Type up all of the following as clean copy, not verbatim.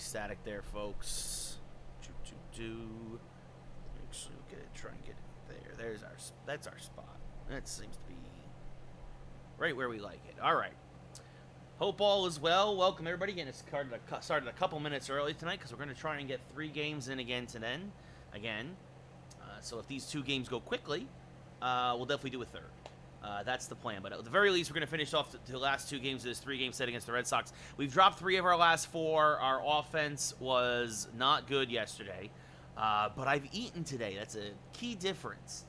static there, folks. Make sure we get it. Try and get it there. That's our spot. That seems to be right where we like it. All right. Hope all is well. Welcome everybody. Again, it's started a couple minutes early tonight because we're going to try and get 3 games in again. So if these 2 games go quickly, we'll definitely do a third. That's the plan. But at the very least, we're going to finish off the last 2 games of this 3-game set against the Red Sox. We've dropped 3 of our last 4. Our offense was not good yesterday, but I've eaten today. That's a key difference.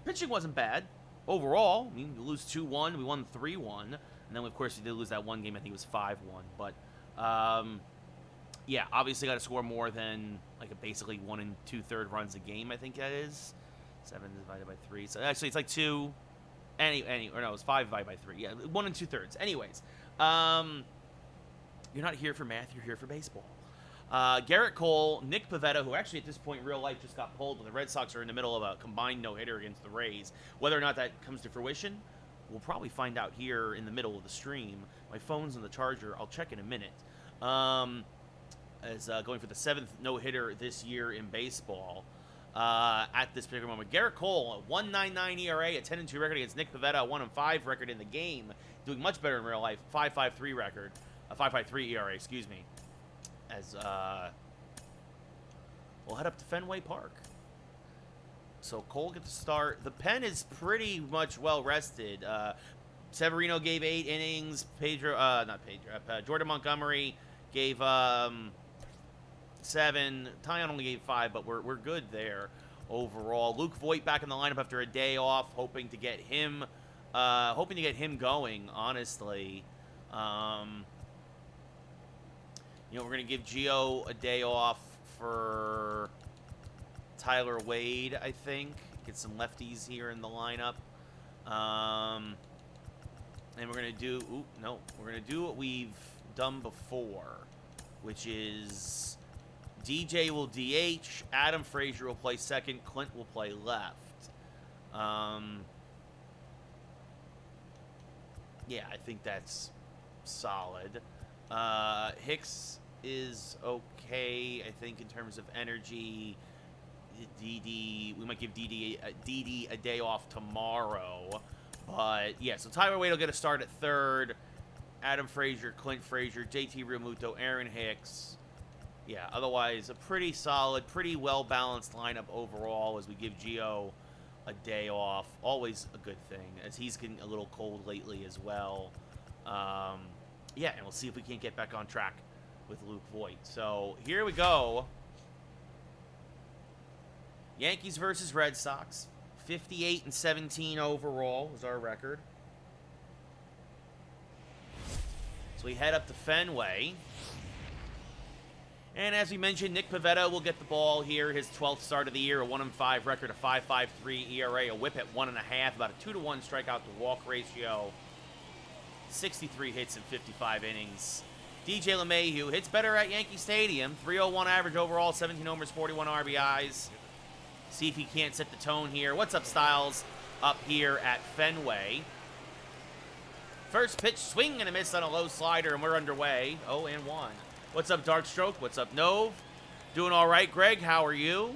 Pitching wasn't bad overall. I mean, we lose 2-1. We won 3-1. And then, of course, we did lose that one game. I think it was 5-1. But, yeah, obviously got to score more than like basically 1 2/3 runs a game, I think that is. 7 divided by 3. So, actually, it's like 2... or no, it was 5 divided by 3. Yeah, 1 2/3. Anyways, you're not here for math. You're here for baseball. Garrett Cole, Nick Pivetta, who actually at this point in real life just got pulled when the Red Sox are in the middle of a combined no-hitter against the Rays. Whether or not that comes to fruition, we'll probably find out here in the middle of the stream. My phone's on the charger. I'll check in a minute. As going for the 7th no-hitter this year in baseball. At this particular moment, Garrett Cole, a 1.99 ERA, a 10-2 record against Nick Pivetta, a 1-5 record in the game, doing much better in real life. 5.53 record, a 5.53 ERA, excuse me. As we'll head up to Fenway Park. So Cole gets to start. The pen is pretty much well rested. Severino gave 8 innings. Jordan Montgomery gave 7. Tyon only gave 5, but we're good there overall. Luke Voit back in the lineup after a day off, hoping to get him going. Honestly, we're gonna give Gio a day off for Tyler Wade. I think get some lefties here in the lineup, and we're gonna do. We're gonna do what we've done before, which is. DJ will DH, Adam Frazier will play second, Clint will play left. Yeah, I think that's solid. Hicks is okay, I think, in terms of energy. we might give DD a day off tomorrow. But, yeah, so Tyler Wade will get a start at third. Adam Frazier, Clint Frazier, JT Realmuto, Aaron Hicks. Yeah, otherwise a pretty solid, pretty well-balanced lineup overall as we give Gio a day off. Always a good thing, as he's getting a little cold lately as well. Yeah, and we'll see if we can't get back on track with Luke Voit. So here we go. Yankees versus Red Sox. 58-17 overall is our record. So we head up to Fenway. And as we mentioned, Nick Pivetta will get the ball here. His 12th start of the year, a 1-5 record, a 5.53 ERA, a whip at 1.5, about a 2-to-1 strikeout to walk ratio. 63 hits in 55 innings. DJ LeMahieu hits better at Yankee Stadium. 301 average overall, 17 homers, 41 RBIs. See if he can't set the tone here. What's up, Styles? Up here at Fenway. First pitch, swing and a miss on a low slider, and we're underway. 0-1. What's up, Darkstroke? What's up, Nove? Doing all right, Greg. How are you?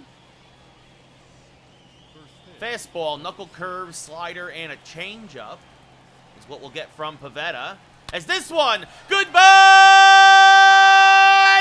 Fastball, knuckle curve, slider, and a changeup is what we'll get from Pivetta. As this one, goodbye,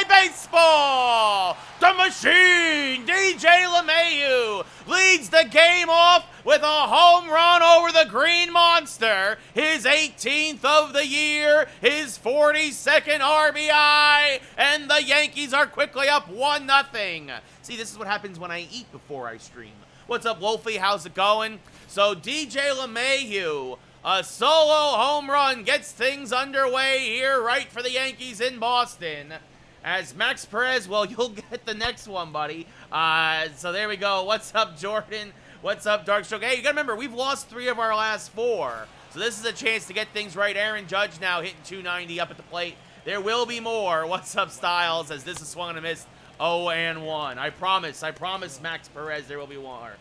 baseball! The machine, DJ LeMahieu, leads the game off with a home run over the Green Monster, his 18th of the year, his 42nd RBI, and the Yankees are quickly up 1-0. See, this is what happens when I eat before I stream. What's up, Wolfie? How's it going? So, DJ LeMahieu, a solo home run gets things underway here right for the Yankees in Boston. As Max Perez, well, you'll get the next one, buddy. So there we go. What's up, Jordan? What's up, Darkstroke? Hey, you gotta remember, we've lost 3 of our last 4. So this is a chance to get things right. Aaron Judge now hitting 290 up at the plate. There will be more. What's up, Styles? As this is swung and a miss. 0-1. I promise, Max Perez, there will be more.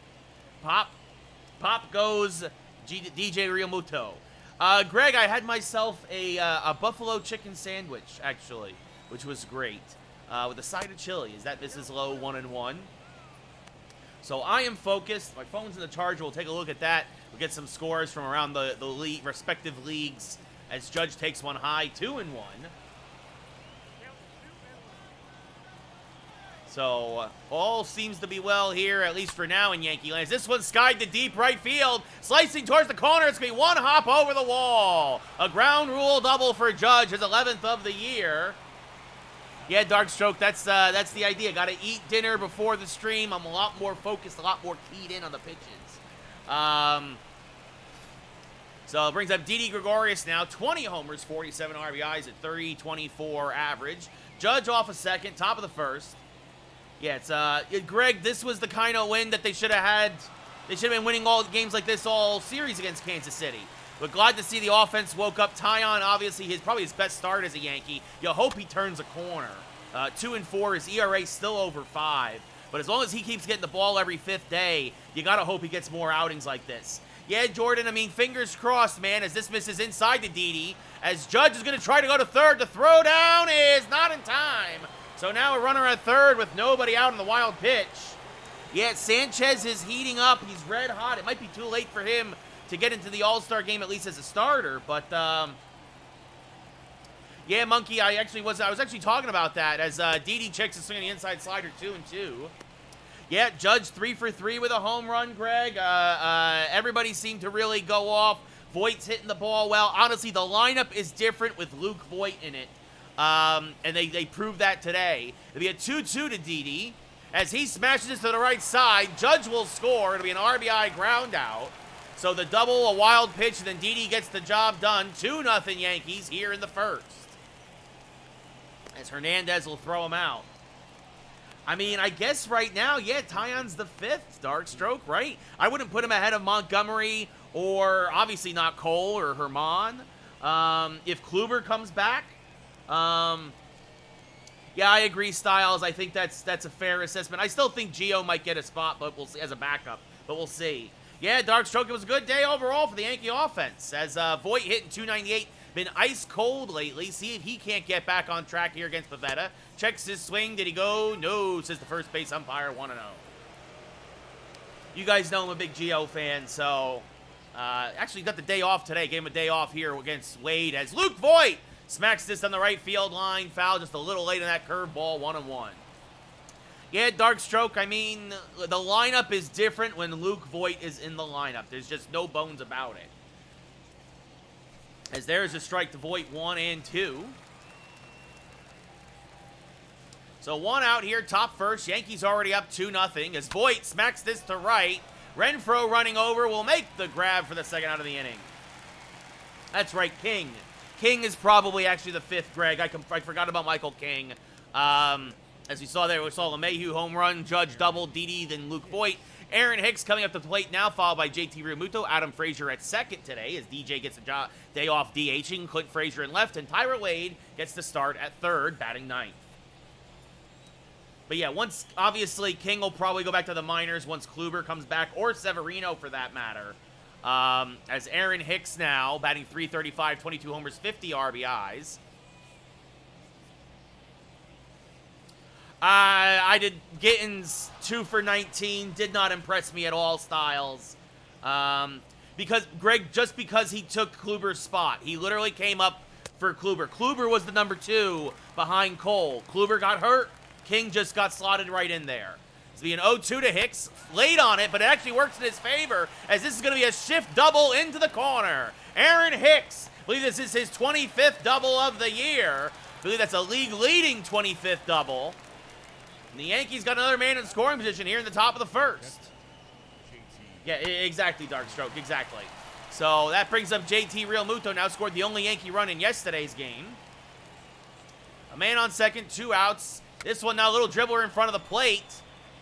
Pop goes DJ Realmuto. Greg, I had myself a buffalo chicken sandwich, actually, which was great. with a side of chili. Is that Mrs. Low 1-1? So I am focused. My phone's in the charger. We'll take a look at that. We'll get some scores from around the respective leagues as Judge takes one high, 2-1. So all seems to be well here, at least for now in Yankee land. This one skied to deep right field, slicing towards the corner. It's going to be one hop over the wall. A ground rule double for Judge, his 11th of the year. Yeah, Darkstroke, that's the idea. Got to eat dinner before the stream. I'm a lot more focused, a lot more keyed in on the pitches. So it brings up Didi Gregorius now, 20 homers, 47 RBIs at 30-24 average. Judge off a second, top of the first. Yeah, it's Greg, this was the kind of win that they should have had. They should have been winning all games like this all series against Kansas City. But glad to see the offense woke up. Tyon, obviously, probably his best start as a Yankee. You hope he turns a corner. 2-4, his ERA still over 5. But as long as he keeps getting the ball every 5th day, you got to hope he gets more outings like this. Yeah, Jordan, I mean, fingers crossed, man, as this misses inside to Didi. As Judge is going to try to go to third. The throw down is not in time. So now a runner at third with nobody out in the wild pitch. Yeah, Sanchez is heating up. He's red hot. It might be too late for him to get into the All-Star game, at least as a starter. But, yeah, Monkey, I was actually talking about that as Didi checks is swinging the inside slider 2-2. Yeah, Judge 3 for 3 with a home run, Greg. Everybody seemed to really go off. Voigt's hitting the ball well. Honestly, the lineup is different with Luke Voigt in it. And they proved that today. It'll be a 2-2 to Didi. As he smashes this to the right side, Judge will score. It'll be an RBI ground out. So the double, a wild pitch, and then Didi gets the job done. 2-0 Yankees here in the first. As Hernandez will throw him out. I mean, I guess right now, yeah, Tyon's the 5th Darkstroke, right? I wouldn't put him ahead of Montgomery or obviously not Cole or Herman. If Kluber comes back, yeah, I agree, Styles. I think that's a fair assessment. I still think Gio might get a spot, but we'll see as a backup. But we'll see. Yeah, Darkstroke, it was a good day overall for the Yankee offense. As Voigt hitting 298, been ice cold lately. See if he can't get back on track here against Pavetta. Checks his swing. Did he go? No, says the first base umpire. 1-0. You guys know I'm a big Gio fan, so actually got the day off today. Gave him a day off here against Wade as Luke Voigt smacks this on the right field line. Foul just a little late on that curveball. 1-1. Yeah, Darkstroke, I mean, the lineup is different when Luke Voigt is in the lineup. There's just no bones about it. As there's a strike to Voigt, 1 and 2. So 1 out here, top first. Yankees already up 2-0 as Voigt smacks this to right. Renfroe running over will make the grab for the second out of the inning. That's right, King. King is probably actually the 5th, Greg. I forgot about Michael King. As we saw there, we saw LeMahieu home run, Judge double, Didi, then Luke Voigt. Aaron Hicks coming up to the plate now, followed by JT Realmuto. Adam Frazier at second today as DJ gets a day off DHing. Clint Frazier in left, and Tyra Wade gets the start at third, batting 9th. But yeah, once, obviously, King will probably go back to the minors once Kluber comes back, or Severino for that matter. As Aaron Hicks now, batting .335, 22 homers, 50 RBIs. I did Gittins 2 for 19. Did not impress me at all, Styles. Because, Greg, just because he took Kluber's spot. He literally came up for Kluber. Kluber was the number 2 behind Cole. Kluber got hurt. King just got slotted right in there. It's going to be an 0-2 to Hicks. Late on it, but it actually works in his favor as this is going to be a shift double into the corner. Aaron Hicks, I believe this is his 25th double of the year. I believe that's a league-leading 25th double. And the Yankees got another man in scoring position here in the top of the first. Yeah, exactly, Darkstroke, exactly. So that brings up JT Realmuto, now scored the only Yankee run in yesterday's game. A man on second, 2 outs. This one now a little dribbler in front of the plate.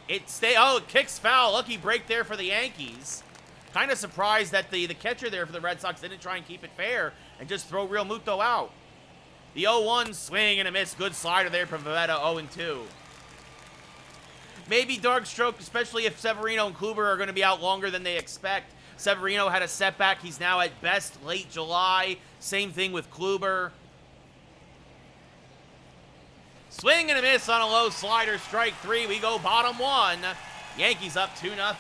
It kicks foul. Lucky break there for the Yankees. Kind of surprised that the catcher there for the Red Sox didn't try and keep it fair and just throw Realmuto out. The 0-1 swing and a miss. Good slider there from Pavetta, 0-2. Maybe Darkstroke, especially if Severino and Kluber are going to be out longer than they expect. Severino had a setback. He's now at best late July. Same thing with Kluber. Swing and a miss on a low slider, strike 3. We go bottom 1. Yankees up 2-0.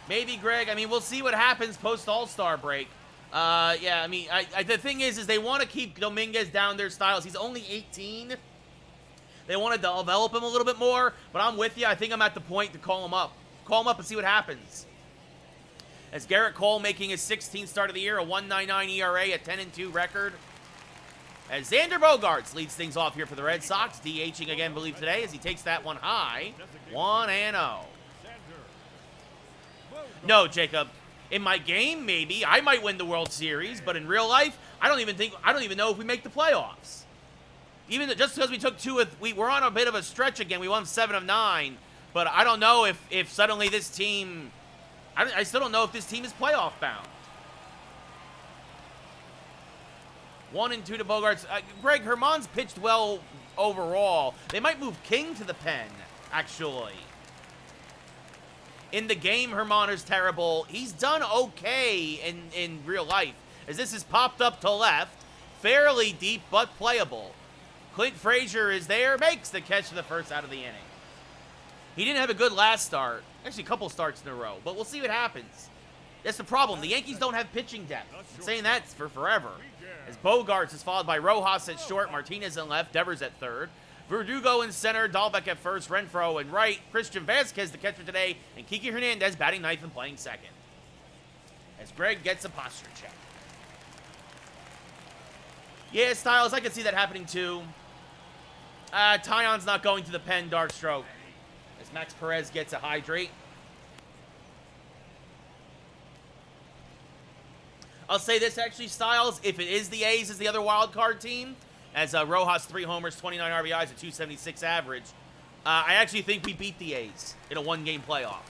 Maybe, Greg. I mean, we'll see what happens post-All-Star break. Yeah, I mean, the thing is they want to keep Dominguez down their styles. He's only 18. They want to develop him a little bit more, but I'm with you. I think I'm at the point to call him up. Call him up and see what happens. As Garrett Cole making his 16th start of the year, a 1.99 ERA, a 10-2 record. As Xander Bogaerts leads things off here for the Red Sox, DHing again, believe today, as he takes that one high, 1-0. No, Jacob. In my game, maybe I might win the World Series, but in real life, I don't even know if we make the playoffs. Even just because we took we're on a bit of a stretch again. We won 7 of 9, but I don't know if suddenly this team. I still don't know if this team is playoff bound. 1 and 2 to Bogaerts. Greg, Herman's pitched well overall. They might move King to the pen, actually. In the game, Herman is terrible. He's done okay in real life, as this is popped up to left. Fairly deep, but playable. Clint Frazier is there, makes the catch to the first out of the inning. He didn't have a good last start. Actually, a couple starts in a row, but we'll see what happens. That's the problem. The Yankees don't have pitching depth. I've been saying that for forever. As Bogaerts is followed by Rojas at short, Martinez in left, Devers at third. Verdugo in center, Dahlbeck at first, Renfroe in right, Christian Vasquez the catcher today, and Kiki Hernandez batting ninth and playing second. As Greg gets a posture check. Yeah, Styles, I can see that happening too. Tayon's not going to the pen, dark stroke. As Max Perez gets a hydrate. I'll say this actually, Styles, if it is the A's as the other wild card team, as Rojas 3 homers, 29 RBIs, a 276 average, I actually think we beat the A's in a one-game playoff.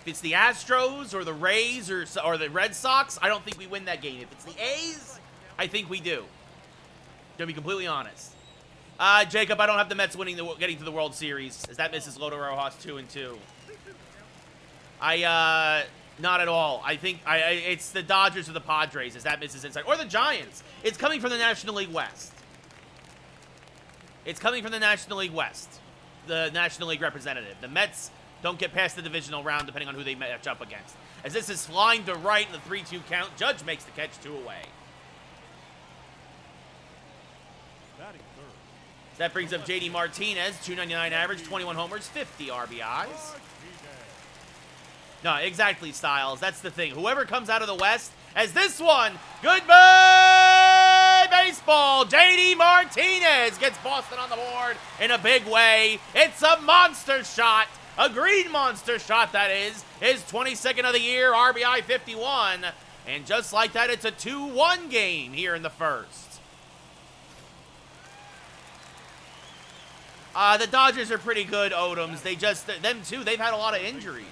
If it's the Astros or the Rays or the Red Sox, I don't think we win that game. If it's the A's, I think we do. To be completely honest. Jacob, I don't have the Mets getting to the World Series, as that misses Lodo Rojas 2-2. Not at all. I think it's the Dodgers or the Padres, as that misses inside. Or the Giants. It's coming from the National League West. It's coming from the National League West. The National League representative. The Mets don't get past the divisional round, depending on who they match up against. As this is flying to right in the 3-2 count, Judge makes the catch 2 away. That brings up J.D. Martinez, 299 average, 21 homers, 50 RBIs. No, exactly, Styles. That's the thing. Whoever comes out of the West, as this one, goodbye baseball. J.D. Martinez gets Boston on the board in a big way. It's a monster shot. A green monster shot, that is. His 22nd of the year, RBI 51. And just like that, it's a 2-1 game here in the first. The Dodgers are pretty good, Odoms. Them too, they've had a lot of injuries.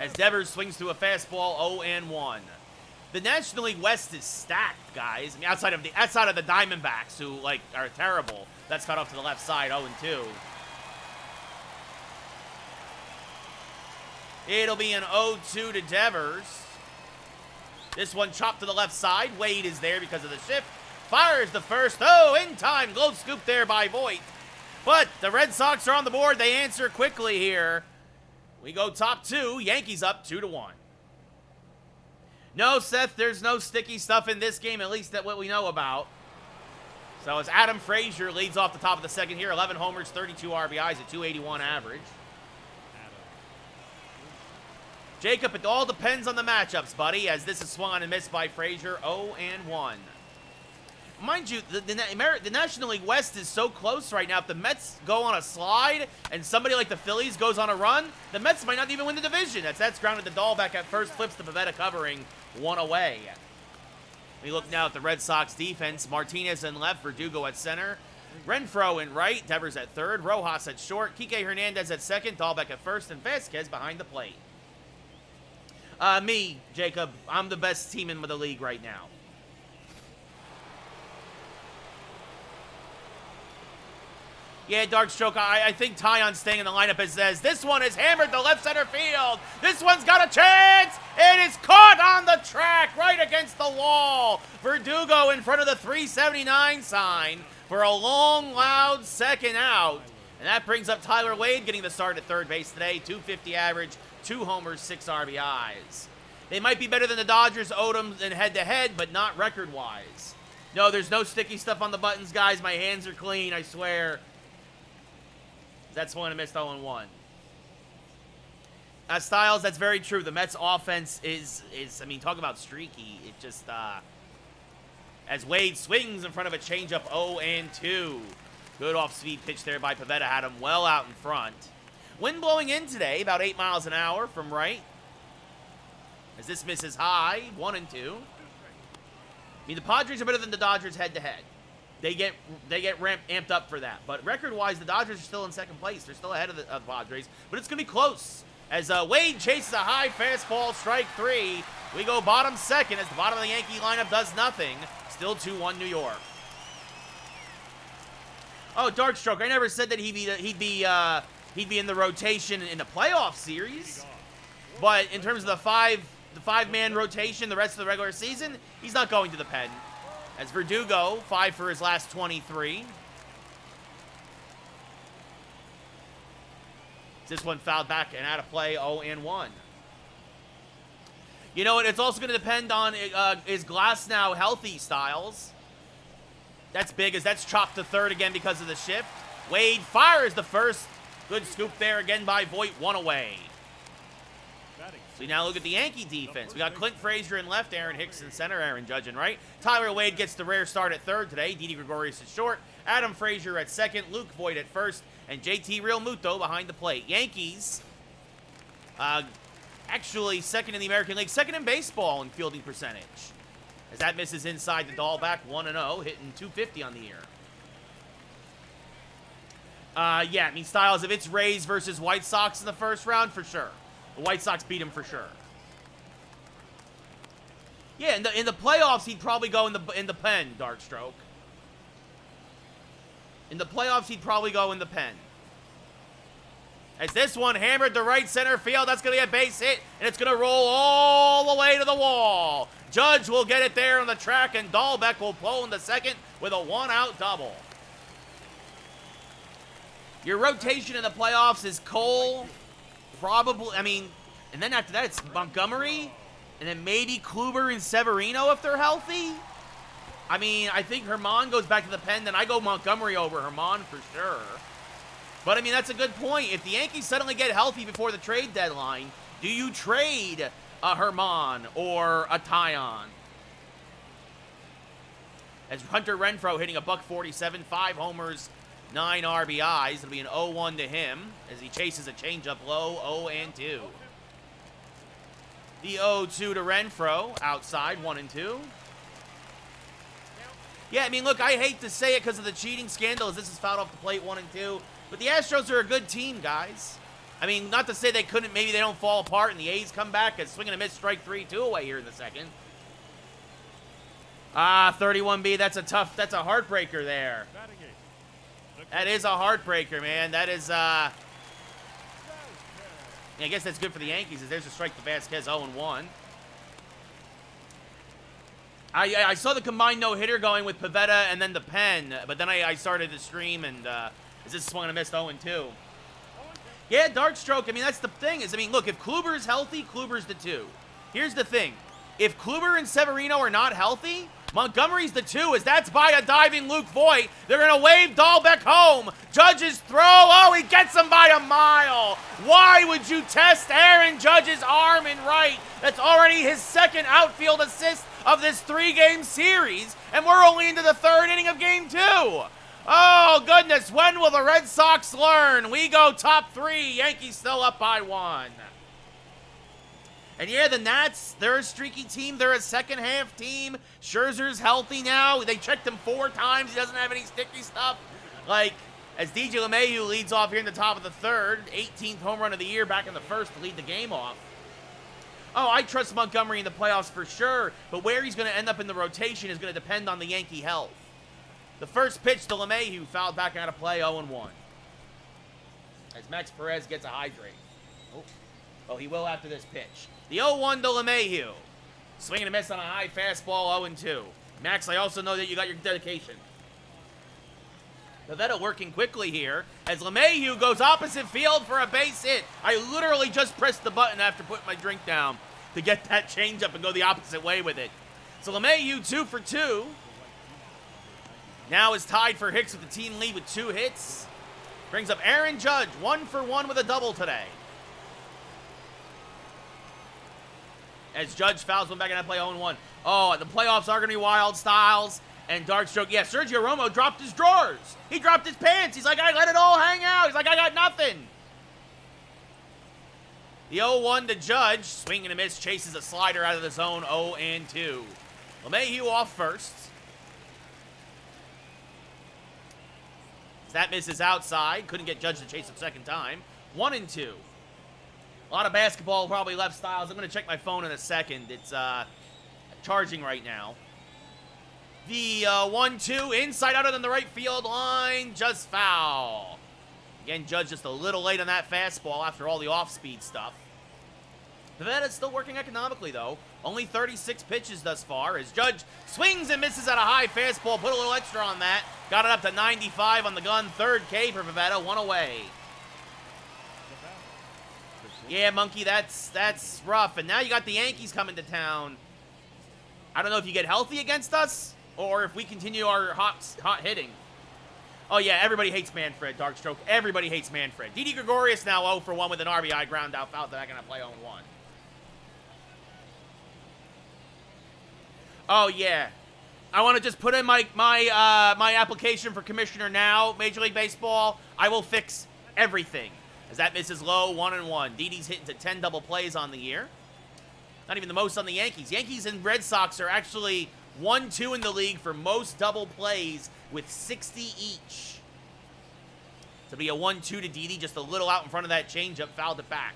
As Devers swings through a fastball, 0-1. The National League West is stacked, guys. I mean, outside of the Diamondbacks, who are terrible. That's cut off to the left side, 0-2. It'll be an 0-2 to Devers. This one chopped to the left side. Wade is there because of the shift. Fires the first. Oh, in time. Glove scoop there by Voit. But the Red Sox are on the board. They answer quickly here. We go top 2. Yankees up 2-1. No, Seth, there's no sticky stuff in this game, at least that what we know about. So as Adam Frazier leads off the top of the second here, 11 homers, 32 RBIs, a 281 average. Jacob, it all depends on the matchups, buddy, as this is swung on and missed by Frazier, 0-1. Mind you, the National League West is so close right now. If the Mets go on a slide and somebody like the Phillies goes on a run, the Mets might not even win the division. That's grounded to Dahlbeck at first, flips the Pivetta covering, 1 away. We look now at the Red Sox defense. Martinez in left, Verdugo at center. Renfroe in right, Devers at third, Rojas at short, Kike Hernandez at second, Dahlbeck at first, and Vasquez behind the plate. Me, Jacob, I'm the best team in the league right now. Yeah, Darkstroke, I think Tyon staying in the lineup says, this one is hammered to left center field. This one's got a chance. It is caught on the track right against the wall. Verdugo in front of the 379 sign for a long, loud second out. And that brings up Tyler Wade getting the start at third base today. .250 average, 2 homers, 6 RBIs. They might be better than the Dodgers, Odom, in head-to-head, but not record-wise. No, there's no sticky stuff on the buttons, guys. My hands are clean, I swear. That's one I missed 0-1. Styles, that's very true. The Mets offense is I mean, talk about streaky. It just, as Wade swings in front of a changeup 0-2. Good off-speed pitch there by Pivetta. Had him well out in front. Wind blowing in today, about 8 miles an hour from right. As this misses high, 1-2. I mean, the Padres are better than the Dodgers head-to-head. They get amped up for that. But record-wise, the Dodgers are still in second place. They're still ahead of the Padres. But it's going to be close. As Wade chases a high fastball, strike 3. We go bottom second as the bottom of the Yankee lineup does nothing. Still 2-1 New York. Oh, Darkstroke, I never said that he'd be in the rotation in the playoff series. But in terms of the five-man rotation the rest of the regular season, he's not going to the pen. As Verdugo, 5 for his last 23. This one fouled back and out of play, 0-1. You know what? It's also going to depend on is Glass now healthy, Styles. That's big, as that's chopped to third again because of the shift. Wade fires the first. Good scoop there again by Voit, 1 away. So we now look at the Yankee defense. We got Clint Frazier in left, Aaron Hicks in center, Aaron Judge in right. Tyler Wade gets the rare start at third today. Didi Gregorius is short. Adam Frazier at second. Luke Voit at first. And JT Realmuto behind the plate. Yankees, actually second in the American League. Second in baseball in fielding percentage. As that misses inside the Dahlback, 1-0, hitting .250 on the year. Yeah, I mean, Styles, if it's Rays versus White Sox in the first round, for sure. The White Sox beat him for sure. Yeah, in the playoffs, he'd probably go in the pen, Darkstroke. In the playoffs, he'd probably go in the pen. As this one hammered to right center field, that's going to be a base hit, and it's going to roll all the way to the wall. Judge will get it there on the track, and Dahlbeck will pull in the second with a one-out double. Your rotation in the playoffs is Cole, probably, I mean, and then after that it's Montgomery, and then maybe Kluber and Severino if they're healthy. I mean, I think Herman goes back to the pen, then I go Montgomery over Herman for sure. But, I mean, that's a good point. If the Yankees suddenly get healthy before the trade deadline, do you trade a Herman or a Tyon? As Hunter Renfroe hitting a .147, 5 homers, 9 RBIs. It'll be an 0-1 to him as he chases a changeup low, 0-2. The 0-2 to Renfroe, outside, 1-2. Yeah, I mean, look, I hate to say it because of the cheating scandal as this is fouled off the plate, 1-2. But the Astros are a good team, guys. I mean, not to say they couldn't, maybe they don't fall apart and the A's come back as swing and a miss, strike 3-2 away here in the second. 31B, that's a heartbreaker there. That is a heartbreaker, man. That is, I guess that's good for the Yankees as there's a strike to Vasquez, 0-1. I saw the combined no-hitter going with Pivetta and then the pen, but then I started to stream and, as this swung and a missed 0-2. Yeah, Darkstroke, I mean, that's the thing is, I mean, look, if Kluber is healthy, Kluber's the 2. Here's the thing. If Kluber and Severino are not healthy, Montgomery's the 2, as that's by a diving Luke Voit. They're going to wave Dahlbeck home. Judge's throw. Oh, he gets him by a mile. Why would you test Aaron Judge's arm in right? That's already his second outfield assist of this 3-game series, and we're only into the 3rd inning of Game 2. Oh, goodness, when will the Red Sox learn? We go top 3, Yankees still up by 1. And yeah, the Nats, they're a streaky team. They're a second-half team. Scherzer's healthy now. They checked him 4 times. He doesn't have any sticky stuff. Like, as DJ LeMahieu leads off here in the top of the 3rd, 18th home run of the year back in the 1st to lead the game off. Oh, I trust Montgomery in the playoffs for sure, but where he's going to end up in the rotation is going to depend on the Yankee health. The first pitch to LeMahieu, fouled back out of play, 0-1. As Max Perez gets a hydrate. Oh, he will after this pitch. The 0-1 to LeMahieu. Swing and a miss on a high fastball, 0-2. Max, I also know that you got your dedication. Pivetta working quickly here as LeMahieu goes opposite field for a base hit. I literally just pressed the button after putting my drink down to get that changeup and go the opposite way with it. So LeMahieu 2 for 2. Now is tied for Hicks with the team lead with 2 hits. Brings up Aaron Judge, 1 for 1 with a double today. As Judge fouls one back in that play, 0-1. Oh, the playoffs are going to be wild, Styles and Darkstroke. Yeah, Sergio Romo dropped his drawers. He dropped his pants. He's like, I let it all hang out. He's like, I got nothing. The 0-1 to Judge. Swing and a miss. Chases a slider out of the zone, 0-2. LeMahieu off first. That misses outside. Couldn't get Judge to chase it second time. 1-2. A lot of basketball probably left, Styles. I'm going to check my phone in a second. It's charging right now. The 1-2 inside out on the right field line. Just foul. Again, Judge just a little late on that fastball after all the off-speed stuff. Pavetta's still working economically, though. Only 36 pitches thus far as Judge swings and misses at a high fastball. Put a little extra on that. Got it up to 95 on the gun. Third K for Pavetta. 1 away. Yeah, Monkey, that's rough. And now you got the Yankees coming to town. I don't know if you get healthy against us or if we continue our hot hitting. Oh, yeah, everybody hates Manfred, Darkstroke. Everybody hates Manfred. Didi Gregorius now 0 for 1 with an RBI ground out foul that I'm going to play 0-1. Oh, yeah. I want to just put in my application for commissioner now, Major League Baseball. I will fix everything. As that misses low, 1-1. Didi's hitting to 10 double plays on the year. Not even the most on the Yankees. Yankees and Red Sox are actually 1-2 in the league for most double plays with 60 each. To be a 1-2 to Didi, just a little out in front of that changeup, fouled it back.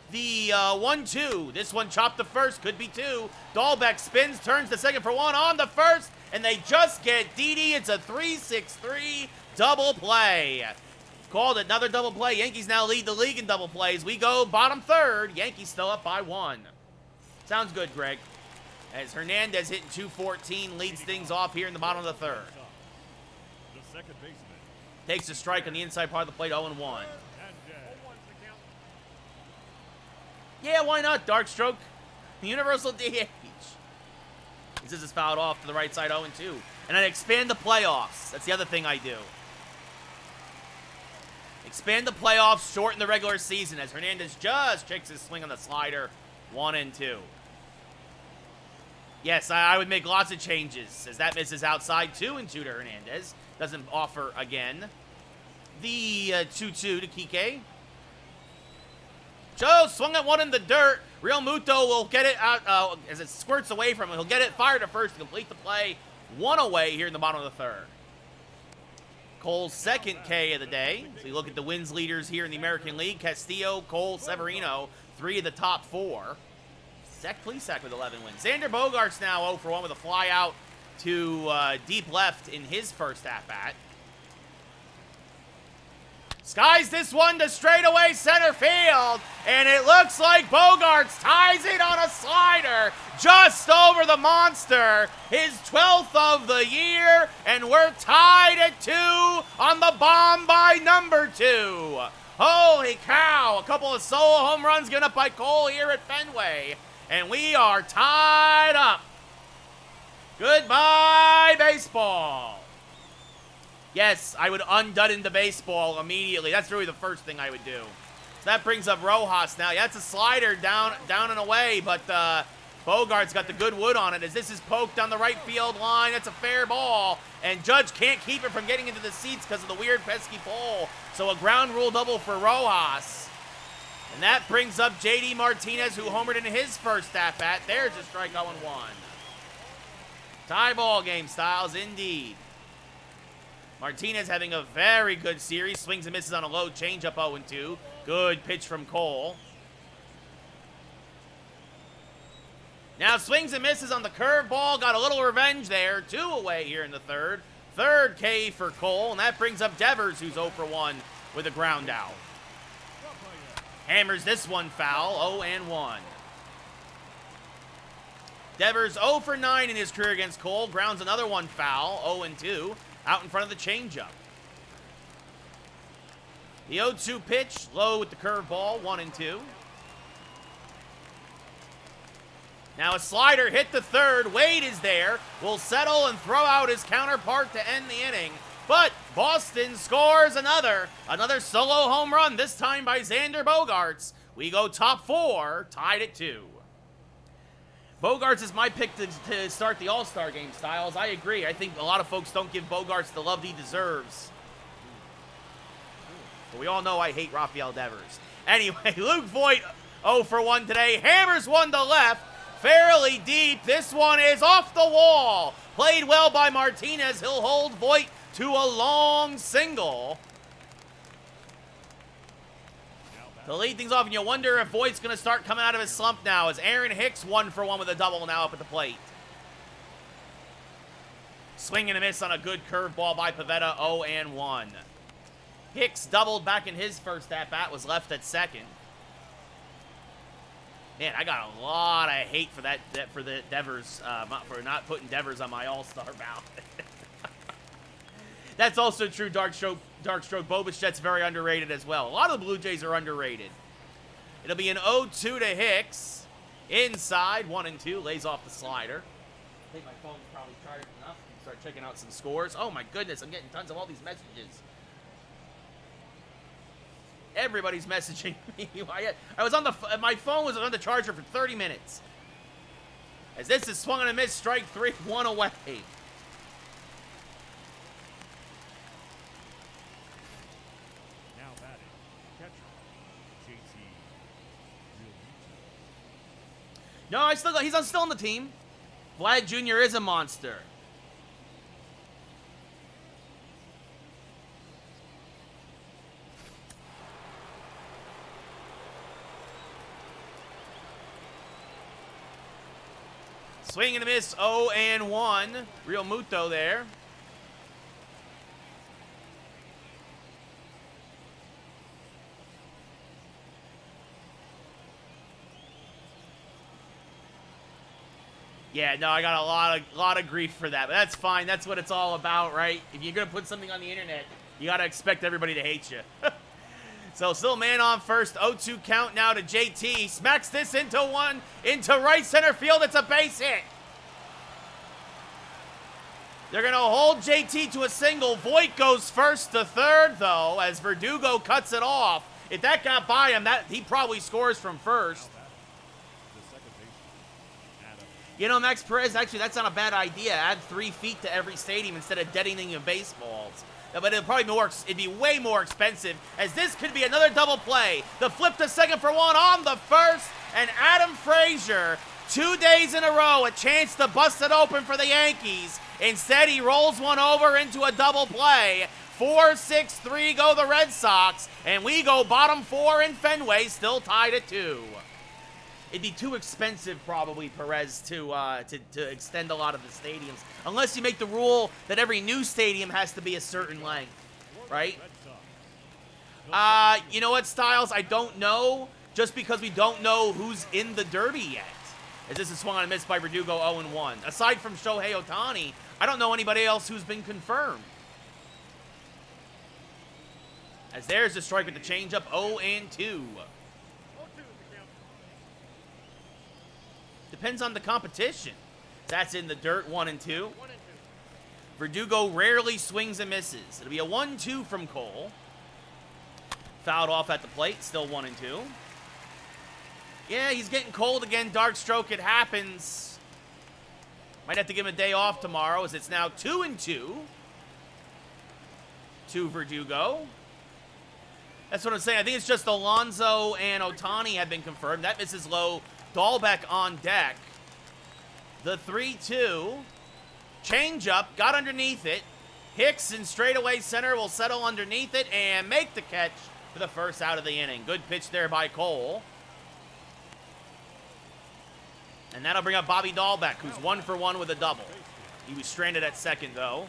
The 1-2, this one chopped to first, could be 2. Dahlbeck spins, turns to second for 1 on the first, and they just get Didi. It's a 3-6-3 double play. Called another double play. Yankees now lead the league in double plays. We go bottom third. Yankees still up by 1. Sounds good, Greg. As Hernandez hitting 214 leads things off here in the bottom of the third. The second baseman takes a strike on the inside part of the plate, 0-1. Yeah, why not, Darkstroke? Universal DH. This is fouled off to the right side, 0-2. And I expand the playoffs. That's the other thing I do. Expand the playoffs, shorten the regular season as Hernandez just checks his swing on the slider, 1-2. Yes, I would make lots of changes as that misses outside, 2-2 to Hernandez. Doesn't offer again. The 2-2 to Kike. Joe swung at one in the dirt. Real Muto will get it out as it squirts away from him. He'll get it fired to first to complete the play. 1 away here in the bottom of the third. Cole's second K of the day. So you look at the wins leaders here in the American League. Castillo, Cole, Severino, 3 of the top 4. Zach Plesac with 11 wins. Xander Bogaerts now 0 for 1 with a fly out to deep left in his first at-bat. Skies this one to straightaway center field, and it looks like Bogaerts ties it on a slider just over the monster. His 12th of the year, and we're tied at 2 on the bomb by number 2. Holy cow, a couple of solo home runs given up by Cole here at Fenway, and we are tied up. Goodbye, baseball. Yes, I would undud into baseball immediately. That's really the first thing I would do. So that brings up Rojas now. Yeah, that's a slider down and away, but Bogaerts got the good wood on it as this is poked down the right field line. That's a fair ball, and Judge can't keep it from getting into the seats because of the weird pesky pole. So a ground rule double for Rojas. And that brings up J.D. Martinez, who homered in his first at-bat. There's a strike 0-1. Tie ball game, Styles, indeed. Martinez having a very good series. Swings and misses on a low changeup, 0-2. Good pitch from Cole. Now swings and misses on the curveball. Got a little revenge there. 2 away here in the third. third K for Cole, and that brings up Devers, who's 0 for 1 with a ground out. Hammers this one foul, 0-1. Devers 0 for 9 in his career against Cole, grounds another one foul, 0-2, out in front of the changeup. The 0-2 pitch, low with the curveball, 1-2. Now a slider hit the third. Wade is there. Will settle and throw out his counterpart to end the inning. But Boston scores another solo home run, this time by Xander Bogaerts. We go top 4, tied at 2. Bogaerts is my pick to start the All-Star game, Styles. I agree. I think a lot of folks don't give Bogaerts the love he deserves. But we all know I hate Rafael Devers. Anyway, Luke Voit 0 for 1 today. Hammers one to left. Fairly deep. This one is off the wall. Played well by Martinez. He'll hold Voit to a long single. To lead things off, and you wonder if Voigt's going to start coming out of his slump now, as Aaron Hicks 1 for 1 with a double now up at the plate. Swing and a miss on a good curveball by Pivetta, 0-1. Hicks doubled back in his first at-bat, was left at second. Man, I got a lot of hate for the Devers, for not putting Devers on my All-Star ballot. That's also true, Darkstroke. Bobichet's very underrated as well. A lot of the Blue Jays are underrated. It'll be an 0-2 to Hicks. Inside, 1-2, lays off the slider. I think my phone's probably charged enough. Start checking out some scores. Oh my goodness, I'm getting tons of all these messages. Everybody's messaging me. I was on my phone was on the charger for 30 minutes. As this is swung and a miss, strike 3, 1 away. Now batting, catcher, JT. No, he's still on the team. Vlad Jr. is a monster. Swing and a miss, 0-1. Real Muto there. Yeah, no, I got a lot of grief for that, but that's fine. That's what it's all about, right? If you're gonna put something on the internet, you gotta expect everybody to hate you. So still man on first, 0-2 count now to JT. Smacks this into right center field. It's a base hit. They're gonna hold JT to a single. Voit goes first to third though, as Verdugo cuts it off. If that got by him, he probably scores from first. You know, Max Perez, actually, that's not a bad idea. Add 3 feet to every stadium instead of detonating your baseballs. But it'd be way more expensive, as this could be another double play. The flip to second for 1 on the first, and Adam Frazier, 2 days in a row, a chance to bust it open for the Yankees. Instead, he rolls one over into a double play. 4-6-3 go the Red Sox, and we go bottom 4 in Fenway, still tied at 2. It'd be too expensive, probably, Perez, to extend a lot of the stadiums. Unless you make the rule that every new stadium has to be a certain length, right? You know what, Styles? I don't know, just because we don't know who's in the Derby yet. As this is swung on and missed by Verdugo, 0-1. Aside from Shohei Ohtani, I don't know anybody else who's been confirmed. As there's a strike with the changeup, 0-2. Depends on the competition. That's in the dirt, 1-2. Verdugo rarely swings and misses. It'll be a 1-2 from Cole. Fouled off at the plate, still 1-2. Yeah, he's getting cold again, Darkstroke. It happens. Might have to give him a day off tomorrow, as it's now 2-2 to Verdugo. That's what I'm saying. I think it's just Alonso and Ohtani have been confirmed. That misses low. Dahlbeck on deck. The 3-2. Changeup, got underneath it. Hicks in straightaway center will settle underneath it and make the catch for the first out of the inning. Good pitch there by Cole. And that'll bring up Bobby Dahlbeck, who's 1 for 1 with a double. He was stranded at second, though.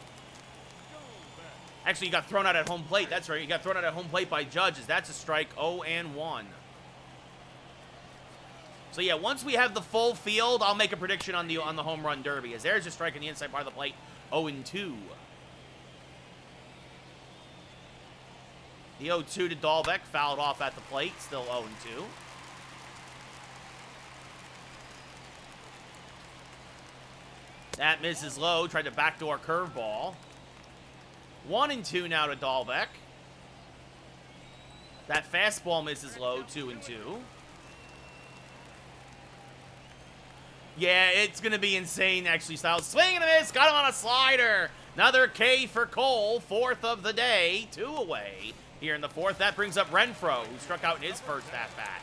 Actually, you got thrown out at home plate. That's right. You got thrown out at home plate by Judges. That's a strike. 0-1. So, yeah, once we have the full field, I'll make a prediction on the home run derby. As there's a strike on the inside part of the plate. 0-2. The 0-2 to Dahlbeck. Fouled off at the plate. Still 0-2. That misses low. Tried to backdoor curveball. 1-2 now to Dahlbeck. That fastball misses low. 2-2. Yeah, it's going to be insane, actually, Styles. Swing and a miss. Got him on a slider. Another K for Cole. 4th of the day. 2 away here in the 4th. That brings up Renfroe, who struck out in his first at-bat.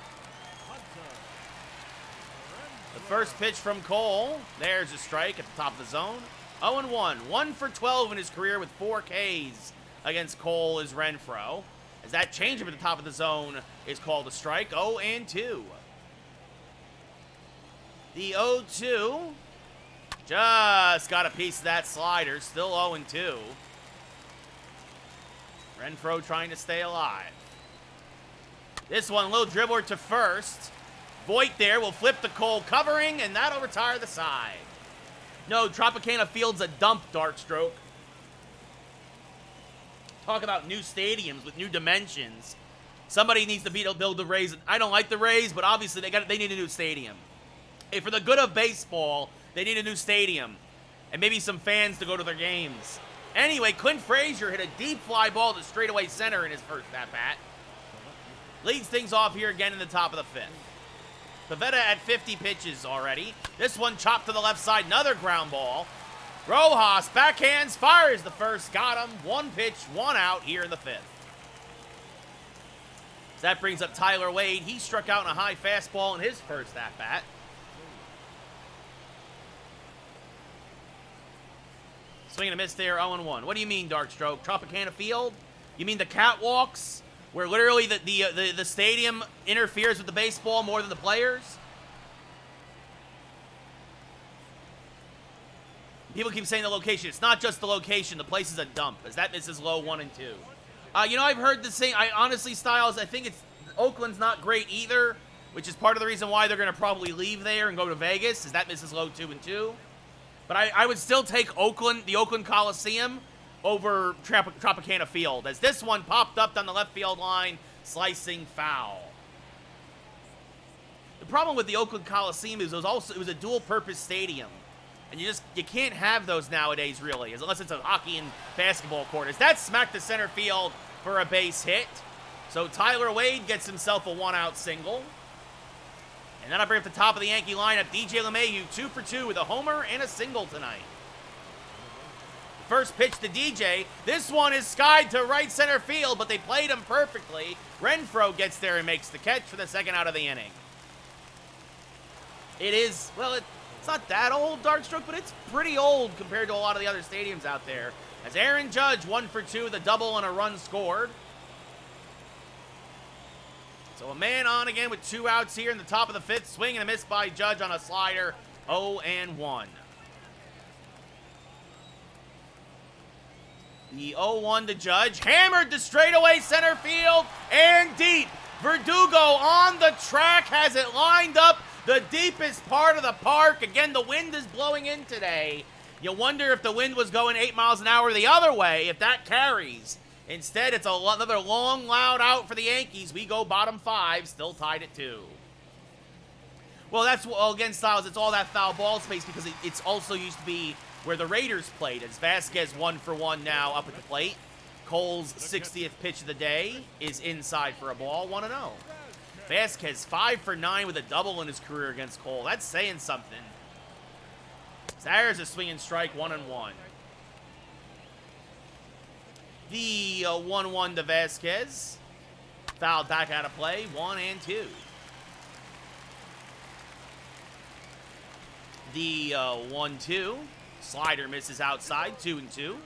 The first pitch from Cole. There's a strike at the top of the zone. 0-1. 1 for 12 in his career with 4 Ks against Cole is Renfroe. As that changeup at the top of the zone is called a strike. 0-2. The 0-2 just got a piece of that slider. Still 0-2. Renfroe trying to stay alive. This one, a little dribbler to first. Voit there will flip the Cole covering, and that'll retire the side. No, Tropicana Field's a dump, Darkstroke. Talk about new stadiums with new dimensions. Somebody needs to build the Rays. I don't like the Rays, but obviously they need a new stadium. Hey, for the good of baseball, they need a new stadium. And maybe some fans to go to their games. Anyway, Clint Frazier hit a deep fly ball to straightaway center in his first at-bat. Leads things off here again in the top of the 5th. Pivetta at 50 pitches already. This one chopped to the left side. Another ground ball. Rojas backhands, fires the first. Got him. 1 pitch, 1 out here in the 5th. So that brings up Tyler Wade. He struck out in a high fastball in his first at-bat. Swing and a miss there, 0-1. What do you mean, Darkstroke? Tropicana Field? You mean the catwalks? Where literally the stadium interferes with the baseball more than the players? People keep saying the location. It's not just the location. The place is a dump. As that misses low, 1-2. You know, I've heard the same. I honestly, Styles, I think Oakland's not great either, which is part of the reason why they're going to probably leave there and go to Vegas, as that misses low, 2-2. But I would still take the Oakland Coliseum over Tropicana Field, as this one popped up down the left field line, slicing foul. The problem with the Oakland Coliseum is it was a dual-purpose stadium, and you can't have those nowadays, really, unless it's a hockey and basketball court. As that smacked to center field for a base hit, so Tyler Wade gets himself a 1-out single. And then I bring up the top of the Yankee lineup, DJ LeMahieu, 2 for 2 with a homer and a single tonight. First pitch to DJ. This one is skied to right center field, but they played him perfectly. Renfroe gets there and makes the catch for the 2nd out of the inning. It is, well, it's not that old, Darkstroke, but it's pretty old compared to a lot of the other stadiums out there. As Aaron Judge, 1 for 2 with a double and a run scored. So a man on again with 2 outs here in the top of the 5th. Swing and a miss by Judge on a slider. 0-1. The 0-1 to Judge. Hammered to straightaway center field and deep. Verdugo on the track, has it lined up the deepest part of the park. Again, the wind is blowing in today. You wonder if the wind was going 8 miles an hour the other way, if that carries. Instead, it's another long, loud out for the Yankees. We go bottom 5, still tied at 2. Well, again, Styles, it's all that foul ball space because it's also used to be where the Raiders played. As Vasquez 1 for 1 now up at the plate. Cole's 60th pitch of the day is inside for a ball, 1-0. Vasquez 5 for 9 with a double in his career against Cole. That's saying something. There's a swinging strike, 1-1. The 1-1 to Vasquez. Fouled back out of play, 1-2. The 1-2. Slider misses outside, 2-2.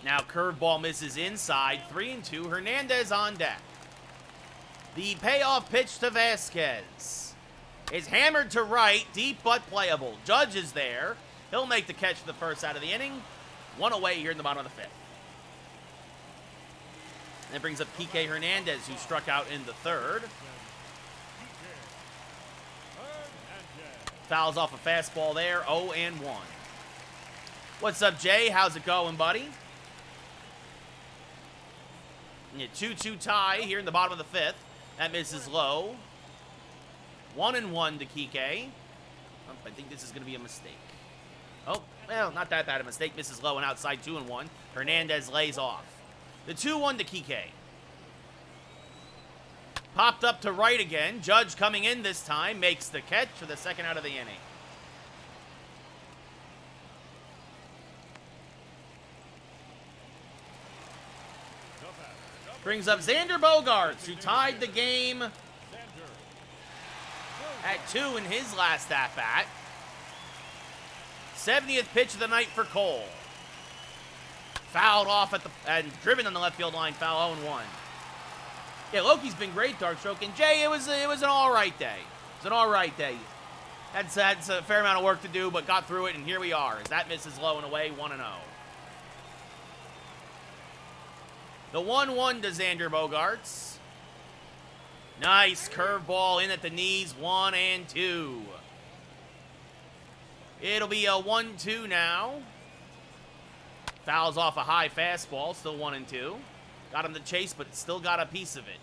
Now curveball misses inside, 3-2. Hernandez on deck. The payoff pitch to Vasquez. is hammered to right, deep but playable. Judge is there. He'll make the catch for the first out of the inning. One away here in the bottom of the fifth. And it brings up Kike Hernandez, who struck out in the third. Fouls off a fastball there, 0-1. What's up, Jay? How's it going, buddy? 2-2 tie here in the bottom of the fifth. That misses low. 1-1 to Kike. I think this is going to be a mistake. Oh, well, not that bad a mistake. Misses low and outside 2-1. Hernandez lays off. The 2-1 to Kike. Popped up to right again. Judge coming in this time. Makes the catch for the second out of the inning. Brings up Xander Bogaerts, who tied the game at 2 in his last at-bat. 70th pitch of the night for Cole. Fouled off at the and driven on the left field line. Foul 0-1. Yeah, Loki's been great, Darkstroke. And Jay, it was an all right day. It was an all right day. That's a fair amount of work to do, but got through it, and here we are. As that misses low and away, 1-0. The 1-1 to Xander Bogaerts. Nice curveball in at the knees, 1-2. It'll be a 1-2 now. Fouls off a high fastball, still 1-2. Got him to chase, but still got a piece of it.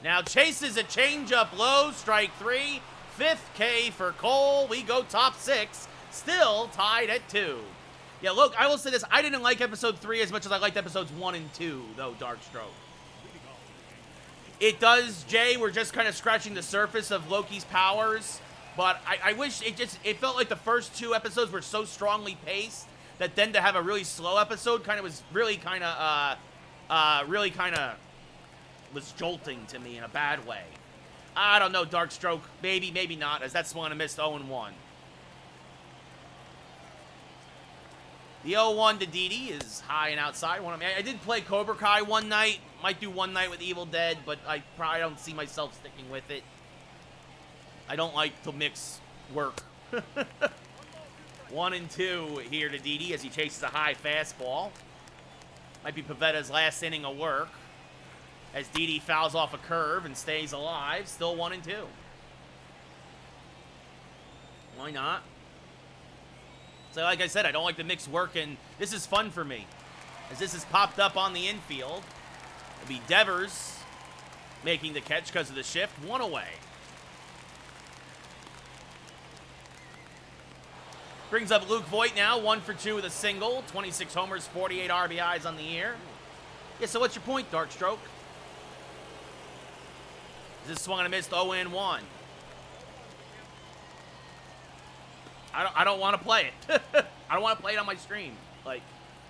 Now chases a changeup low, strike 3. 5th K for Cole. We go top 6. Still tied at 2. Yeah, look, I will say this. I didn't like episode 3 as much as I liked episodes 1 and 2, though, Darkstroke. It does, Jay, we're just kind of scratching the surface of Loki's powers. But I wish it felt like the first 2 episodes were so strongly paced that then to have a really slow episode was was jolting to me in a bad way. I don't know, Darkstroke. Maybe, maybe not, as that's one I missed 0-1. The 0-1 to Didi is high and outside. I did play Cobra Kai one night. Might do one night with Evil Dead, but I probably don't see myself sticking with it. I don't like to mix work. 1-2 here to Didi as he chases a high fastball. Might be Pavetta's last inning of work. As Didi fouls off a curve and stays alive. Still 1-2. Why not? So like I said, I don't like to mix work, and this is fun for me. As this has popped up on the infield. It'll be Devers making the catch because of the shift. 1 away. Brings up Luke Voigt now, 1 for 2 with a single, 26 homers, 48 RBIs on the year. Yeah, so what's your point, Darkstroke? This swung and a missed 0-1. I don't want to play it. I don't want to play it on my stream. Like,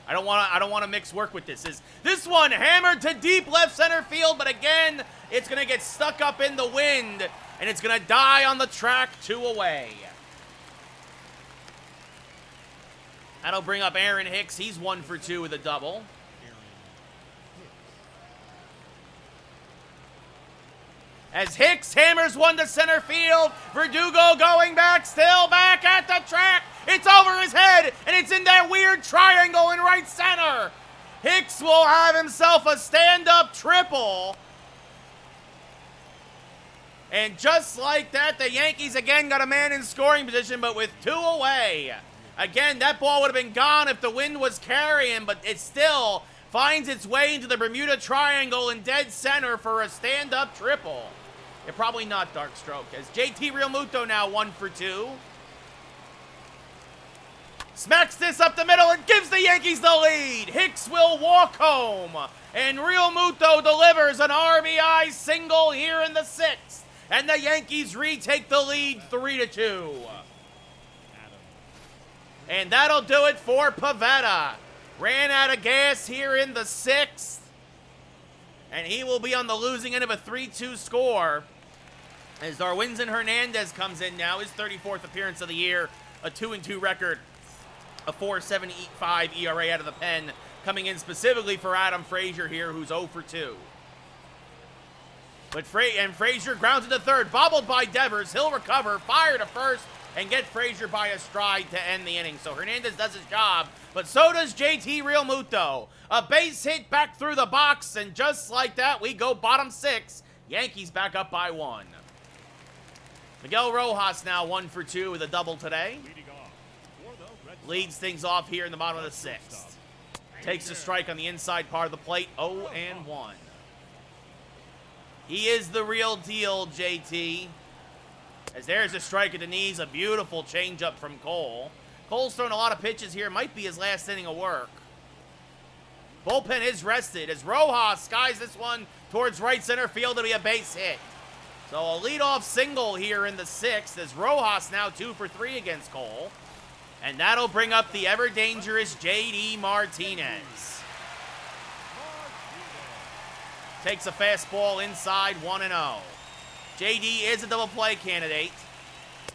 I don't want to mix work with this. This one hammered to deep left center field, but again, it's gonna get stuck up in the wind, and it's gonna die on the track, 2 away. That'll bring up Aaron Hicks. He's 1 for 2 with a double. As Hicks hammers one to center field. Verdugo going back, still back at the track. It's over his head, and it's in that weird triangle in right center. Hicks will have himself a stand-up triple. And just like that, the Yankees again got a man in scoring position, but with 2 away. Again, that ball would have been gone if the wind was carrying, but it still finds its way into the Bermuda Triangle in dead center for a stand-up triple. Yeah, probably not, Darkstroke. As JT Realmuto now 1 for 2. Smacks this up the middle and gives the Yankees the lead. Hicks will walk home. And Realmuto delivers an RBI single here in the 6th. And the Yankees retake the lead 3-2. And that'll do it for Pavetta. Ran out of gas here in the 6th. And he will be on the losing end of a 3-2 score. As Darwinzon Hernandez comes in now. His 34th appearance of the year. A 2-2 record. A 4.75 ERA out of the pen. Coming in specifically for Adam Frazier here, who's 0 for 2. But Frazier grounds into third, bobbled by Devers. He'll recover, fire to first, and get Frazier by a stride to end the inning. So Hernandez does his job, but so does JT Realmuto. A base hit back through the box, and just like that, we go bottom 6. Yankees back up by 1. Miguel Rojas now 1 for 2 with a double today. Leads things off here in the bottom of the 6th. Takes a strike on the inside part of the plate, 0-1. He is the real deal, JT. As there's a strike at the knees, a beautiful changeup from Cole. Cole's thrown a lot of pitches here. Might be his last inning of work. Bullpen is rested as Rojas skies this one towards right center field. It'll be a base hit. So a leadoff single here in the 6th as Rojas now 2 for 3 against Cole. And that'll bring up the ever-dangerous J.D. Martinez. Takes a fastball inside, 1-0. J.D. is a double play candidate.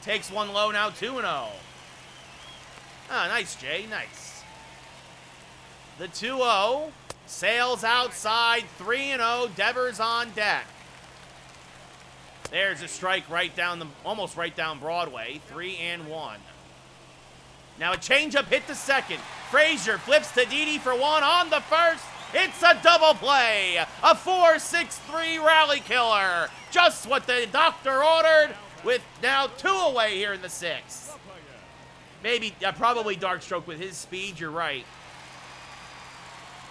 Takes one low now, 2-0. Ah, nice, Jay, nice. The 2-0 sails outside, 3-0. Devers on deck. There's a strike right down almost right down Broadway, 3-1. Now a changeup hit to second. Frazier flips to Didi for 1 on the first. It's a double play. A 4-6-3 rally killer. Just what the doctor ordered with now 2 away here in the 6th. Maybe, probably dark stroke with his speed, you're right.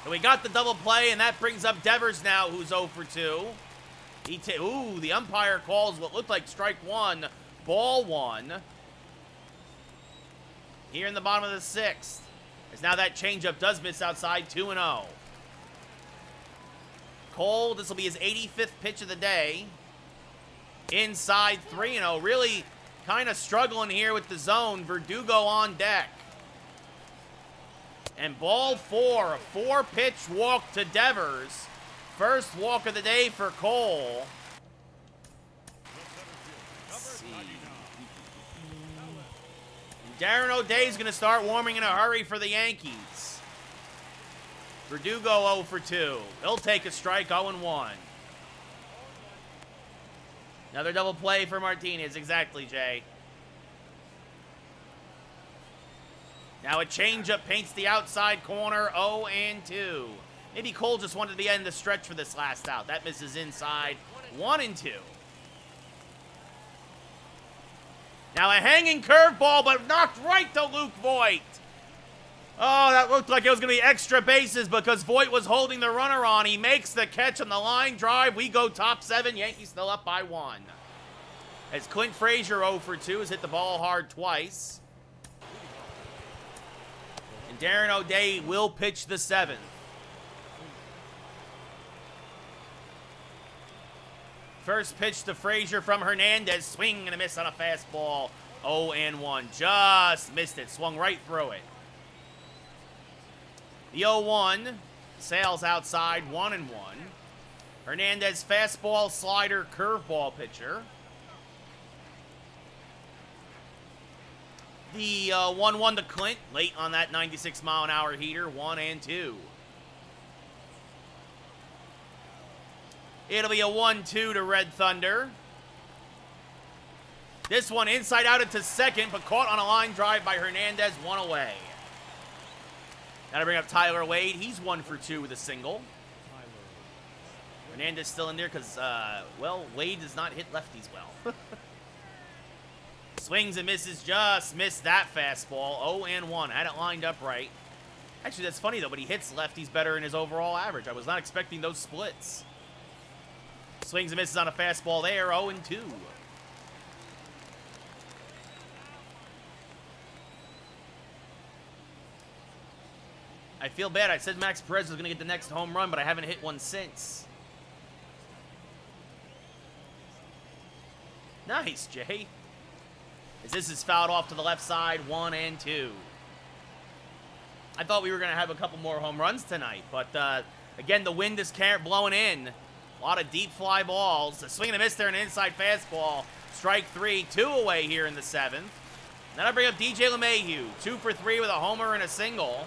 And we got the double play, and that brings up Devers now, who's 0 for 2. Ooh, the umpire calls what looked like strike 1, ball 1. Here in the bottom of the 6th. As now that changeup does miss outside, 2-0. Cole, this will be his 85th pitch of the day. Inside, 3-0. Really kind of struggling here with the zone. Verdugo on deck. And ball 4, a 4-pitch walk to Devers. First walk of the day for Cole. Let's see. Darren O'Day's going to start warming in a hurry for the Yankees. Verdugo 0 for 2. He'll take a strike, 0-1. Another double play for Martinez. Exactly, Jay. Now a changeup paints the outside corner, 0-2. Maybe Cole just wanted to end the stretch for this last out. That misses inside, 1-2. Now a hanging curveball, but knocked right to Luke Voit. Oh, that looked like it was going to be extra bases because Voit was holding the runner on. He makes the catch on the line drive. We go top 7. Yankees still up by 1. As Clint Frazier 0 for 2 has hit the ball hard twice. And Darren O'Day will pitch the 7th. First pitch to Frazier from Hernandez. Swing and a miss on a fastball. 0-1. Just missed it. Swung right through it. The 0-1 sails outside. 1-1. Hernandez fastball, slider, curveball pitcher. The 1-1 to Clint. Late on that 96-mile-an-hour heater. 1-2. It'll be a 1-2 to Red Thunder. This one inside out into second, but caught on a line drive by Hernandez, 1 away. Gotta bring up Tyler Wade. He's 1 for 2 with a single. Hernandez still in there because, well, Wade does not hit lefties well. Swings and misses, just missed that fastball. 0-1. Had it lined up right. Actually, that's funny, though, but he hits lefties better in his overall average. I was not expecting those splits. Swings and misses on a fastball there, 0-2. I feel bad. I said Max Perez was going to get the next home run, but I haven't hit one since. Nice, Jay. As this is fouled off to the left side, 1-2. I thought we were going to have a couple more home runs tonight, but again, the wind is blowing in. A lot of deep fly balls. A swing and a miss there, an inside fastball. Strike 3, 2 away here in the 7th. Then I bring up DJ LeMahieu, 2 for 3 with a homer and a single.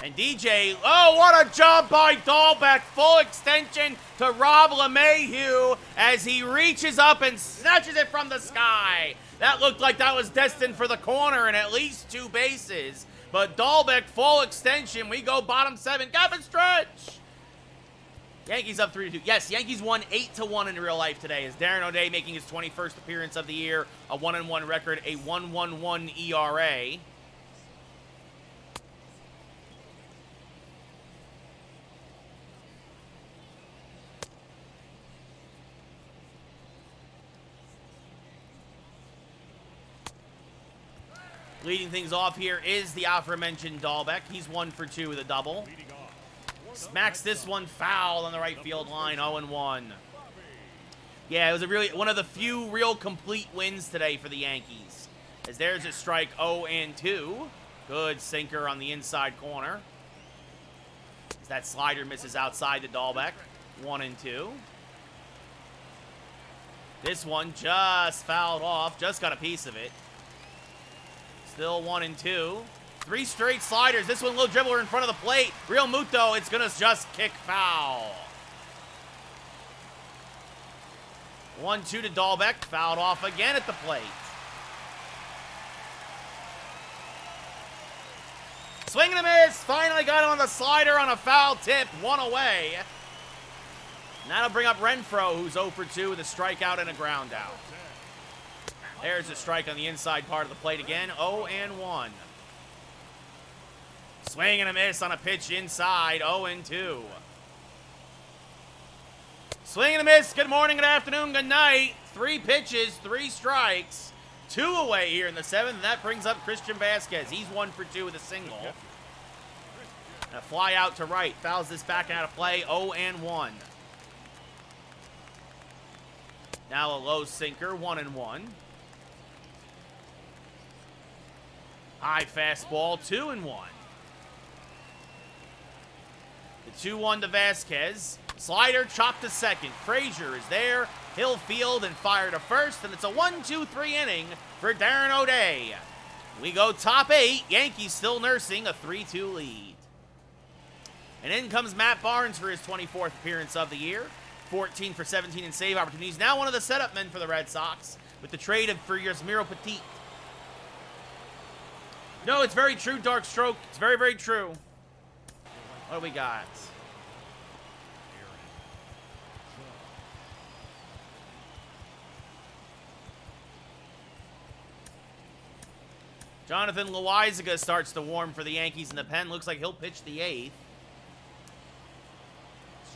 And DJ, oh, what a job by Dahlbeck. Full extension to Rob LeMahieu as he reaches up and snatches it from the sky. That looked like that was destined for the corner and at least 2 bases. But Dahlbeck, full extension. We go bottom 7. Gap and stretch. Yankees up 3-2. Yes, Yankees won 8-1 in real life today as Darren O'Day making his 21st appearance of the year. A 1-1 record, a 1.11 ERA. Leading things off here is the aforementioned Dahlbeck. He's 1 for 2 with a double. Smacks this one foul on the right field line, 0-1. Yeah, it was one of the few real complete wins today for the Yankees. As there's a strike, 0-2. Good sinker on the inside corner. As that slider misses outside the Dahlbeck, 1-2. This one just fouled off, just got a piece of it. Still 1-2. 3 straight sliders. This one, little dribbler in front of the plate. Real Muto, it's going to just kick foul. 1-2 to Dahlbeck. Fouled off again at the plate. Swing and a miss. Finally got him on the slider on a foul tip. 1 away. And that'll bring up Renfroe, who's 0 for 2 with a strikeout and a ground out. There's a strike on the inside part of the plate again. 0-1. Swing and a miss on a pitch inside. 0-2. Swing and a miss. Good morning, good afternoon, good night. 3 pitches, 3 strikes. 2 away here in the 7th, and that brings up Christian Vasquez. He's 1 for 2 with a single. And a fly out to right. Fouls this back out of play. 0-1. Now a low sinker. 1-1. High fastball, 2-1. The 2-1 to Vasquez. Slider chopped to second. Frazier is there. He'll field and fire to first, and it's a 1-2-3 inning for Darren O'Day. We go top 8. Yankees still nursing a 3-2 lead. And in comes Matt Barnes for his 24th appearance of the year. 14 for 17 in save opportunities. Now one of the setup men for the Red Sox with the trade for Yasmiro Petit. No, it's very true, Dark Stroke. It's very, very true. What do we got? Jonathan Loizaga starts to warm for the Yankees in the pen. Looks like he'll pitch the 8th.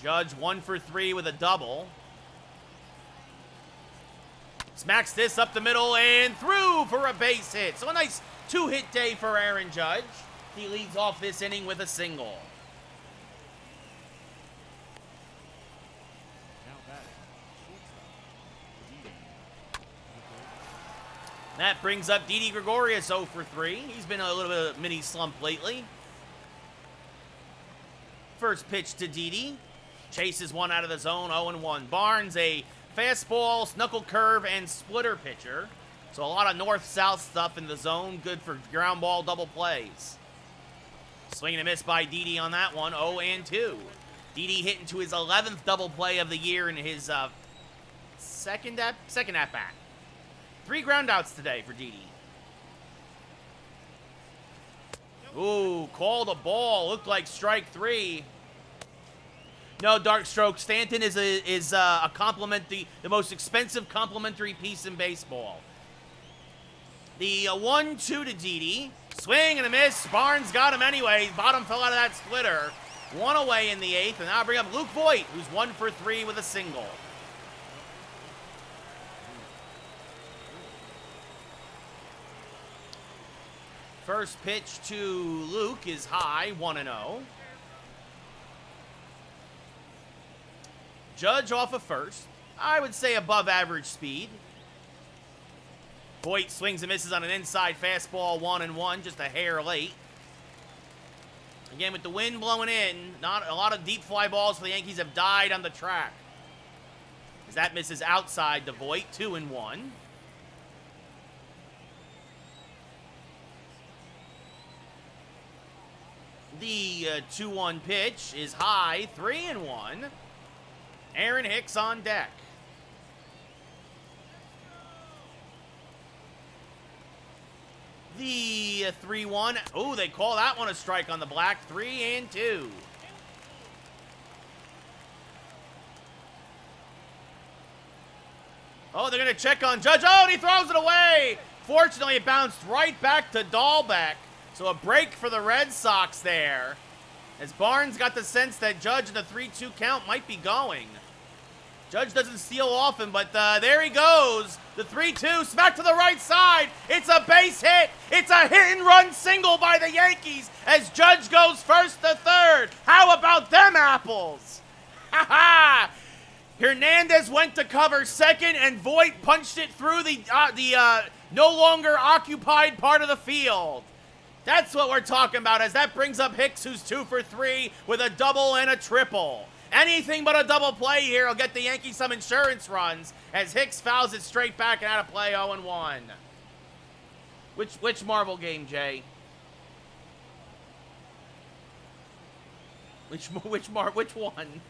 Judge 1 for 3 with a double. Smacks this up the middle and through for a base hit. So a nice 2-hit day for Aaron Judge. He leads off this inning with a single. That brings up Didi Gregorius 0 for 3. He's been a little bit of a mini slump lately. First pitch to Didi. Chases one out of the zone, 0-1. Barnes, a fastball, knuckle curve, and splitter pitcher. So a lot of north-south stuff in the zone. Good for ground ball double plays. Swing and a miss by Didi on that one, 0-2. Didi hit into his 11th double play of the year in his second at-bat. 3 groundouts today for Didi. Ooh, called a ball. Looked like strike 3. No, Dark Stroke. Stanton is a the most expensive complimentary piece in baseball. The 1-2 to Didi. Swing and a miss. Barnes got him anyway. Bottom fell out of that splitter. 1 away in the 8th. And now I bring up Luke Voigt, who's 1 for 3 with a single. First pitch to Luke is high, 1-0. Judge off of first. I would say above average speed. Voigt swings and misses on an inside fastball, 1-1, just a hair late. Again, with the wind blowing in, not a lot of deep fly balls for the Yankees have died on the track. As that misses outside to Voigt, 2-1. The 2-1 pitch is high, 3-1. Aaron Hicks on deck. The 3-1. Oh, they call that one a strike on the black. 3-2. Oh, they're going to check on Judge. Oh, and he throws it away. Fortunately, it bounced right back to Dahlbeck. So a break for the Red Sox there. As Barnes got the sense that Judge in the 3-2 count might be going. Judge doesn't steal often, but there he goes. The 3-2, smack to the right side. It's a base hit. It's a hit-and-run single by the Yankees as Judge goes first to third. How about them apples? Ha-ha! Hernandez went to cover second, and Voit punched it through the no longer occupied part of the field. That's what we're talking about, as that brings up Hicks, who's 2 for 3 with a double and a triple. Anything but a double play here will get the Yankees some insurance runs, as Hicks fouls it straight back and out of play, 0-1. Which Marvel game, Jay? Which one?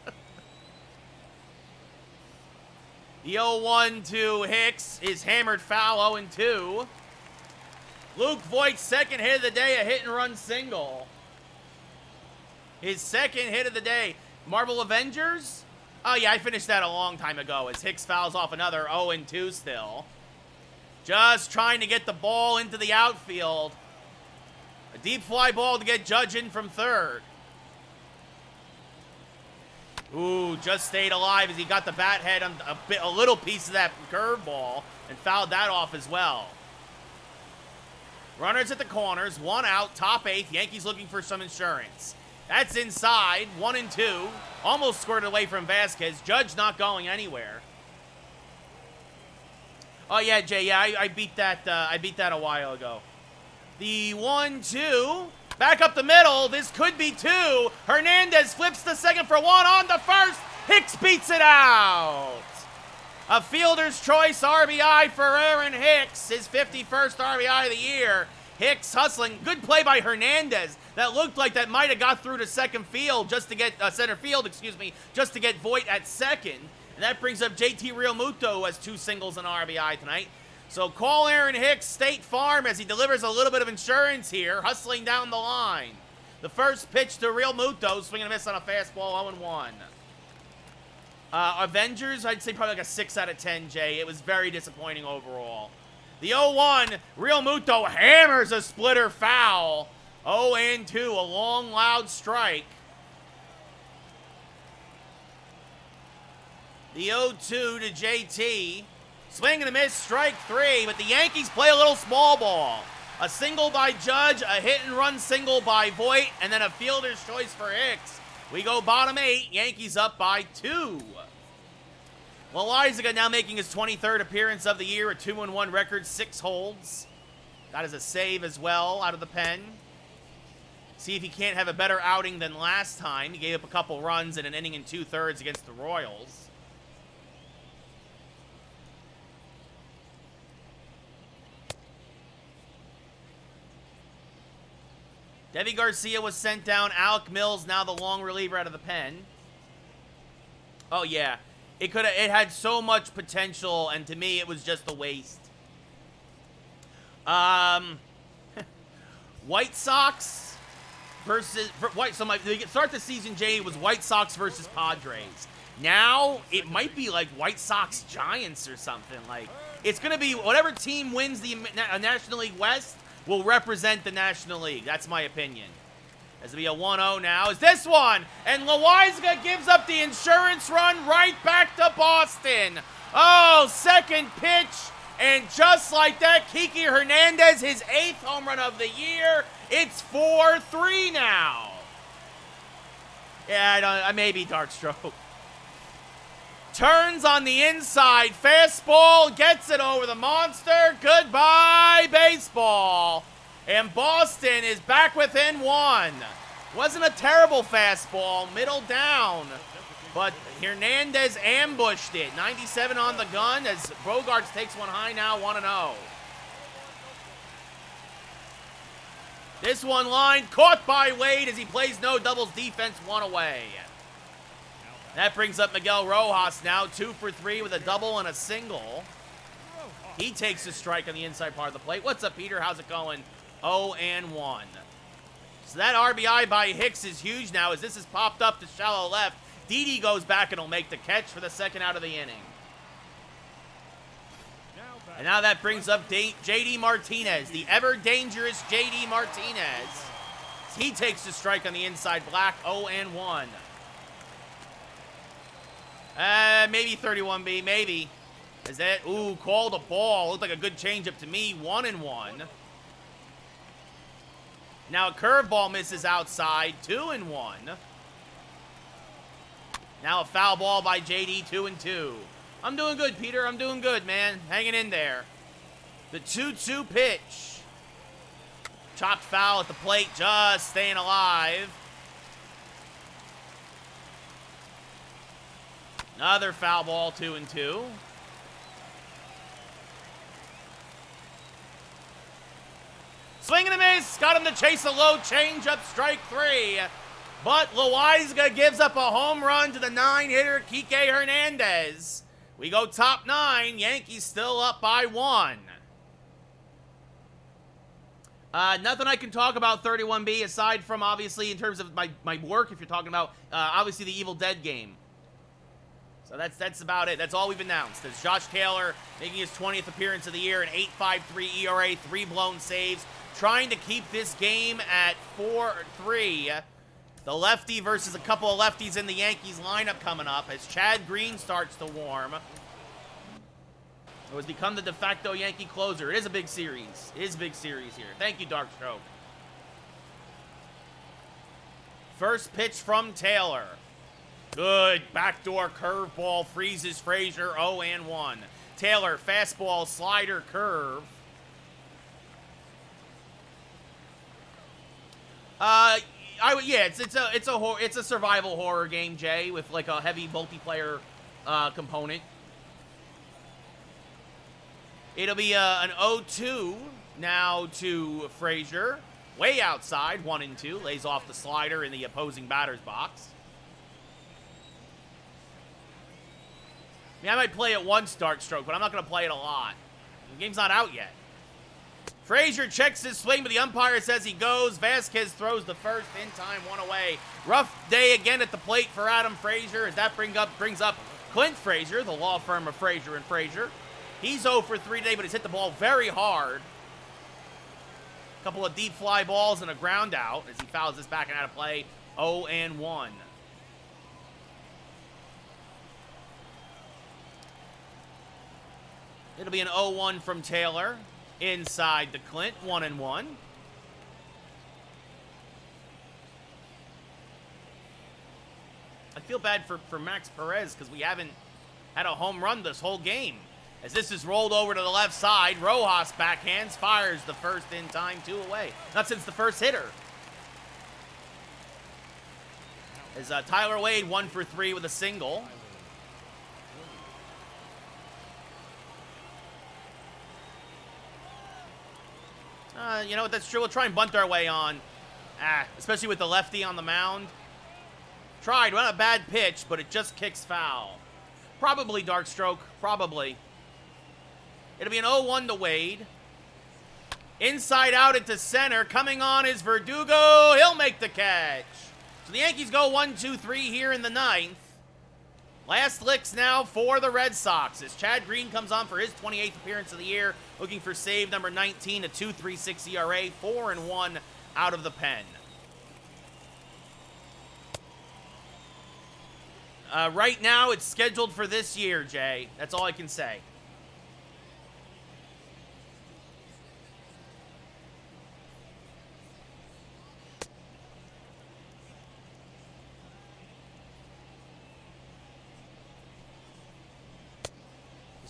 The 0-1 to Hicks is hammered foul, 0-2. Luke Voigt's second hit of the day, a hit-and-run single. His second hit of the day. Marvel Avengers? Oh, yeah, I finished that a long time ago as Hicks fouls off another 0-2 still. Just trying to get the ball into the outfield. A deep fly ball to get Judge in from third. Ooh, just stayed alive as he got the bat head on a little piece of that curveball and fouled that off as well. Runners at the corners, 1 out, top 8th. Yankees looking for some insurance. That's inside, 1-2. Almost squirted away from Vasquez. Judge not going anywhere. Oh yeah, Jay. Yeah, I beat that. I beat that a while ago. The 1-2. Back up the middle. This could be 2. Hernandez flips the second for 1 on the first. Hicks beats it out. A fielder's choice RBI for Aaron Hicks. His 51st RBI of the year. Hicks hustling. Good play by Hernandez. That looked like that might have got through to center field, just to get Voit at second. And that brings up JT Realmuto, who has 2 singles and RBI tonight. So call Aaron Hicks, State Farm, as he delivers a little bit of insurance here, hustling down the line. The first pitch to Realmuto, swing and a miss on a fastball, 0-1. Avengers, I'd say probably like a 6 out of 10, Jay. It was very disappointing overall. The 0-1, Realmuto hammers a splitter foul. 0-2, a long, loud strike. The 0-2 to JT. Swing and a miss, strike 3, but the Yankees play a little small ball. A single by Judge, a hit-and-run single by Voit, and then a fielder's choice for Hicks. We go bottom 8, Yankees up by 2. Loaizaga now making his 23rd appearance of the year, a 2-1 record, 6 holds. That is a save as well out of the pen. See if he can't have a better outing than last time. He gave up a couple runs in an inning and 2/3 against the Royals. Devi Garcia was sent down. Alec Mills now the long reliever out of the pen. Oh yeah, it had so much potential, and to me it was just a waste. White Sox versus start the season, Jay, was White Sox versus Padres. Now it might be like White Sox Giants or something. Like, it's gonna be whatever team wins the National League West will represent the National League. That's my opinion. As it'll be a 1-0 now is this one. And Loaizaga gives up the insurance run right back to Boston. Oh, second pitch. And just like that, Kiki Hernandez, his 8th home run of the year. It's 4-3 now. Yeah, I may be dark stroke. Turns on the inside, fastball, gets it over the monster. Goodbye, baseball. And Boston is back within 1. Wasn't a terrible fastball, middle down. But Hernandez ambushed it. 97 on the gun as Bogarts takes one high now, 1-0. This one line caught by Wade as he plays no doubles defense, one away. That brings up Miguel Rojas now, 2 for 3 with a double and a single. He takes a strike on the inside part of the plate. What's up, Peter? How's it going? 0-1. So that RBI by Hicks is huge now as this has popped up to shallow left. Didi goes back and will make the catch for the second out of the inning. And now that brings up J.D. Martinez, the ever-dangerous J.D. Martinez. He takes a strike on the inside black, 0-1. Maybe 31B, maybe. Is that, ooh, called a ball. Looked like a good changeup to me, 1-1. Now a curveball misses outside, 2-1. Now a foul ball by JD, 2-2. I'm doing good, Peter. I'm doing good, man. Hanging in there. The 2-2 pitch. Chopped foul at the plate, just staying alive. Another foul ball, 2-2. Swing and a miss. Got him to chase a low changeup, strike 3. But Loaiza gives up a home run to the 9-hitter Kike Hernandez. We go top 9. Yankees still up by 1. Nothing I can talk about 31B aside from, obviously, in terms of my work, if you're talking about, obviously, the Evil Dead game. So that's about it. That's all we've announced. There's Josh Taylor making his 20th appearance of the year, an 8.53 ERA, 3 blown saves, trying to keep this game at 4-3. The lefty versus a couple of lefties in the Yankees lineup coming up as Chad Green starts to warm. Who has become the de facto Yankee closer. It is a big series. It is a big series here. Thank you, Darkstroke. First pitch from Taylor. Good backdoor curveball freezes Frazier, 0-1. Taylor, fastball, slider, curve. It's a survival horror game, Jay, with like a heavy multiplayer component. It'll be an 0-2 now to Frazier. Way outside, 1-2. Lays off the slider in the opposing batter's box. I mean, I might play it one start stroke, but I'm not going to play it a lot. The game's not out yet. Frazier checks his swing, but the umpire says he goes. Vasquez throws the first in time, 1 away. Rough day again at the plate for Adam Frazier as that brings up Clint Frazier, the law firm of Frazier and Frazier. He's 0 for 3 today, but he's hit the ball very hard. A couple of deep fly balls and a ground out as he fouls this back and out of play, 0-1. It'll be an 0-1 from Taylor. Inside to Clint, 1-1. I feel bad for Max Perez because we haven't had a home run this whole game. As this is rolled over to the left side, Rojas backhands, fires the first in time, 2 away. Not since the first hitter. As Tyler Wade 1 for 3 with a single. You know what, that's true. We'll try and bunt our way on. Especially with the lefty on the mound. Tried, not a bad pitch, but it just kicks foul. Probably Darkstroke, probably. It'll be an 0-1 to Wade. Inside out into center. Coming on is Verdugo. He'll make the catch. So the Yankees go 1-2-3 here in the 9th. Last licks now for the Red Sox as Chad Green comes on for his 28th appearance of the year, looking for save number 19, a 2.36 ERA, 4-1 out of the pen. Right now, it's scheduled for this year, Jay. That's all I can say.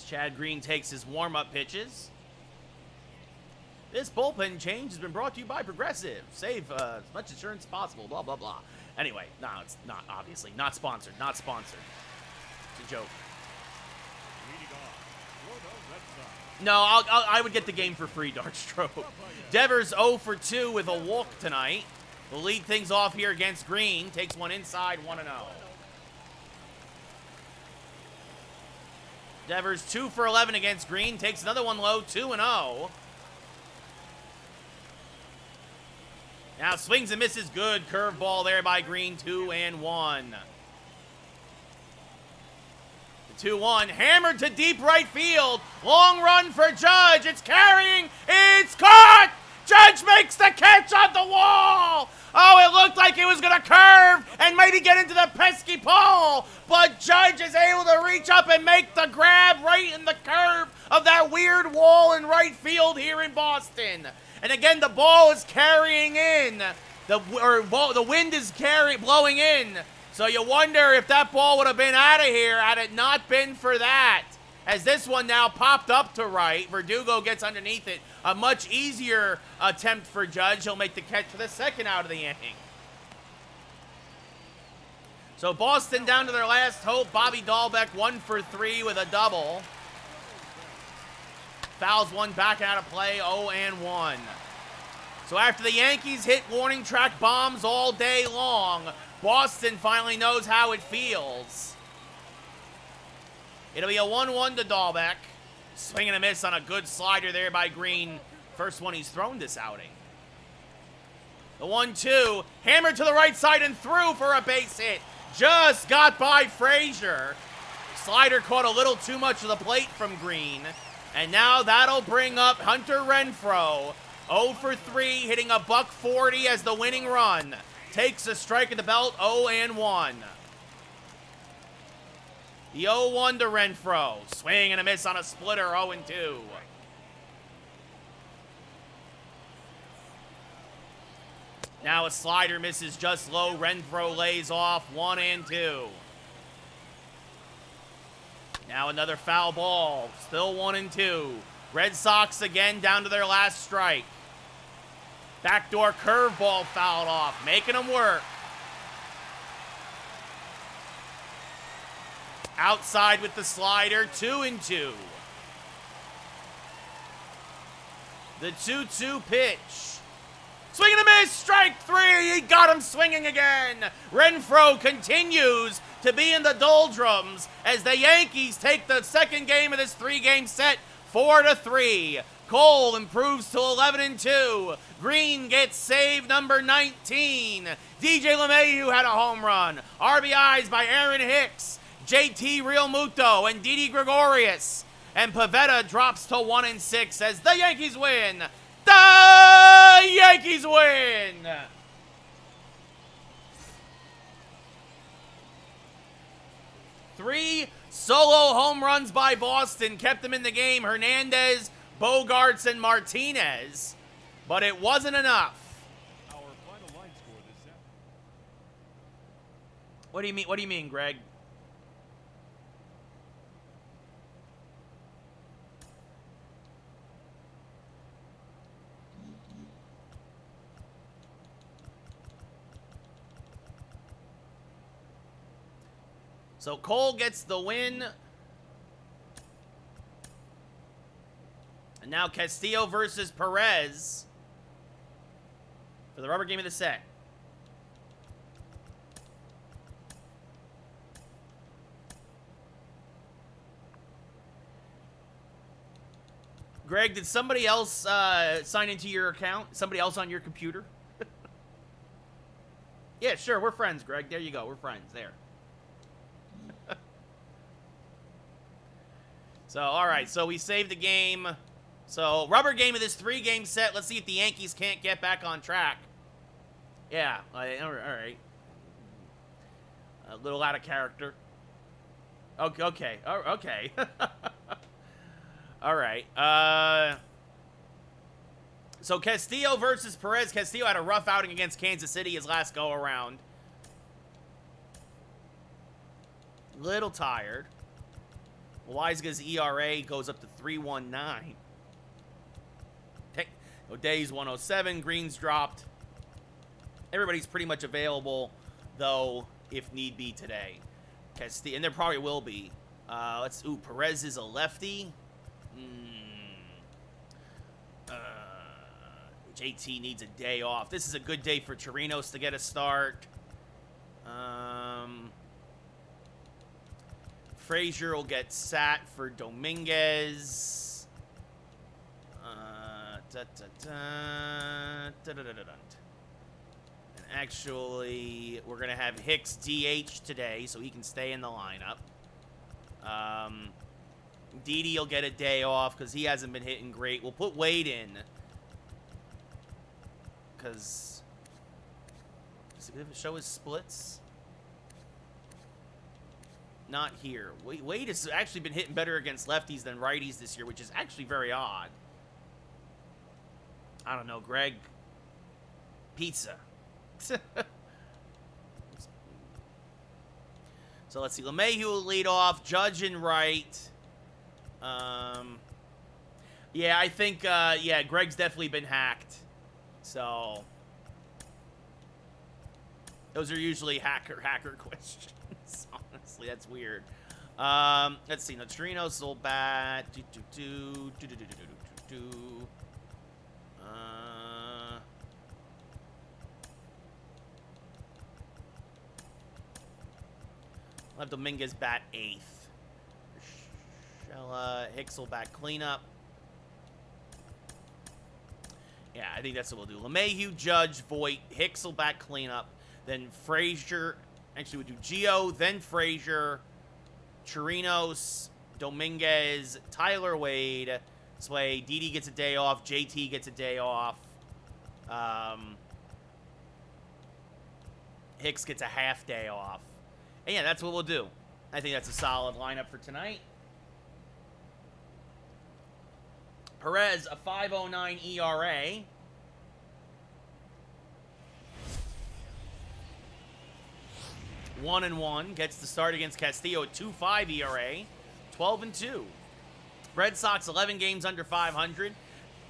Chad Green takes his warm-up pitches. This bullpen change has been brought to you by Progressive. Save as much insurance as possible, blah, blah, blah. Anyway, no, it's not, obviously. Not sponsored, not sponsored. It's a joke. Leading off for the Red inside. No, I would get the game for free, Darkstroke. Devers 0 for 2 with a walk tonight. Will lead things off here against Green. Takes one inside, 1-0. Devers 2 for 11 against Green. Takes another one low, 2-0. Now swings and misses good. Curveball there by Green, 2-1. The 2-1. Hammered to deep right field. Long run for Judge. It's carrying. It's caught. Judge makes the catch on the wall. Oh, it looked like it was going to curve and maybe get into the pesky pole. But Judge is able to reach up and make the grab right in the curve of that weird wall in right field here in Boston. And again, the ball is carrying in. The wind is blowing in. So you wonder if that ball would have been out of here had it not been for that. As this one now popped up to right. Verdugo gets underneath it. A much easier attempt for Judge. He'll make the catch for the second out of the inning. So Boston down to their last hope. Bobby Dahlbeck 1 for 3 with a double. Fouls one back out of play, 0-1. So after the Yankees hit warning track bombs all day long, Boston finally knows how it feels. It'll be a 1-1 to Dahlbeck. Swing and a miss on a good slider there by Green. First one he's thrown this outing. The 1-2, hammered to the right side and through for a base hit. Just got by Frazier. Slider caught a little too much of the plate from Green. And now that'll bring up Hunter Renfroe. 0 for 3, hitting a $140 as the winning run. Takes a strike at the belt, 0-1. The 0-1 to Renfroe. Swing and a miss on a splitter, 0-2. Now a slider misses just low. Renfroe lays off, 1-2. Now another foul ball. Still 1-2. Red Sox again down to their last strike. Backdoor curveball fouled off, making them work. Outside with the slider, 2-2. The 2-2 pitch. Swing and a miss, strike 3. He got him swinging again. Renfroe continues to be in the doldrums as the Yankees take the second game of this 3-game set, 4-3. Cole improves to 11-2. Green gets save number 19. DJ LeMahieu had a home run. RBIs by Aaron Hicks, JT Realmuto, and Didi Gregorius. And Pivetta drops to 1-6 as the Yankees win. The Yankees win! Three solo home runs by Boston kept them in the game. Hernandez, Bogarts, and Martinez. But it wasn't enough. Our final line score this set. What do you mean? What do you mean, Greg? So Cole gets the win. And now Castillo versus Perez for the rubber game of the set. Greg, did somebody else sign into your account? Somebody else on your computer? Yeah, sure. We're friends, Greg. There you go. We're friends. There. So, all right. So, we saved the game. So, rubber game of this 3-game set. Let's see if the Yankees can't get back on track. Yeah. All right. A little out of character. Okay. Okay. All right. So, Castillo versus Perez. Castillo had a rough outing against Kansas City his last go-around. Little tired. Weisga's ERA goes up to 3.19. O'Day's 107. Green's dropped. Everybody's pretty much available, though, if need be today. And there probably will be. Perez is a lefty. JT needs a day off. This is a good day for Chirinos to get a start. Frazier will get sat for Dominguez. And actually, we're going to have Hicks DH today, so he can stay in the lineup. Didi will get a day off because he hasn't been hitting great. We'll put Wade in. Because... Does it show his splits? Not here. Wade has actually been hitting better against lefties than righties this year, which is actually very odd. I don't know, Greg. Pizza. So let's see. LeMahieu will lead off. Judge and right. Yeah, I think, yeah, Greg's definitely been hacked. So, those are usually hacker questions. Honestly, that's weird. Let's see. Neutrinos will bat. I'll have Dominguez bat 8th. Hicks will bat cleanup. Yeah, I think that's what we'll do. LeMahieu, Judge, Voit. Hicks will bat cleanup. Then Frazier. Actually, we'll do Gio, then Frazier, Chirinos, Dominguez, Tyler Wade. This way, Didi gets a day off. JT gets a day off. Hicks gets a half day off. And yeah, that's what we'll do. I think that's a solid lineup for tonight. Perez, a 5.09 ERA. One and 1 gets the start against Castillo at 2.5 ERA, 12-2. Red Sox 11 games under 500.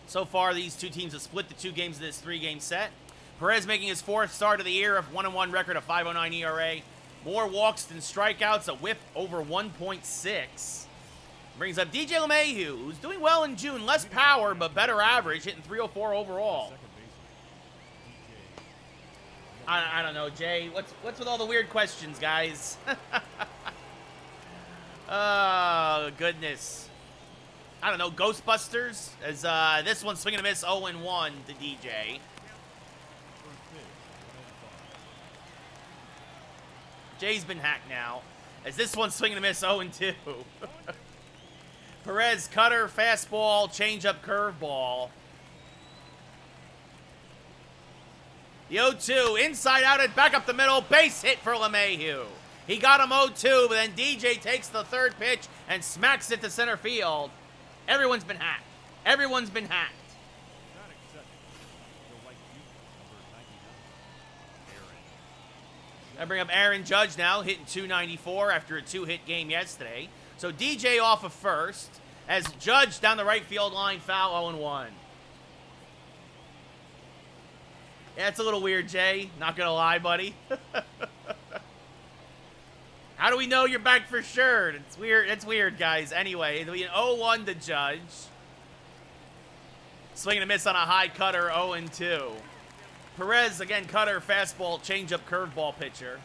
So far, these two teams have split the 2 games of this 3-game set. Perez making his 4th start of the year, a 1-1 record, a 5.09 ERA. More walks than strikeouts, a whip over 1.6. Brings up DJ LeMahieu, who's doing well in June. Less power, but better average, hitting 304 overall. I don't know, Jay. What's with all the weird questions, guys? Oh, goodness. I don't know, Ghostbusters? As this one's swinging a miss 0-1 to DJ. Jay's been hacked now. As this one's swinging a miss 0-2. Perez, cutter, fastball, changeup, curveball. The 0-2, inside out and back up the middle, base hit for LeMahieu. He got him 0-2, but then DJ takes the 3rd pitch and smacks it to center field. Everyone's been hacked. Everyone's been hacked. I bring up Aaron Judge now, hitting 294 after a 2-hit game yesterday. So DJ off of first, as Judge down the right field line, foul 0-1. Yeah, it's a little weird, Jay. Not gonna lie, buddy. How do we know you're back for sure? It's weird. It's weird, guys. Anyway, it'll be an 0-1 to Judge. Swing and a miss on a high cutter, 0-2. Perez, again, cutter, fastball, changeup, curveball pitcher.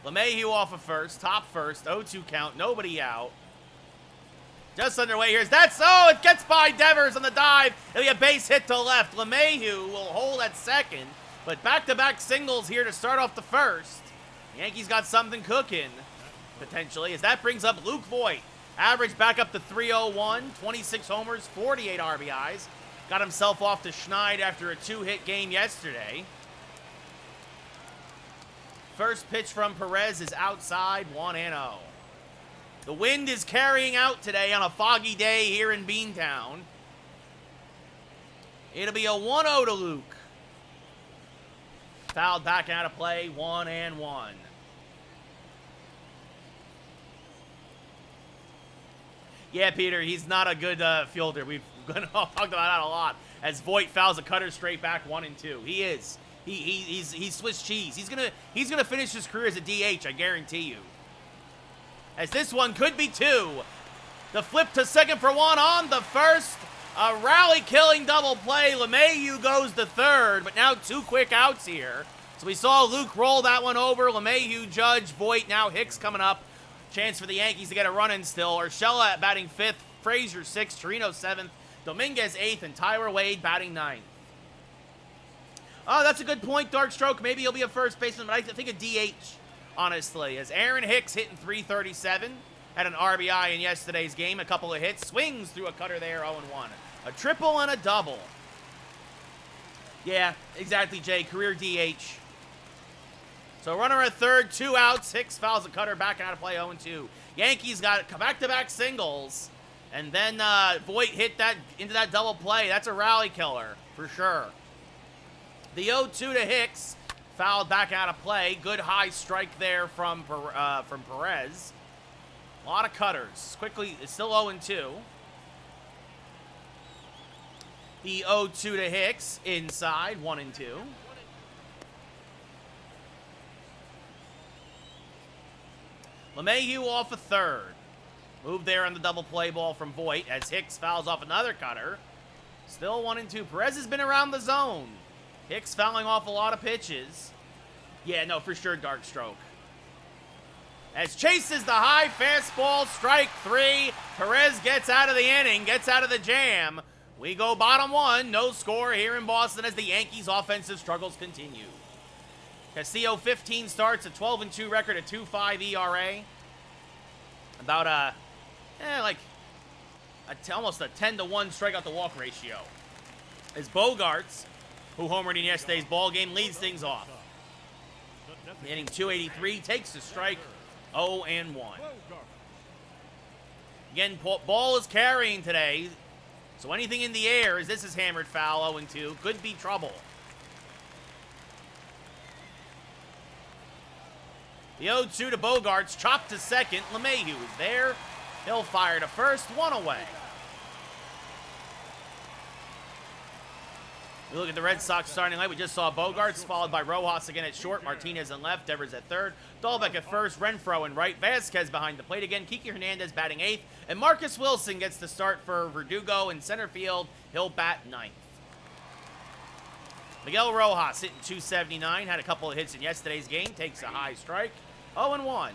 LeMahieu off of first, top first, 0-2 count, nobody out. Just underway here. It gets by Devers on the dive. It'll be a base hit to left. LeMahieu will hold at second, but back-to-back singles here to start off the first. Yankees got something cooking, potentially, as that brings up Luke Voit. Average back up to 301, 26 homers, 48 RBIs. Got himself off to Schneid after a 2-hit game yesterday. First pitch from Perez is outside, 1-0. The wind is carrying out today on a foggy day here in Beantown. It'll be a 1-0 to Luke. Fouled back out of play, 1-1. Yeah, Peter, he's not a good fielder. We've talked about that a lot. As Voit fouls a cutter straight back, 1-2. He is. He's Swiss cheese. He's gonna finish his career as a DH, I guarantee you. As this one could be 2. The flip to second for one on the first. A rally-killing double play. LeMahieu goes to third, but now 2 quick outs here. So we saw Luke roll that one over. LeMahieu, Judge, Voit, now Hicks coming up. Chance for the Yankees to get a run in still. Urshela batting 5th, Frazier 6th, Torino 7th, Dominguez 8th, and Tyler Wade batting 9th. Oh, that's a good point, Darkstroke. Maybe he'll be a first baseman, but I think a DH, honestly. As Aaron Hicks hitting .337, had an RBI in yesterday's game, a couple of hits, swings through a cutter there, 0-1. A triple and a double. Yeah, exactly, Jay. Career DH. So runner at third, 2 outs. Hicks fouls a cutter, back out of play, 0-2. Yankees got back-to-back singles, and then Voit hit that into that double play. That's a rally killer, for sure. The 0-2 to Hicks, fouled back out of play. Good high strike there from Perez. A lot of cutters. Quickly, it's still 0-2. The 0-2 to Hicks, inside, 1-2. LeMahieu off a third. Move there on the double play ball from Voit as Hicks fouls off another cutter. Still 1-2. Perez has been around the zone. Hicks fouling off a lot of pitches. Yeah, no, for sure, Darkstroke. As chases the high fastball, strike 3. Perez gets out of the inning, gets out of the jam. We go bottom 1, no score here in Boston as the Yankees' offensive struggles continue. Castillo 15 starts, a 12-2 record, a 2.5 ERA. About almost a 10-1 strikeout to walk ratio. As Bogarts, who homered in yesterday's ball game, leads things off. Hitting .283, takes the strike, 0-1. Again, ball is carrying today, so anything in the air, as this is hammered foul, 0-2, could be trouble. The 0-2 to Bogarts, chopped to second. LeMahieu is there. He'll fire to first, 1 away. We look at the Red Sox starting line. We just saw Bogarts, followed by Rojas again at short, Martinez in left, Devers at third, Dahlbeck at first, Renfroe in right, Vasquez behind the plate again, Kiki Hernandez batting 8th, and Marcus Wilson gets the start for Verdugo in center field. He'll bat 9th. Miguel Rojas hitting .279, had a couple of hits in yesterday's game, takes a high strike, 0-1.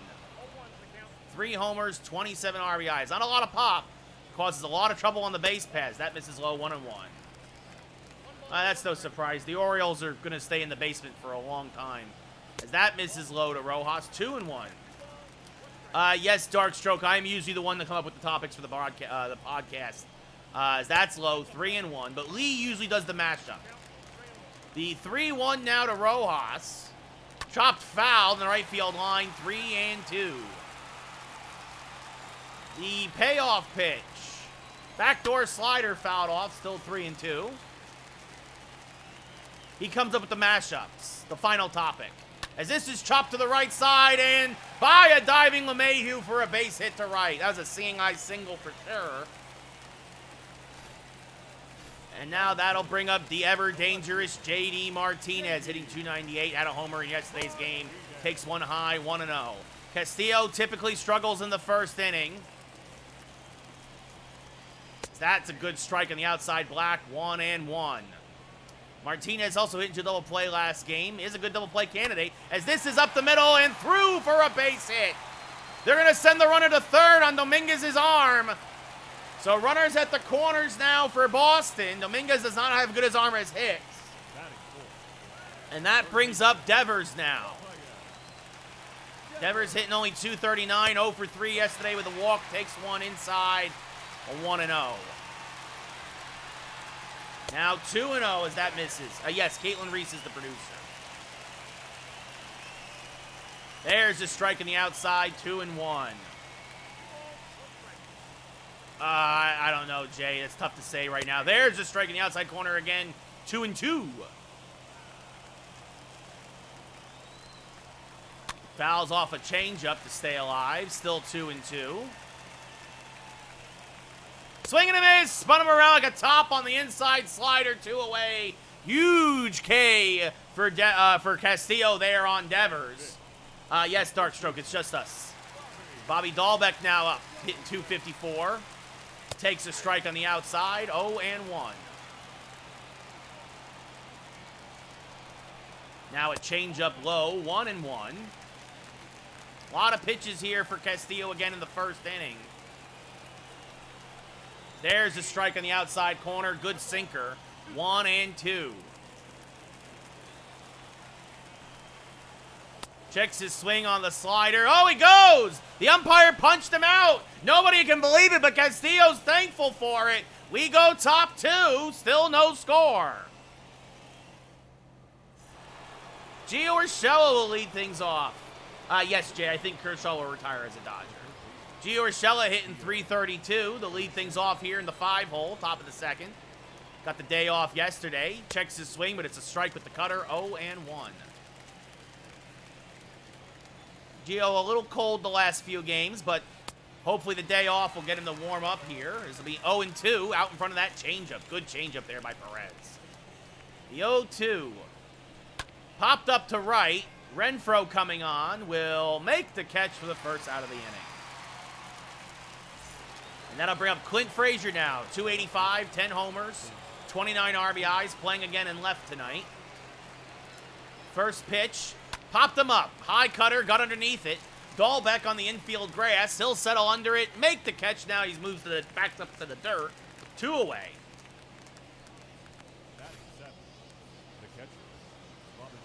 3 homers, 27 RBIs. Not a lot of pop, causes a lot of trouble on the base paths. That misses low, 1-1. That's no surprise. The Orioles are going to stay in the basement for a long time. As that misses low to Rojas, 2-1. Yes, Darkstroke, I am usually the one to come up with the topics for the podcast. As that's low, 3-1. But Lee usually does the mashup. The 3-1 now to Rojas. Chopped foul in the right field line, 3-2. The payoff pitch. Backdoor slider fouled off, still 3-2. He comes up with the mashups, the final topic. As this is chopped to the right side and by a diving LeMahieu for a base hit to right. That was a seeing eye single for sure. And now that'll bring up the ever-dangerous J.D. Martinez, hitting .298, had a homer in yesterday's game. Takes one high, 1-0. Castillo typically struggles in the first inning. That's a good strike on the outside black, 1-1. Martinez also hit into double play last game. Is a good double play candidate, as this is up the middle and through for a base hit. They're going to send the runner to third on Dominguez's arm. So runners at the corners now for Boston. Dominguez does not have good as arm as Hicks. And that brings up Devers now. Devers hitting only .239, 0 for 3 yesterday with a walk. Takes one inside, a 1-0. Now 2-0 as that misses. Yes, Caitlin Reese is the producer. There's a strike on the outside, 2-1. I don't know, Jay. It's tough to say right now. There's a strike in the outside corner again, 2-2. Fouls off a changeup to stay alive, still 2-2. Swing and a miss, spun him around like a top on the inside slider, 2 away. Huge K for Castillo there on Devers. Yes, Darkstroke, it's just us. Bobby Dahlbeck now up, hitting 254. Takes a strike on the outside, 0-1. Now a changeup low, 1-1. A lot of pitches here for Castillo again in the first inning. There's a strike on the outside corner, good sinker, 1-2. Checks his swing on the slider. Oh, he goes! The umpire punched him out. Nobody can believe it, but Castillo's thankful for it. We go top 2, still no score. Gio Urshela will lead things off. Yes, Jay, I think Kershaw will retire as a Dodger. Gio Urshela hitting 332 to lead things off here in the 5-hole, top of the second. Got the day off yesterday. Checks his swing, but it's a strike with the cutter, 0-1. Gio a little cold the last few games, but hopefully the day off will get him to warm up here. This will be 0-2 out in front of that changeup. Good changeup there by Perez. The 0-2. Popped up to right. Renfroe coming on will make the catch for the first out of the inning. And that'll bring up Clint Frazier now. 285, 10 homers, 29 RBIs, playing again in left tonight. First pitch. Popped him up. High cutter, got underneath it. Dahlbeck on the infield grass. He'll settle under it. Make the catch now. He's moved to the back up to the dirt. 2 away.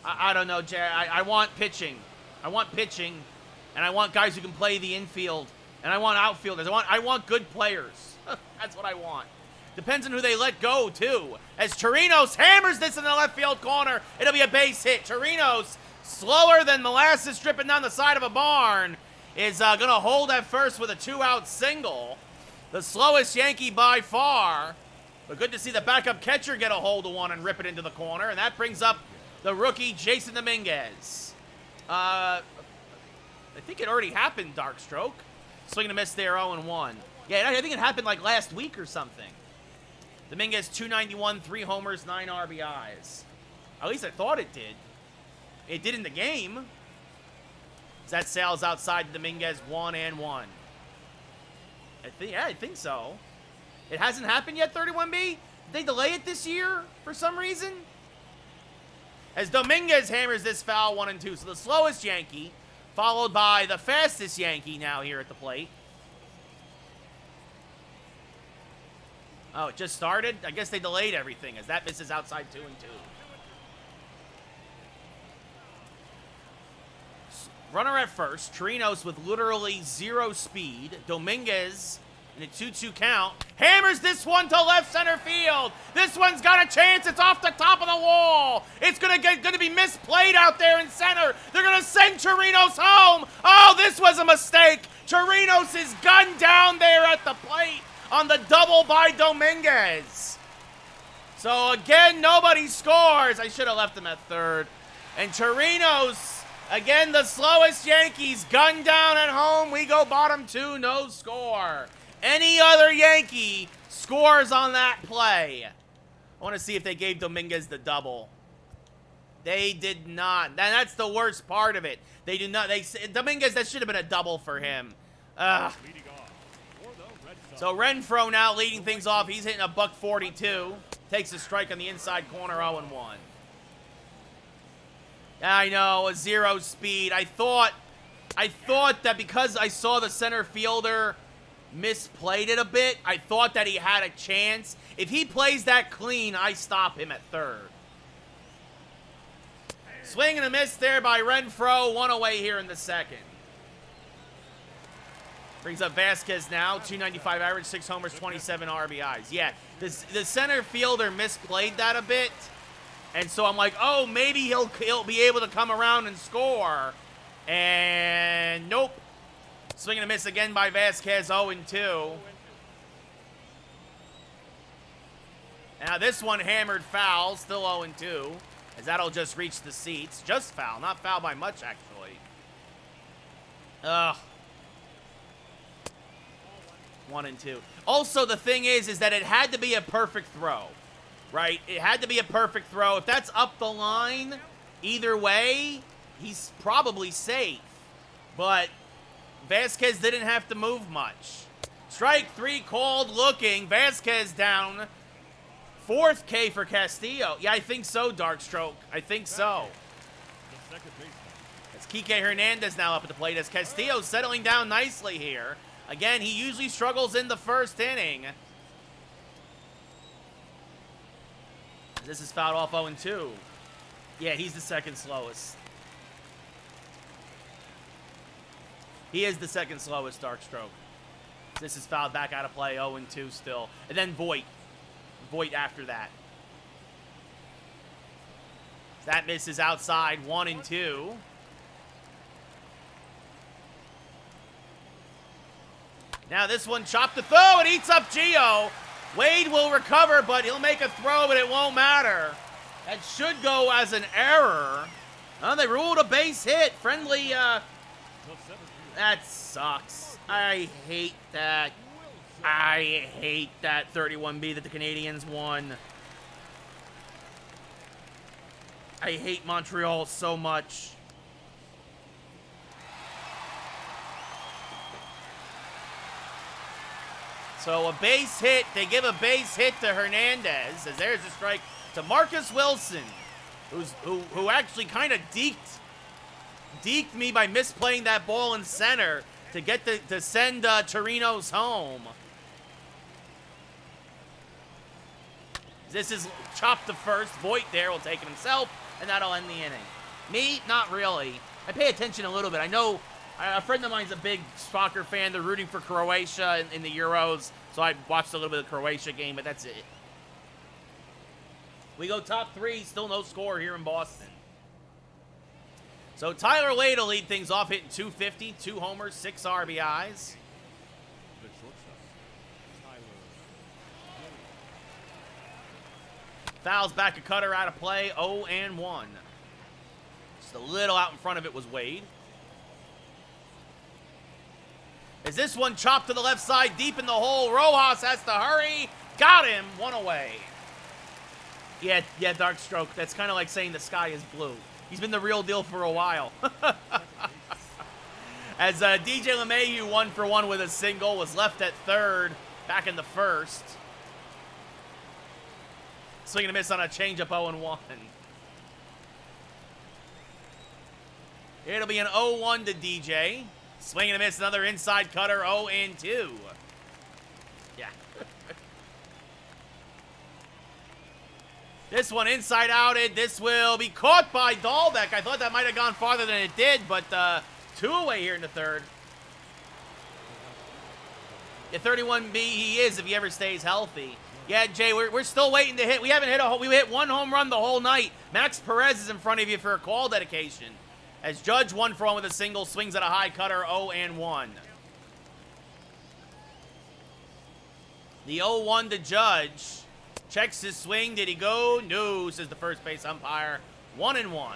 I don't know, Jay. I want pitching. I want pitching. And I want guys who can play the infield. And I want outfielders. I want good players. That's what I want. Depends on who they let go, too. As Chirinos hammers this in the left field corner, it'll be a base hit. Chirinos, slower than molasses dripping down the side of a barn, is going to hold at first with a 2-out single. The slowest Yankee by far. But good to see the backup catcher get a hold of one and rip it into the corner. And that brings up the rookie, Jason Dominguez. I think it already happened, Darkstroke. Swing and a miss there, 0-1. Yeah, I think it happened like last week or something. Dominguez, 291, 3 homers, 9 RBIs. At least I thought it did. It did in the game. That sails outside Dominguez, 1-1. I think so. It hasn't happened yet, 31B? Did they delay it this year for some reason? As Dominguez hammers this foul, 1-2. So the slowest Yankee, followed by the fastest Yankee now here at the plate. Oh, it just started? I guess they delayed everything as that misses outside 2-2. Runner at first. Chirinos with literally 0 speed. Dominguez in a 2-2 count. Hammers this one to left center field. This one's got a chance. It's off the top of the wall. It's gonna be misplayed out there in center. They're gonna send Chirinos home. Oh, this was a mistake. Chirinos is gunned down there at the plate on the double by Dominguez. So again, nobody scores. I should have left him at third. And Chirinos, again, the slowest Yankees, gunned down at home. We go bottom 2, no score. Any other Yankee scores on that play. I want to see if they gave Dominguez the double. They did not. And that's the worst part of it. They do not. Dominguez, that should have been a double for him. Ugh. So Renfroe now leading things off. He's hitting a $142. Takes a strike on the inside corner, 0-1. I know, a 0 speed. I thought that because I saw the center fielder misplayed it a bit, I thought that he had a chance. If he plays that clean, I stop him at third. Swing and a miss there by Renfroe. 1 away here in the second. Brings up Vasquez now, 295 average, 6 homers, 27 RBIs. Yeah, the center fielder misplayed that a bit. And so I'm like, oh, maybe he'll be able to come around and score. And nope. Swing and a miss again by Vasquez, 0-2. Now this one hammered foul, still 0-2. As that'll just reach the seats. Just foul, not foul by much, actually. Ugh. 1-2. Also, the thing is that it had to be a perfect throw, right? It had to be a perfect throw. If that's up the line, either way, he's probably safe. But Vasquez didn't have to move much. Strike 3 called, looking. Vasquez down. 4th K for Castillo. Yeah, I think so, Darkstroke. I think so. The second baseman. It's Kike Hernandez now up at the plate as Castillo settling down nicely here. Again, he usually struggles in the first inning. This is fouled off 0-2. Yeah, he's the second slowest. He is the second slowest, Darkstroke. This is fouled back out of play, 0-2 still. And then Voit. Voit after that. That misses outside, 1-2. Now this one chopped to throw. It eats up Gio. Wade will recover, but he'll make a throw, but it won't matter. That should go as an error. Oh, they ruled a base hit. Friendly, that sucks. I hate that. I hate that 31B that the Canadians won. I hate Montreal so much. So a base hit, they give a base hit to Hernandez, as there's a strike to Marcus Wilson, who actually kind of deked me by misplaying that ball in center to get to send Torino's home. This is chopped to first. Voit there will take it himself, and that'll end the inning. Me, not really. I pay attention a little bit. I know a friend of mine's a big soccer fan. They're rooting for Croatia in the Euros, so I watched a little bit of the Croatia game, but that's it. We go top 3, still no score here in Boston. So Tyler Lade will lead things off, hitting .250, 2 homers, 6 RBIs. The shortstop, Tyler. Fouls back a cutter out of play, 0-1. Just a little out in front of it was Wade. As this one chopped to the left side, deep in the hole, Rojas has to hurry. Got him, 1 away. Yeah, Darkstroke, that's kind of like saying the sky is blue. He's been the real deal for a while. As DJ LeMahieu 1 for 1 with a single, was left at third, back in the first. Swing and a miss on a changeup, 0-1. It'll be an 0-1 to DJ. Swing and a miss, another inside cutter, 0-2. Yeah. This one inside outed. This will be caught by Dahlbeck. I thought that might have gone farther than it did, but 2 away here in the third. Yeah, 31B he is if he ever stays healthy. Yeah, Jay, we're still waiting to hit. We haven't hit we hit 1 home run the whole night. Max Perez is in front of you for a call dedication. As Judge 1 for 1 with a single, swings at a high cutter, 0-1. The 0-1 to Judge. Checks his swing. Did he go? No, says the first base umpire. 1-1.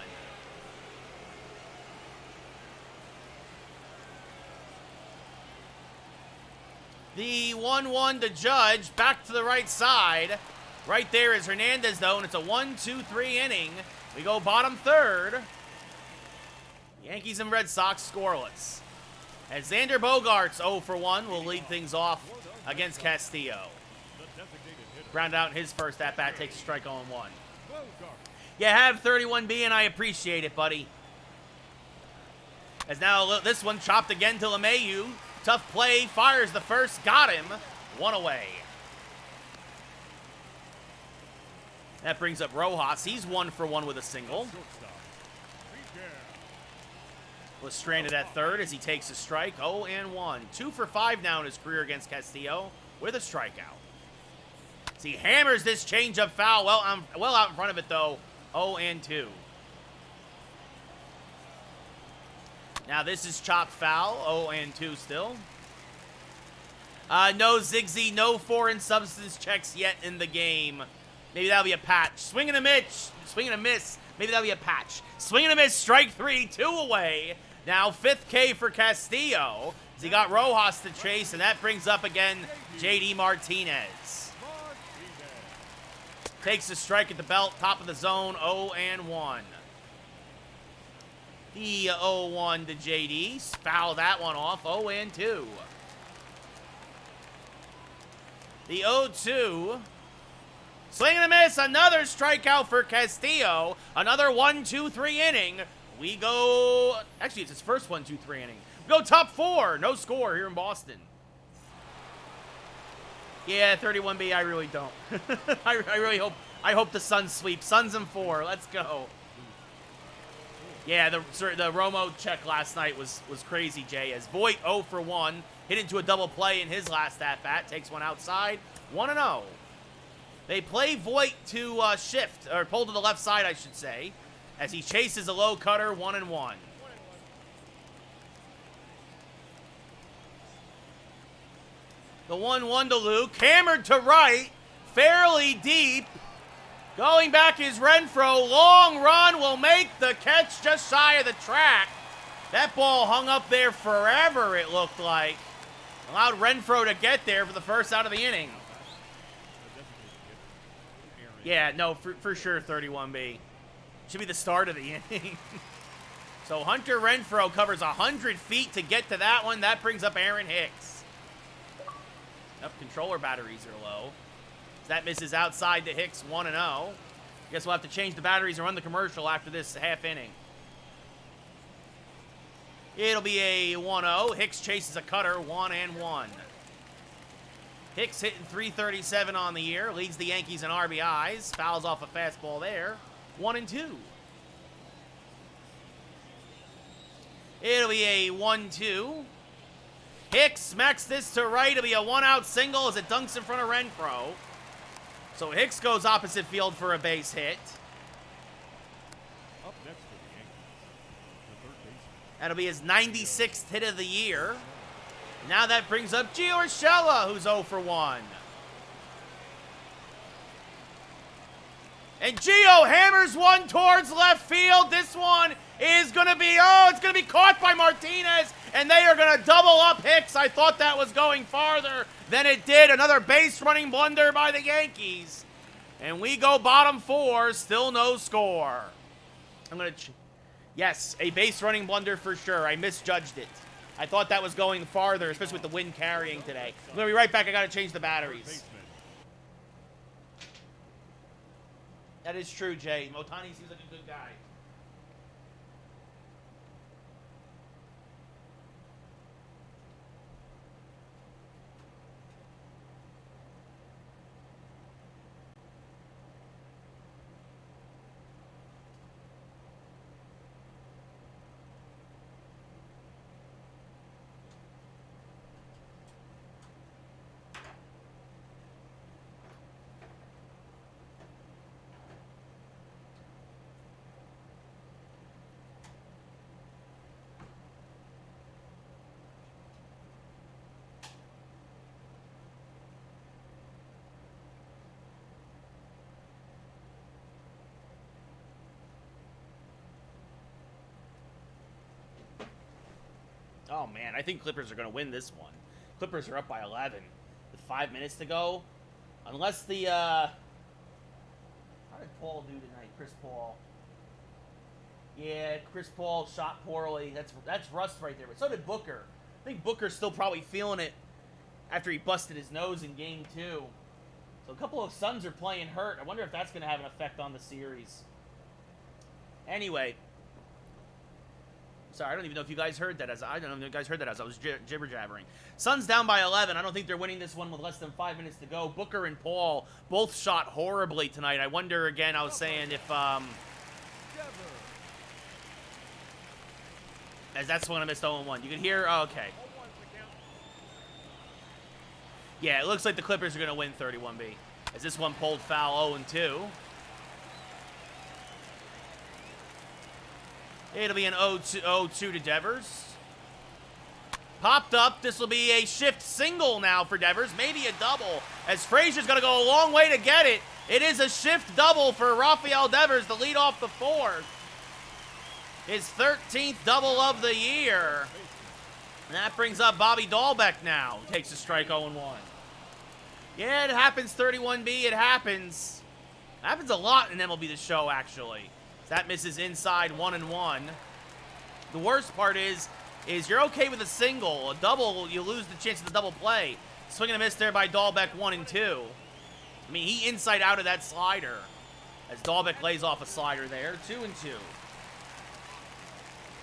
The 1-1 to Judge. Back to the right side. Right there is Hernandez, though, and it's a 1-2-3 inning. We go bottom third. Yankees and Red Sox scoreless. As Xander Bogaerts 0 for 1 will lead things off against Castillo. Ground out in his first at-bat, takes a strike 0-1. You have 31B, and I appreciate it, buddy. As now this one chopped again to LeMahieu. Tough play, fires the first, got him. 1 away. That brings up Rojas. He's 1 for 1 with a single. Was stranded at third as he takes a strike. 0-1. 2 for 5 now in his career against Castillo with a strikeout. As he hammers this changeup foul well out in front of it, though. 0-2. Now this is chopped foul. 0-2 still. No Ziggy, no foreign substance checks yet in the game. Maybe that'll be a patch. Swing and a miss. Swing and a miss. Maybe that'll be a patch. Swing and a miss. Strike 3. 2 away. Now 5th K for Castillo. As he got Rojas to chase, and that brings up again J.D. Martinez. Takes a strike at the belt, top of the zone, 0-1. The 0-1 to JD. Foul that one off. 0-2. The 0-2. Swing and a miss. Another strikeout for Castillo. Another 1-2-3 inning. We go... Actually, it's his first 1-2-3 inning. We go top 4. No score here in Boston. Yeah, 31B, I really don't. I really hope... I hope the Suns sweep. Suns in 4. Let's go. Yeah, the Romo check last night was crazy, Jay. As Voit 0 for 1. Hit into a double play in his last at-bat. Takes one outside. 1-0. They play Voit to shift, or pull to the left side, I should say, as he chases a low cutter. 1-1. The 1-1 to Luke. Hammered to right. Fairly deep. Going back is Renfroe. Long run will make the catch just shy of the track. That ball hung up there forever, it looked like. Allowed Renfroe to get there for the first out of the inning. Yeah, no, for sure, 31B. Should be the start of the inning. So Hunter Renfroe covers 100 feet to get to that one. That brings up Aaron Hicks. Up, controller batteries are low. That misses outside to Hicks. 1-0. Guess we'll have to change the batteries and run the commercial after this half inning. It'll be a 1-0. Hicks chases a cutter. 1-1. Hicks hitting .337 on the year. Leads the Yankees in RBIs. Fouls off a fastball there. 1-2. It'll be a 1-2. Hicks smacks this to right. It'll be a one-out single as it dunks in front of Renfroe. So Hicks goes opposite field for a base hit. Up next for the Yankees, the third baseman. That'll be his 96th hit of the year. Now that brings up Gio Urshela, who's 0 for 1. And Gio hammers one towards left field. This one is going to be, it's going to be caught by Martinez, and they are going to double up Hicks. I thought that was going farther than it did. Another base running blunder by the Yankees. And we go bottom 4, still no score. I'm going to, yes, a base running blunder for sure. I misjudged it. I thought that was going farther, especially with the wind carrying today. I'm going to be right back. I got to change the batteries. That is true, Jay. Motani seems like a good guy. Oh, man, I think Clippers are going to win this one. Clippers are up by 11 with 5 minutes to go. Unless the, how did Paul do tonight? Chris Paul. Yeah, Chris Paul shot poorly. That's rust right there. But so did Booker. I think Booker's still probably feeling it after he busted his nose in Game 2. So a couple of Suns are playing hurt. I wonder if that's going to have an effect on the series. Anyway. Sorry, I don't even know if you guys heard that. I don't know if you guys heard that as I was jibber-jabbering. Suns down by 11. I don't think they're winning this one with less than 5 minutes to go. Booker and Paul both shot horribly tonight. I wonder, again, I was saying if, as that's when I missed 0-1. You can hear, oh, okay. Yeah, it looks like the Clippers are going to win 31B. As this one pulled foul 0-2. It'll be an 0-2 to Devers. Popped up. This will be a shift single now for Devers. Maybe a double, as Frazier's going to go a long way to get it. It is a shift double for Rafael Devers to lead off the 4th. His 13th double of the year. And that brings up Bobby Dahlbeck now. Takes a strike 0-1. Yeah, it happens, 31B. It happens. It happens a lot in MLB The Show, actually. That misses inside 1-1. The worst part is you're okay with a single. A double, you lose the chance of the double play. Swing and a miss there by Dahlbeck, 1 and 2. I mean, he inside out of that slider as Dahlbeck lays off a slider there, 2 and 2.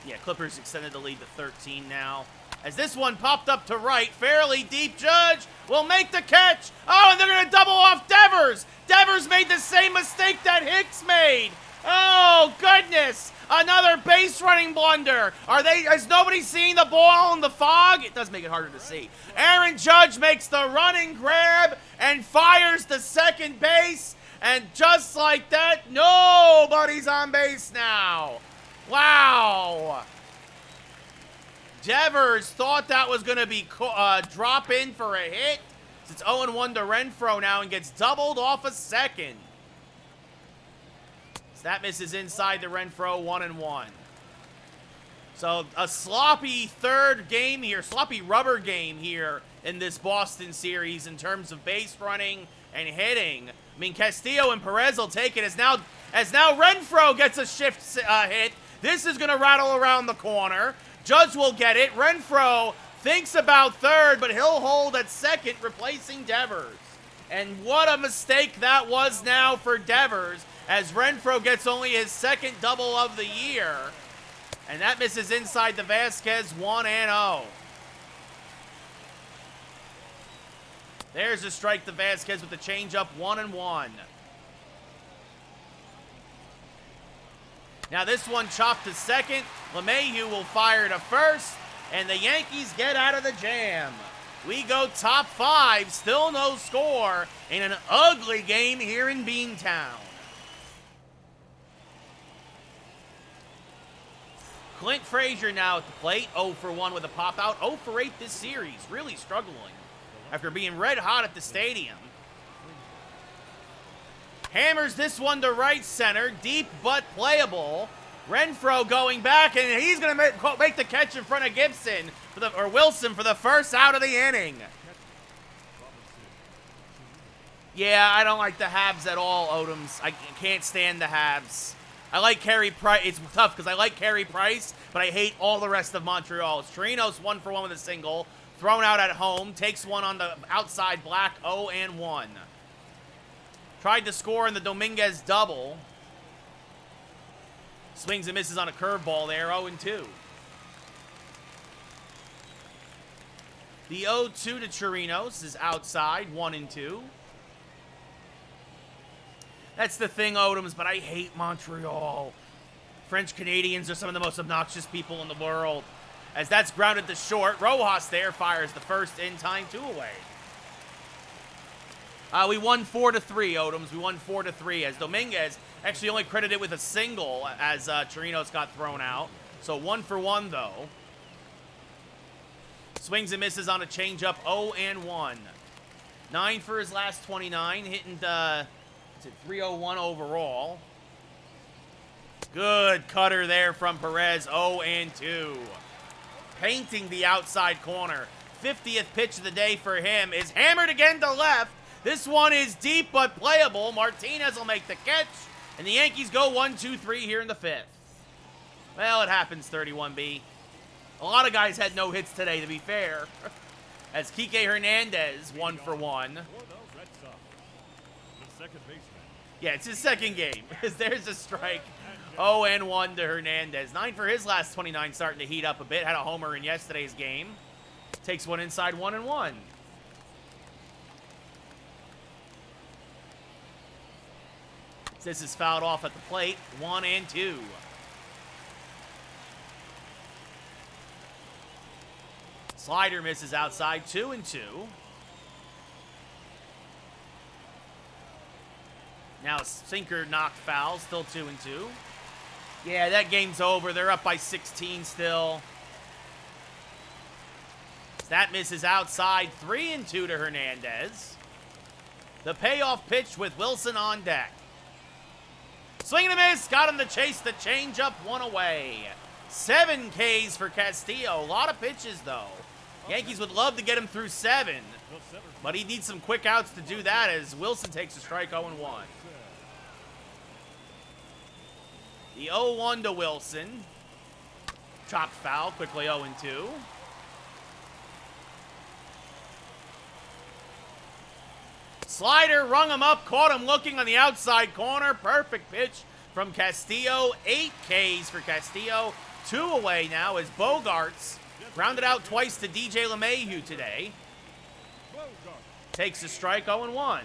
Yeah, Clippers extended the lead to 13 now. As this one popped up to right, fairly deep. Judge will make the catch. Oh, and they're going to double off Devers. Devers made the same mistake that Hicks made. Oh, goodness. Another base running blunder. Is nobody seeing the ball in the fog? It does make it harder to see. Aaron Judge makes the running grab and fires the second base. And just like that, nobody's on base now. Wow. Devers thought that was going to be drop in for a hit. It's 0-1 to Renfroe now and gets doubled off a second. So that misses inside to Renfroe, 1-1. So a sloppy third game here, sloppy rubber game here in this Boston series in terms of base running and hitting. I mean, Castillo and Perez will take it as now Renfroe gets a shift hit. This is going to rattle around the corner. Judge will get it. Renfroe thinks about third, but he'll hold at second, replacing Devers. And what a mistake that was now for Devers, as Renfroe gets only his second double of the year. And that misses inside the Vasquez, 1-0. There's a strike to Vasquez with the changeup, 1-1. Now this one chopped to second. LeMahieu will fire to first, and the Yankees get out of the jam. We go top 5, still no score in an ugly game here in Beantown. Clint Frazier now at the plate, 0 for 1 with a pop out, 0 for 8 this series, really struggling after being red hot at the stadium. Hammers this one to right center, deep but playable. Renfroe going back, and he's going to make the catch in front of Gibson, or Wilson, for the first out of the inning. Yeah, I don't like the Habs at all, Odoms. I can't stand the Habs. I like Carey Price. It's tough because I like Carey Price, but I hate all the rest of Montreal. Chirinos 1 for 1 with a single. Thrown out at home. Takes one on the outside black, 0-1. Tried to score in the Dominguez double. Swings and misses on a curveball there, 0-2. The 0-2 to Chirinos is outside, 1-2. That's the thing, Odoms, but I hate Montreal. French Canadians are some of the most obnoxious people in the world. As that's grounded to short, Rojas there fires the first in time, 2 away. We won 4-3, Odoms. We won 4-3 as Dominguez actually only credited with a single as Chirinos got thrown out. So 1 for 1, though. Swings and misses on a changeup, 0-1. 9 for his last 29, hitting 301 overall. Good cutter there from Perez, 0-2. Painting the outside corner. 50th pitch of the day for him is hammered again to left. This one is deep but playable. Martinez will make the catch, and the Yankees go 1-2-3 here in the 5th. Well, it happens, 31B. A lot of guys had no hits today, to be fair. As Kike Hernandez, 1 for 1. Yeah, it's his second game. There's a strike. 0-1 to Hernandez. 9 for his last 29, starting to heat up a bit. Had a homer in yesterday's game. Takes one inside, 1-1. This is fouled off at the plate, 1-2. Slider misses outside, 2-2. Now a sinker knocked foul, still 2-2. Yeah, that game's over. They're up by 16 still. That misses outside, 3-2 to Hernandez. The payoff pitch with Wilson on deck. Swing and a miss, got him to chase the changeup, 1 away. 7 Ks for Castillo. A lot of pitches, though. Yankees would love to get him through 7, but he needs some quick outs to do that as Wilson takes a strike, 0-1. The 0-1 to Wilson. Chopped foul, quickly 0-2. Slider rung him up, caught him looking on the outside corner. Perfect pitch from Castillo. 8 Ks for Castillo. 2 away now as Bogarts grounded out twice to DJ LeMahieu today. Takes a strike, 0-1.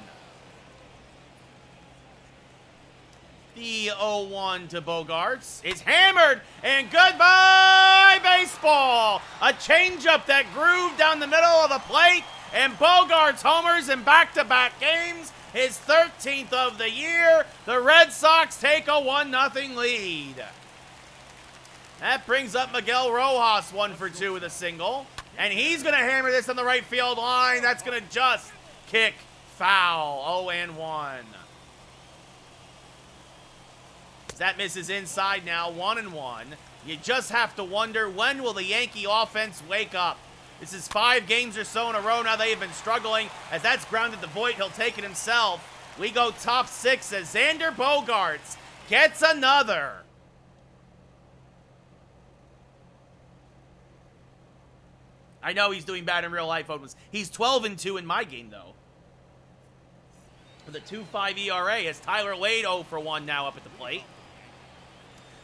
The 0-1 to Bogarts is hammered, and goodbye, baseball! A changeup that grooved down the middle of the plate, and Bogarts homers in back-to-back games, his 13th of the year. The Red Sox take a 1-0 lead. That brings up Miguel Rojas 1 for 2 with a single, and he's going to hammer this on the right field line. That's going to just kick foul, 0-1. That misses inside now, 1-1. You just have to wonder, when will the Yankee offense wake up? This is 5 games or so in a row now they've been struggling. As that's grounded to Voit, he'll take it himself. We go top 6 as Xander Bogaerts gets another. I know he's doing bad in real life, Odins. He's 12-2 in my game, though. With a 2.5 ERA as Tyler Wade 0 for 1 now up at the plate.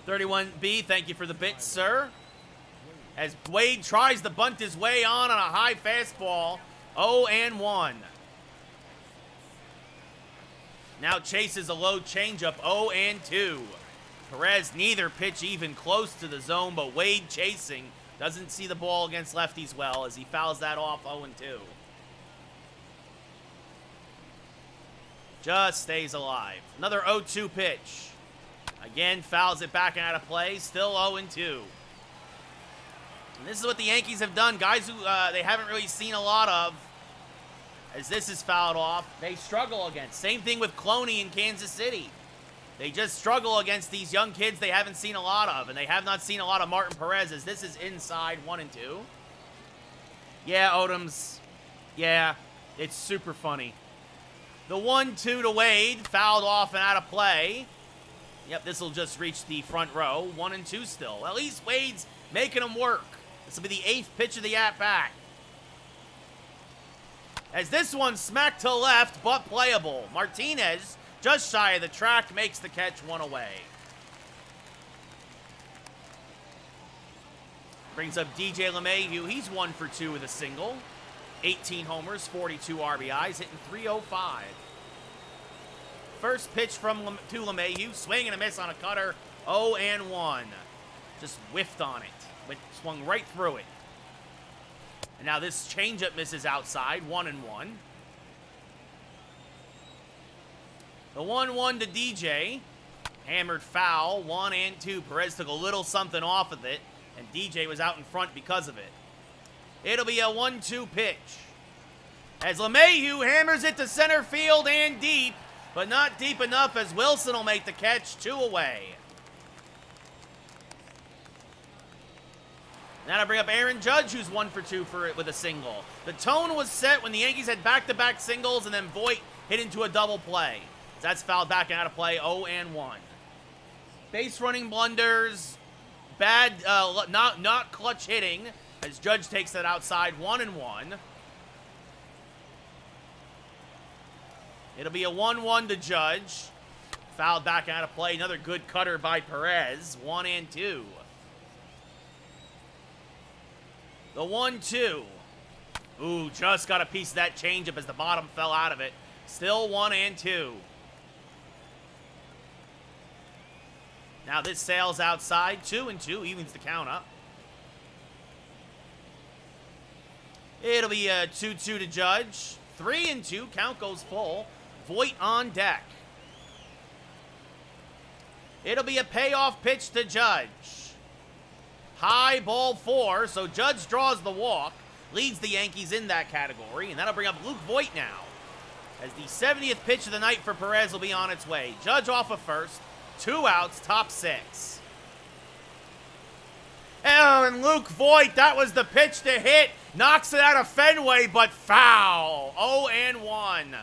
31B, thank you for the bit, sir. As Wade tries to bunt his way on a high fastball, 0-1. Now chases a low changeup, 0-2. Perez neither pitch even close to the zone, but Wade chasing. Doesn't see the ball against lefties well as he fouls that off, 0-2. Just stays alive. Another 0-2 pitch. Again, fouls it back and out of play. Still 0-2. And this is what the Yankees have done. Guys who they haven't really seen a lot of. As this is fouled off, they struggle against. Same thing with Cloney in Kansas City. They just struggle against these young kids they haven't seen a lot of. And they have not seen a lot of Martin Perez as this is inside 1-2. Yeah, Odoms. Yeah, it's super funny. The 1-2 to Wade, fouled off and out of play. Yep, this will just reach the front row. 1-2 still. At least Wade's making him work. This will be the 8th pitch of the at-bat. As this one smacked to left, but playable. Martinez, just shy of the track, makes the catch, 1 away. Brings up DJ LeMahieu. He's 1 for 2 with a single. 18 homers, 42 RBIs, hitting .305. First pitch to LeMahieu, swing and a miss on a cutter, 0-1. Just whiffed on it, but swung right through it. And now this changeup misses outside, 1-1. The 1-1 to DJ, hammered foul, 1-2. Perez took a little something off of it, and DJ was out in front because of it. It'll be a 1-2 pitch. As LeMahieu hammers it to center field and deep, but not deep enough as Wilson will make the catch, 2 away. Now to bring up Aaron Judge, who's 1 for 2 with a single. The tone was set when the Yankees had back-to-back singles, and then Voit hit into a double play. That's fouled back and out of play, 0-1. Base running blunders, bad, not clutch hitting, as Judge takes that outside, 1-1. It'll be a 1-1 to Judge. Fouled back out of play. Another good cutter by Perez. 1-2. The 1-2. Ooh, just got a piece of that changeup as the bottom fell out of it. Still 1-2. Now this sails outside. 2-2. Evens the count up. It'll be a 2-2 to Judge. 3-2. Count goes full. Voit on deck. It'll be a payoff pitch to Judge. High ball 4, so Judge draws the walk. Leads the Yankees in that category, and that'll bring up Luke Voit now. As the 70th pitch of the night for Perez will be on its way. Judge off of first. 2 outs, top 6. Oh, and Luke Voit, that was the pitch to hit. Knocks it out of Fenway, but foul. 0-1.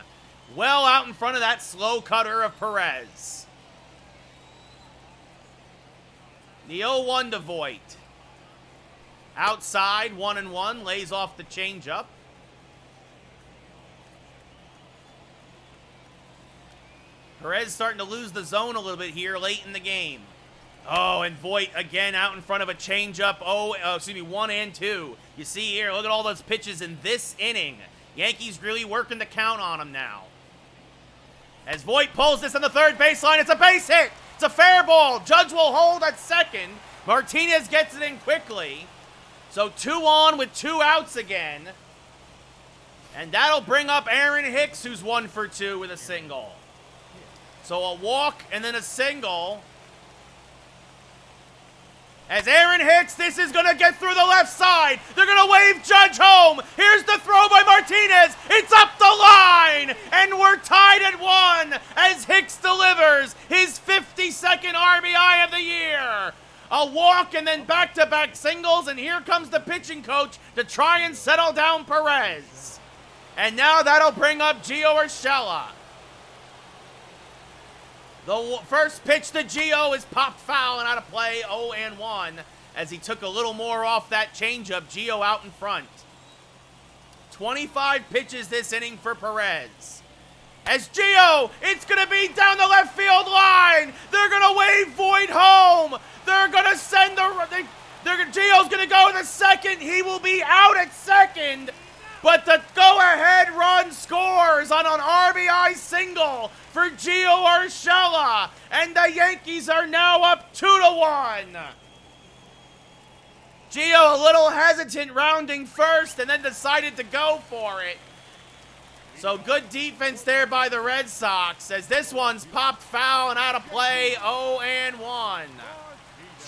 Well out in front of that slow cutter of Perez. The 0-1 to Voit. Outside, 1-1, lays off the changeup. Perez starting to lose the zone a little bit here late in the game. Oh, and Voit again out in front of a changeup. 1 and 2. You see here, look at all those pitches in this inning. Yankees really working the count on him now. As Voit pulls this on the third baseline, it's a base hit. It's a fair ball. Judge will hold at second. Martinez gets it in quickly. So 2 on with 2 outs again. And that'll bring up Aaron Hicks, who's 1 for 2 with a single. So a walk and then a single. As Aaron Hicks, this is going to get through the left side. They're going to wave Judge home. Here's the throw by Martinez. It's up the line. And we're tied at 1 as Hicks delivers his 52nd RBI of the year. A walk and then back-to-back singles. And here comes the pitching coach to try and settle down Perez. And now that'll bring up Gio Urshela. The first pitch to Gio is popped foul and out of play, 0-1, as he took a little more off that changeup. Gio out in front. 25 pitches this inning for Perez. As Gio, it's going to be down the left field line. They're going to wave Voit home. They're going to send Gio's going to go to second. He will be out at second. But the go-ahead run scores on an RBI single for Gio Urshela. And the Yankees are now up 2-1. Gio a little hesitant rounding first and then decided to go for it. So good defense there by the Red Sox as this one's popped foul and out of play, 0-1.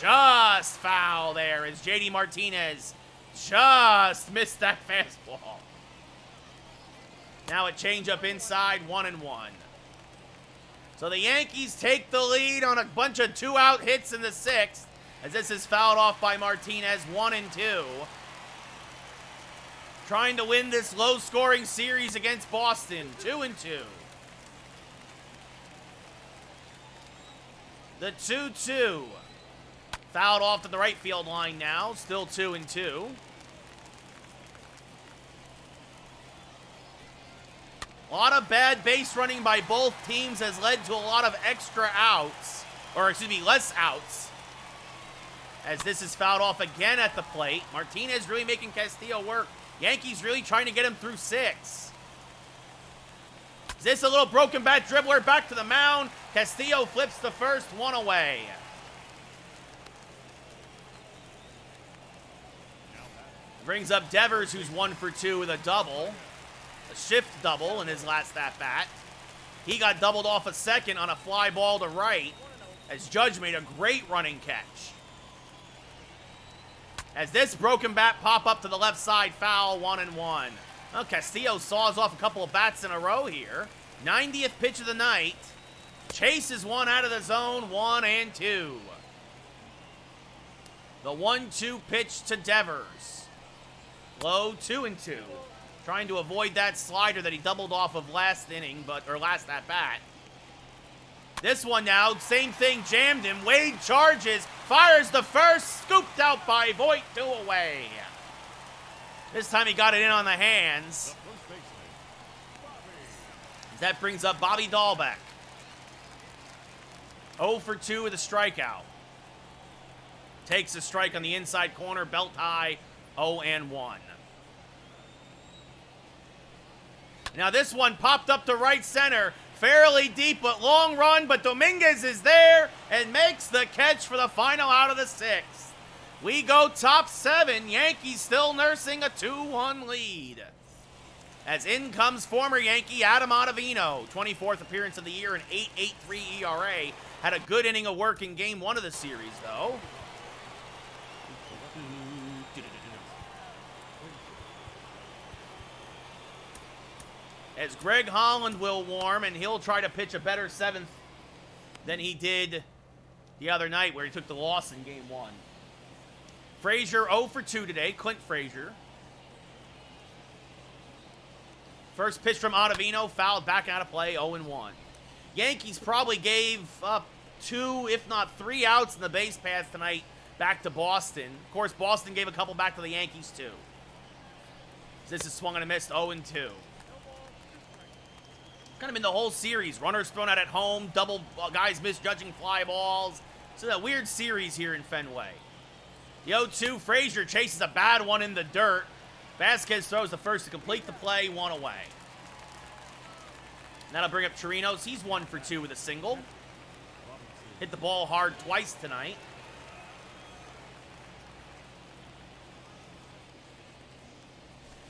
Just foul there as JD Martinez just missed that fastball. Now a changeup inside, 1-1. So the Yankees take the lead on a bunch of 2-out hits in the 6th, as this is fouled off by Martinez, 1-2. Trying to win this low-scoring series against Boston, 2-2. The 2-2. Fouled off to the right field line now, still 2-2. A lot of bad base running by both teams has led to a lot of extra outs, less outs. As this is fouled off again at the plate. Martinez really making Castillo work. Yankees really trying to get him through 6. Is this a little broken bat dribbler back to the mound? Castillo flips the first one away. Brings up Devers, who's 1 for 2 with a double. Shift double in his last at-bat. He got doubled off a second on a fly ball to right as Judge made a great running catch. As this broken bat pop up to the left side, foul, 1-1. Well, Castillo saws off a couple of bats in a row here. 90th pitch of the night. Chases one out of the zone, 1-2. The 1-2 pitch to Devers. Low, 2-2. Trying to avoid that slider that he doubled off of last at bat. This one now, same thing, jammed him. Wade charges, fires the first, scooped out by Voit, 2 away. This time he got it in on the hands. That brings up Bobby Dahlbeck. 0 for 2 with a strikeout. Takes a strike on the inside corner, belt high, 0-1. Now this one popped up to right center, fairly deep but long run, but Dominguez is there and makes the catch for the final out of the 6th. We go top 7, Yankees still nursing a 2-1 lead. As in comes former Yankee Adam Ottavino, 24th appearance of the year, an 8.83 ERA. Had a good inning of work in game 1 of the series, though. As Greg Holland will warm, and he'll try to pitch a better 7th than he did the other night where he took the loss in game 1. Frazier 0 for 2 today, Clint Frazier. First pitch from Ottavino, fouled back out of play, 0-1. Yankees probably gave up 2, if not 3 outs in the base paths tonight back to Boston. Of course, Boston gave a couple back to the Yankees, too. This is swung and a miss, 0-2. Kind of in the whole series. Runners thrown out at home, double guys misjudging fly balls. So that weird series here in Fenway. The 0-2, Frazier chases a bad one in the dirt. Vasquez throws the first to complete the play, 1 away. And that'll bring up Chirinos. He's 1 for 2 with a single. Hit the ball hard twice tonight.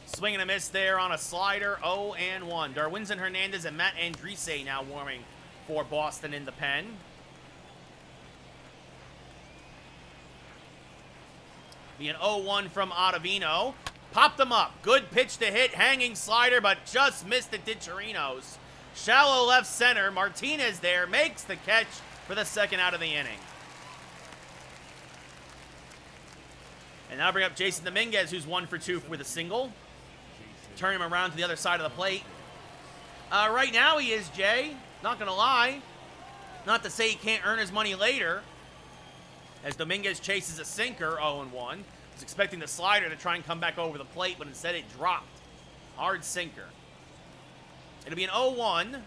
Swing and a miss there on a slider, 0-1. Darwinzon Hernandez and Matt Andriese now warming for Boston in the pen. Be an 0-1 from Ottavino. Popped them up. Good pitch to hit, hanging slider, but just missed it, did Chirinos. Shallow left center. Martinez there makes the catch for the second out of the inning. And now bring up Jason Dominguez, who's 1 for 2 with a single. Turn him around to the other side of the plate. Right now he is, Jay. Not going to lie. Not to say he can't earn his money later. As Dominguez chases a sinker, 0-1. Was expecting the slider to try and come back over the plate, but instead it dropped. Hard sinker. It'll be an 0-1.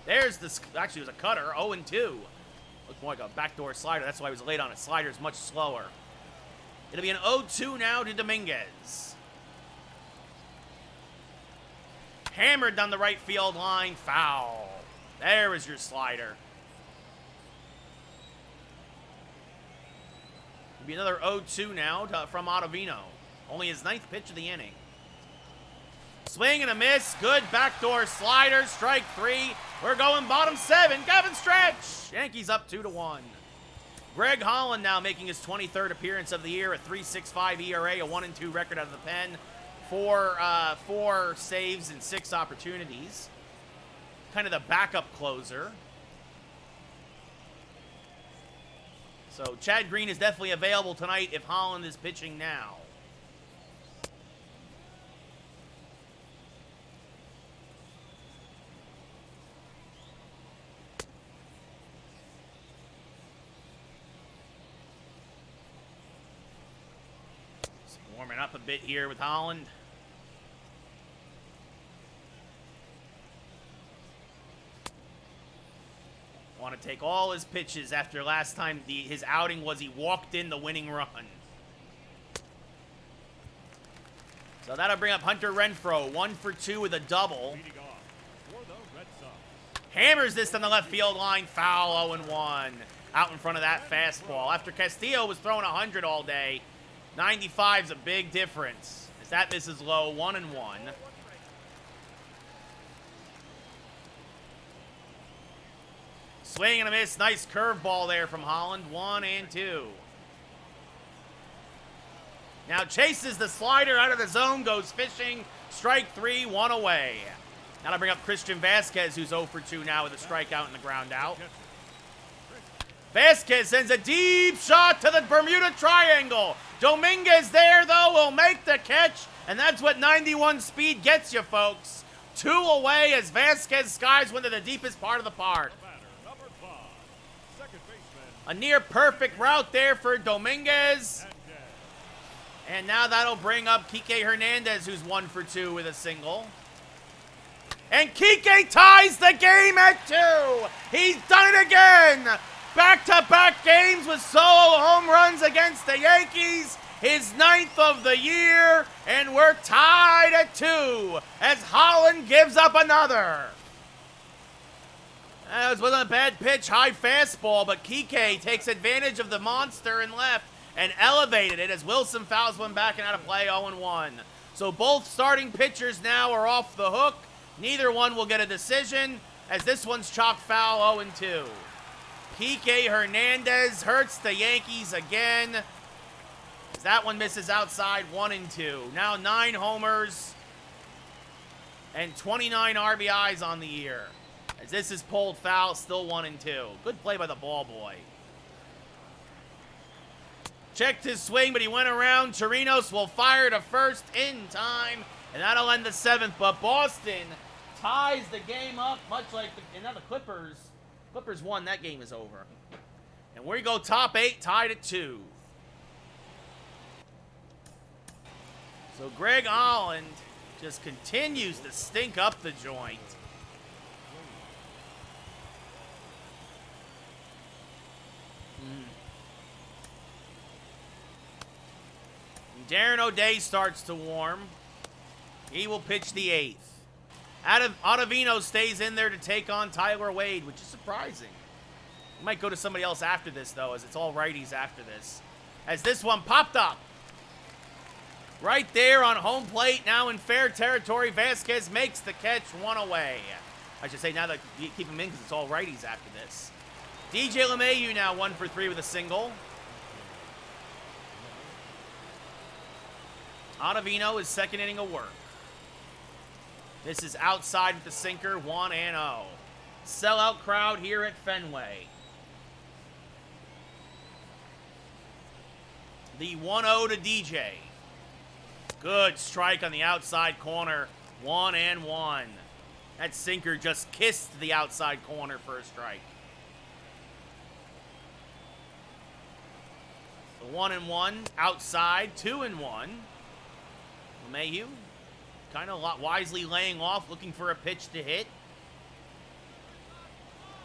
There's the, actually it was a cutter, 0-2. Looked more like a backdoor slider. That's why he was late on it. Slider is much slower. It'll be an 0-2 now to Dominguez. Hammered down the right field line. Foul. There was your slider. It'll be another 0-2 now from Ottavino. Only his 9th pitch of the inning. Swing and a miss. Good backdoor slider. Strike 3. We're going bottom 7. Gavin Stretch. Yankees up 2-1. Greg Holland now making his 23rd appearance of the year. A 3.65 ERA. A 1-2 record out of the pen. 4 saves and 6 opportunities. Kind of the backup closer. So Chad Green is definitely available tonight if Holland is pitching now. Just warming up a bit here with Holland. Want to take all his pitches after last time his outing was he walked in the winning run. So that'll bring up Hunter Renfroe, 1 for 2 with a double. Hammers this on the left field line, foul, 0-1. Out in front of that fastball. After Castillo was throwing 100 all day, 95's a big difference. As that misses low, 1-1. Swing and a miss. Nice curveball there from Holland. 1-2. Now chases the slider out of the zone. Goes fishing. Strike 3. 1 away. Now to bring up Christian Vasquez, who's 0 for 2 now with a strikeout and the ground out. Vasquez sends a deep shot to the Bermuda Triangle. Dominguez there, though, will make the catch. And that's what 91 speed gets you, folks. 2 away as Vasquez skies one to the deepest part of the park. A near perfect route there for Dominguez. And now that'll bring up Kike Hernandez, who's 1 for 2 with a single. And Kike ties the game at 2. He's done it again. Back-to-back games with solo home runs against the Yankees. His 9th of the year. And we're tied at 2 as Holland gives up another. That wasn't a bad pitch, high fastball, but Kike takes advantage of the monster in left and elevated it as Wilson fouls one back and out of play, 0-1. So both starting pitchers now are off the hook. Neither one will get a decision as this one's chalk foul, 0-2. Kike Hernandez hurts the Yankees again as that one misses outside, 1-2. Now 9 homers and 29 RBIs on the year. As this is pulled foul, still 1-2. Good play by the ball boy. Checked his swing, but he went around. Chirinos will fire to first in time, and that'll end the 7th. But Boston ties the game up, much like now the Clippers. Clippers won. That game is over. And we go top 8, tied at 2. So Greg Holland just continues to stink up the joint. Darren O'Day starts to warm. He will pitch the 8th. Ottavino stays in there to take on Tyler Wade, which is surprising. He might go to somebody else after this, though, as it's all righties after this. As this one popped up. Right there on home plate, now in fair territory. Vasquez makes the catch, 1 away. I should say now that you keep him in because it's all righties after this. DJ LeMahieu now 1 for 3 with a single. Ottavino is second inning of work. This is outside with the sinker, 1-0. Sellout crowd here at Fenway. The 1-0 to DJ. Good strike on the outside corner, 1-1. That sinker just kissed the outside corner for a strike. The 1-1 outside, 2-1. LeMahieu kind of wisely laying off, looking for a pitch to hit.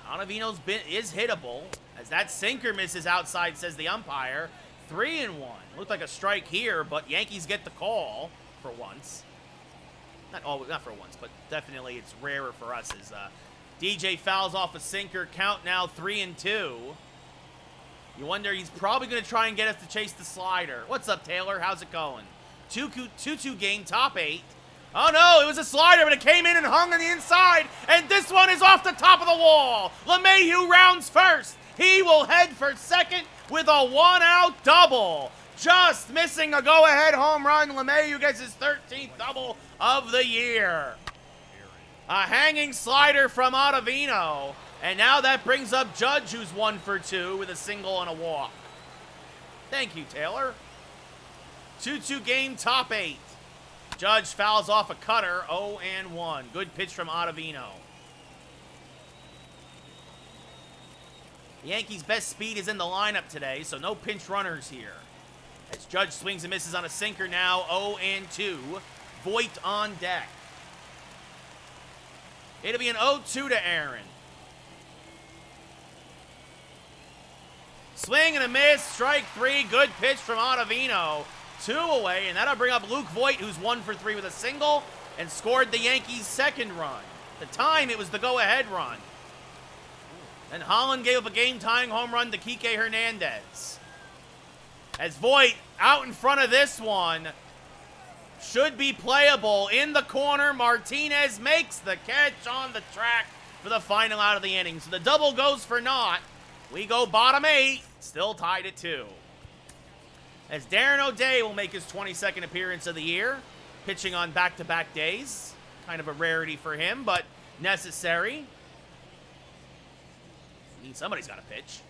Ottavino's is hittable. As that sinker misses outside, says the umpire. 3-1. Looked like a strike here, but Yankees get the call for once. Not for once, but definitely it's rarer for us. As DJ fouls off a sinker. Count now 3-2. You wonder, he's probably going to try and get us to chase the slider. What's up, Taylor? How's it going? 2-2 game, top 8. Oh no, it was a slider, but it came in and hung on the inside, and this one is off the top of the wall. LeMahieu rounds first. He will head for second with a 1-out double. Just missing a go-ahead home run. LeMahieu gets his 13th double of the year. A hanging slider from Ottavino, and now that brings up Judge, who's 1 for 2 with a single and a walk. Thank you, Taylor. 2-2 game, top 8. Judge fouls off a cutter, 0-1. Good pitch from Ottavino. The Yankees' best speed is in the lineup today, so no pinch runners here. As Judge swings and misses on a sinker now, 0-2. Voit on deck. It'll be an 0-2 to Aaron. Swing and a miss, strike 3. Good pitch from Ottavino. 2 away, and that'll bring up Luke Voit, who's 1 for 3 with a single, and scored the Yankees' second run. At the time, it was the go-ahead run. And Holland gave up a game-tying home run to Kike Hernandez. As Voit, out in front of this one, should be playable in the corner. Martinez makes the catch on the track for the final out of the inning. So the double goes for naught. We go bottom 8, still tied at 2. As Darren O'Day will make his 22nd appearance of the year, pitching on back-to-back days. Kind of a rarity for him, but necessary. I mean, somebody's got to pitch.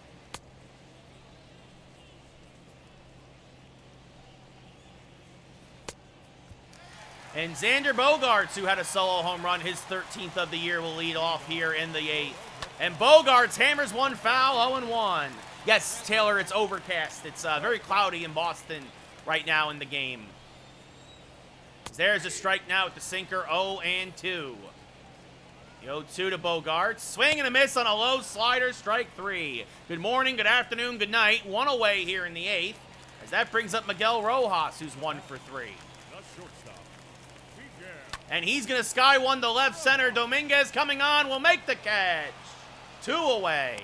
And Xander Bogaerts, who had a solo home run, his 13th of the year, will lead off here in the 8th. And Bogaerts hammers one foul, 0-1. Yes, Taylor, it's overcast. It's very cloudy in Boston right now in the game. There's a strike now with the sinker, 0-2. The 0-2 to Bogaerts. Swing and a miss on a low slider, strike 3. Good morning, good afternoon, good night. 1 away here in the 8th. As that brings up Miguel Rojas, who's 1 for 3. And he's going to sky one to left center. Dominguez coming on, will make the catch. 2 away.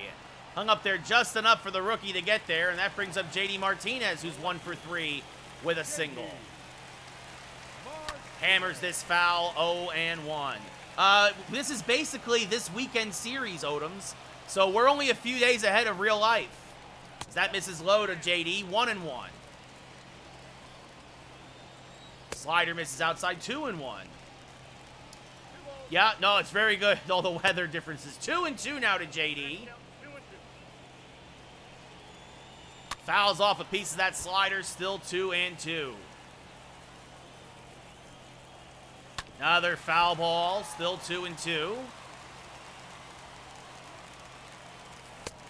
Hung up there just enough for the rookie to get there, and that brings up J.D. Martinez, who's 1 for 3 with a single. Hammers this foul, 0-1. This is basically this weekend series, Odoms, so we're only a few days ahead of real life. As that misses low to J.D., 1-1. Slider misses outside, 2-1. Yeah, no, it's very good. All the weather differences. 2-2 now to J.D. Fouls off a piece of that slider, still 2-2. Another foul ball, still 2-2.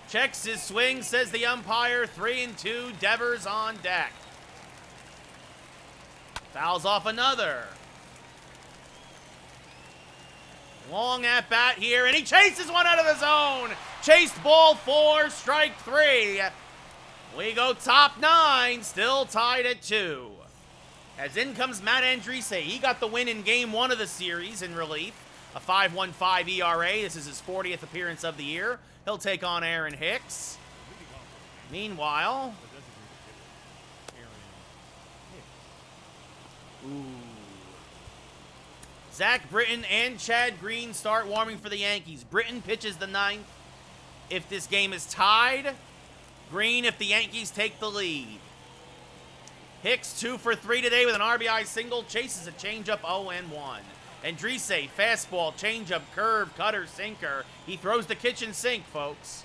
Checks his swing, says the umpire, 3-2. Devers on deck. Fouls off another. Long at bat here, and he chases one out of the zone. Chased ball 4, strike 3. We go top 9, still tied at 2. As in comes Matt Andriese. He got the win in game 1 of the series in relief. A 5.15 ERA. This is his 40th appearance of the year. He'll take on Aaron Hicks. Meanwhile, Zach Britton and Chad Green start warming for the Yankees. Britton pitches the 9th. If this game is tied, Green if the Yankees take the lead. Hicks 2 for 3 today with an RBI single. Chases a changeup 0-1. Andriese, fastball, changeup, curve, cutter, sinker. He throws the kitchen sink, folks.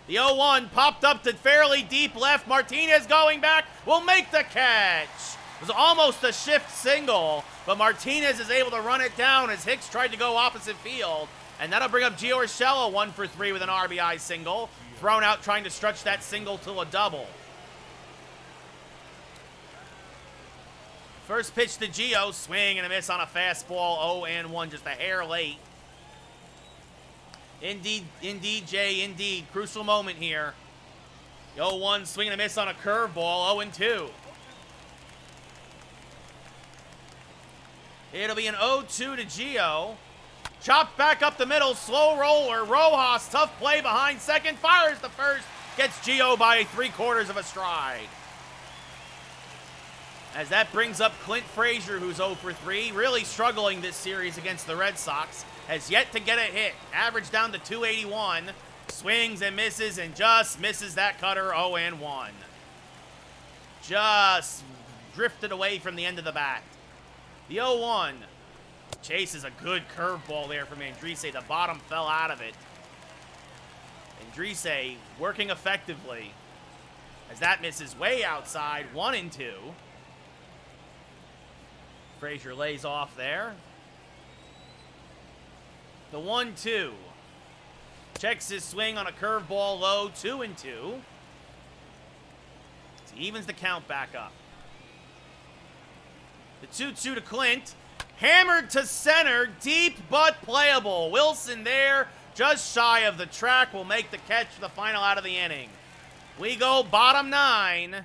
The 0-1 popped up to fairly deep left. Martinez going back will make the catch. It was almost a shift single, but Martinez is able to run it down as Hicks tried to go opposite field. And that'll bring up Gio Urshela 1 for 3 with an RBI single. Thrown out trying to stretch that single to a double. First pitch to Gio, swing and a miss on a fastball, 0-1, just a hair late. Indeed, Jay, indeed. Crucial moment here. The 0-1, swing and a miss on a curveball, 0-2. It'll be an 0-2 to Gio. Chopped back up the middle, slow roller. Rojas, tough play behind second, fires the first, gets Gio by 3/4 of a stride. As that brings up Clint Frazier, who's 0 for 3, really struggling this series against the Red Sox. Has yet to get a hit. Average down to 281. Swings and misses and just misses that cutter, 0-1. Just drifted away from the end of the bat. The 0-1. Chases a good curveball there from Andriese. The bottom fell out of it. Andriese working effectively. As that misses way outside, 1-2. Frazier lays off there. The 1-2. Checks his swing on a curveball low, 2-2. He evens the count back up. The 2-2 to Clint. Hammered to center, deep but playable. Wilson there, just shy of the track, will make the catch for the final out of the inning. We go bottom 9.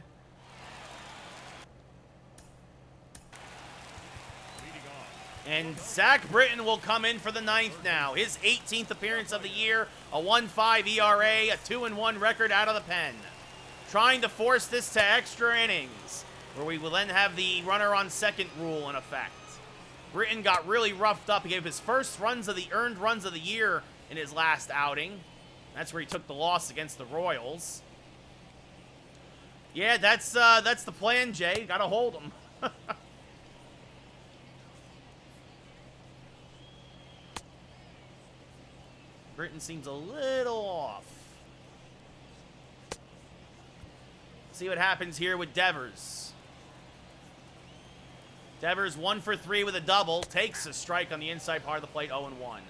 And Zach Britton will come in for the 9th now. His 18th appearance of the year, a 1.5 ERA, a 2-1 record out of the pen. Trying to force this to extra innings, where we will then have the runner on second rule in effect. Britton got really roughed up. He gave his first earned runs of the year in his last outing. That's where he took the loss against the Royals. Yeah, that's the plan, Jay. Gotta hold him. Britton seems a little off. See what happens here with Devers. Devers 1 for 3 with a double. Takes a strike on the inside part of the plate, 0-1.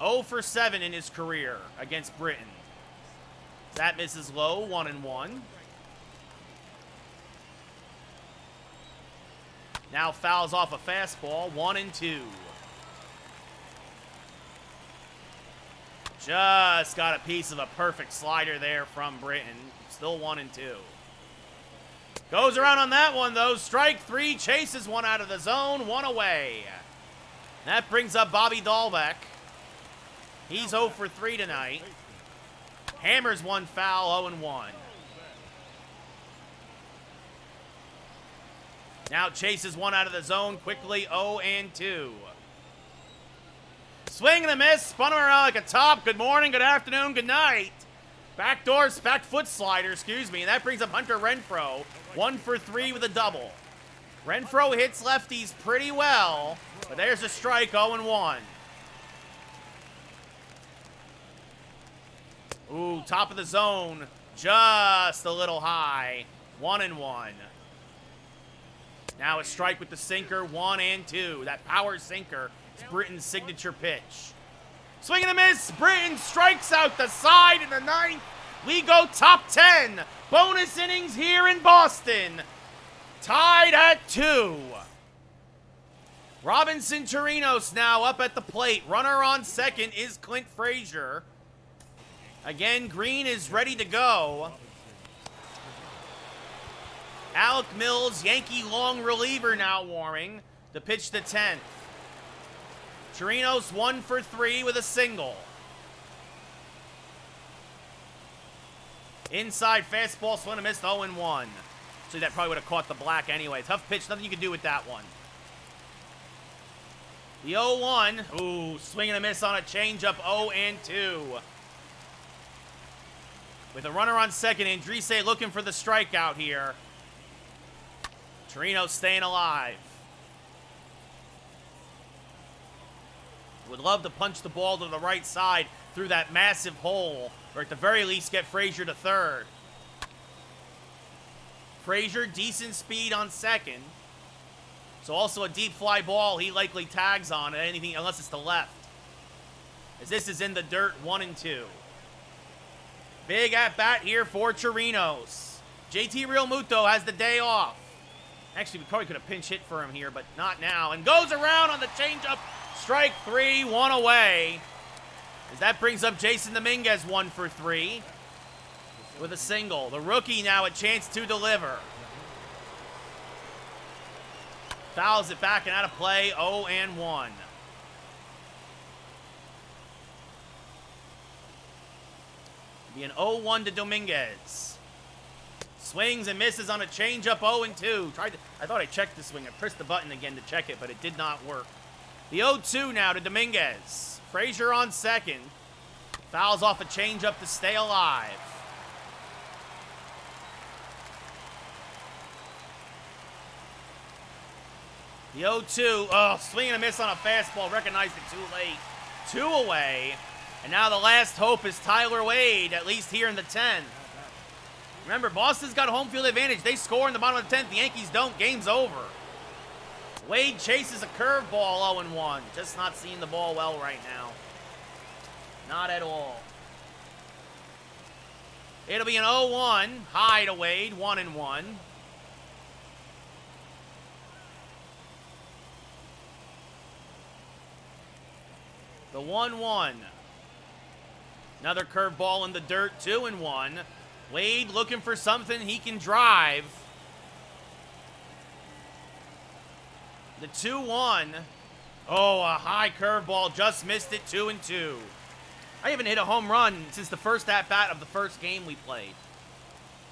0 for 7 in his career against Britton. That misses low, 1-1. Now fouls off a fastball, 1-2. Just got a piece of a perfect slider there from Britton. Still 1-2. Goes around on that one, though. Strike 3, chases one out of the zone, 1 away. That brings up Bobby Dahlbeck. He's 0 for 3 tonight. Hammers one foul, 0-1. Now chases one out of the zone quickly, 0-2. Swing and a miss, spun around like a top. Good morning, good afternoon, good night. Back foot slider, excuse me. And that brings up Hunter Renfroe. 1 for 3 with a double. Renfroe hits lefties pretty well, but there's a strike, 0-1. Ooh, top of the zone, just a little high, 1-1. Now a strike with the sinker, 1-2. That power sinker is Britton's signature pitch. Swing and a miss, Britton strikes out the side in the 9th. We go top 10. Bonus innings here in Boston. Tied at 2. Robinson Chirinos now up at the plate. Runner on second is Clint Frazier. Again, Green is ready to go. Alec Mills, Yankee long reliever, now warming. The pitch to 10th. Chirinos 1 for 3 with a single. Inside fastball, swing and miss, 0-1. So that probably would have caught the black anyway. Tough pitch, nothing you can do with that one. The 0-1. Ooh, swing and a miss on a changeup, 0-2. With a runner on second, Andriese looking for the strikeout here. Chirinos staying alive. Would love to punch the ball to the right side through that massive hole, or at the very least get Frazier to third. Frazier, decent speed on second. So also a deep fly ball he likely tags on at anything unless it's to left. As this is in the dirt, 1-2. Big at bat here for Chirinos. JT Realmuto has the day off. Actually, we probably could have pinch hit for him here, but not now. And goes around on the changeup. Strike 3, 1 away. As that brings up Jason Dominguez 1 for 3 with a single. The rookie now a chance to deliver. Fouls it back and out of play, 0-1. Be an 0-1 to Dominguez. Swings and misses on a changeup, 0-2. I thought I checked the swing. I pressed the button again to check it, but it did not work. The 0-2 now to Dominguez. Frazier on second. Fouls off a changeup to stay alive. The 0-2. Oh, swing and a miss on a fastball. Recognized it too late. 2 away. And now the last hope is Tyler Wade, at least here in the 10th. Remember, Boston's got home field advantage. They score in the bottom of the 10th. The Yankees don't. Game's over. Wade chases a curveball, 0-1. Just not seeing the ball well right now. Not at all. It'll be an 0-1. High to Wade, 1-1. The 1-1. Another curveball in the dirt, 2-1. Wade looking for something he can drive. The 2-1. Oh, a high curveball, just missed it, 2-2. I haven't hit a home run since the first at-bat of the first game we played.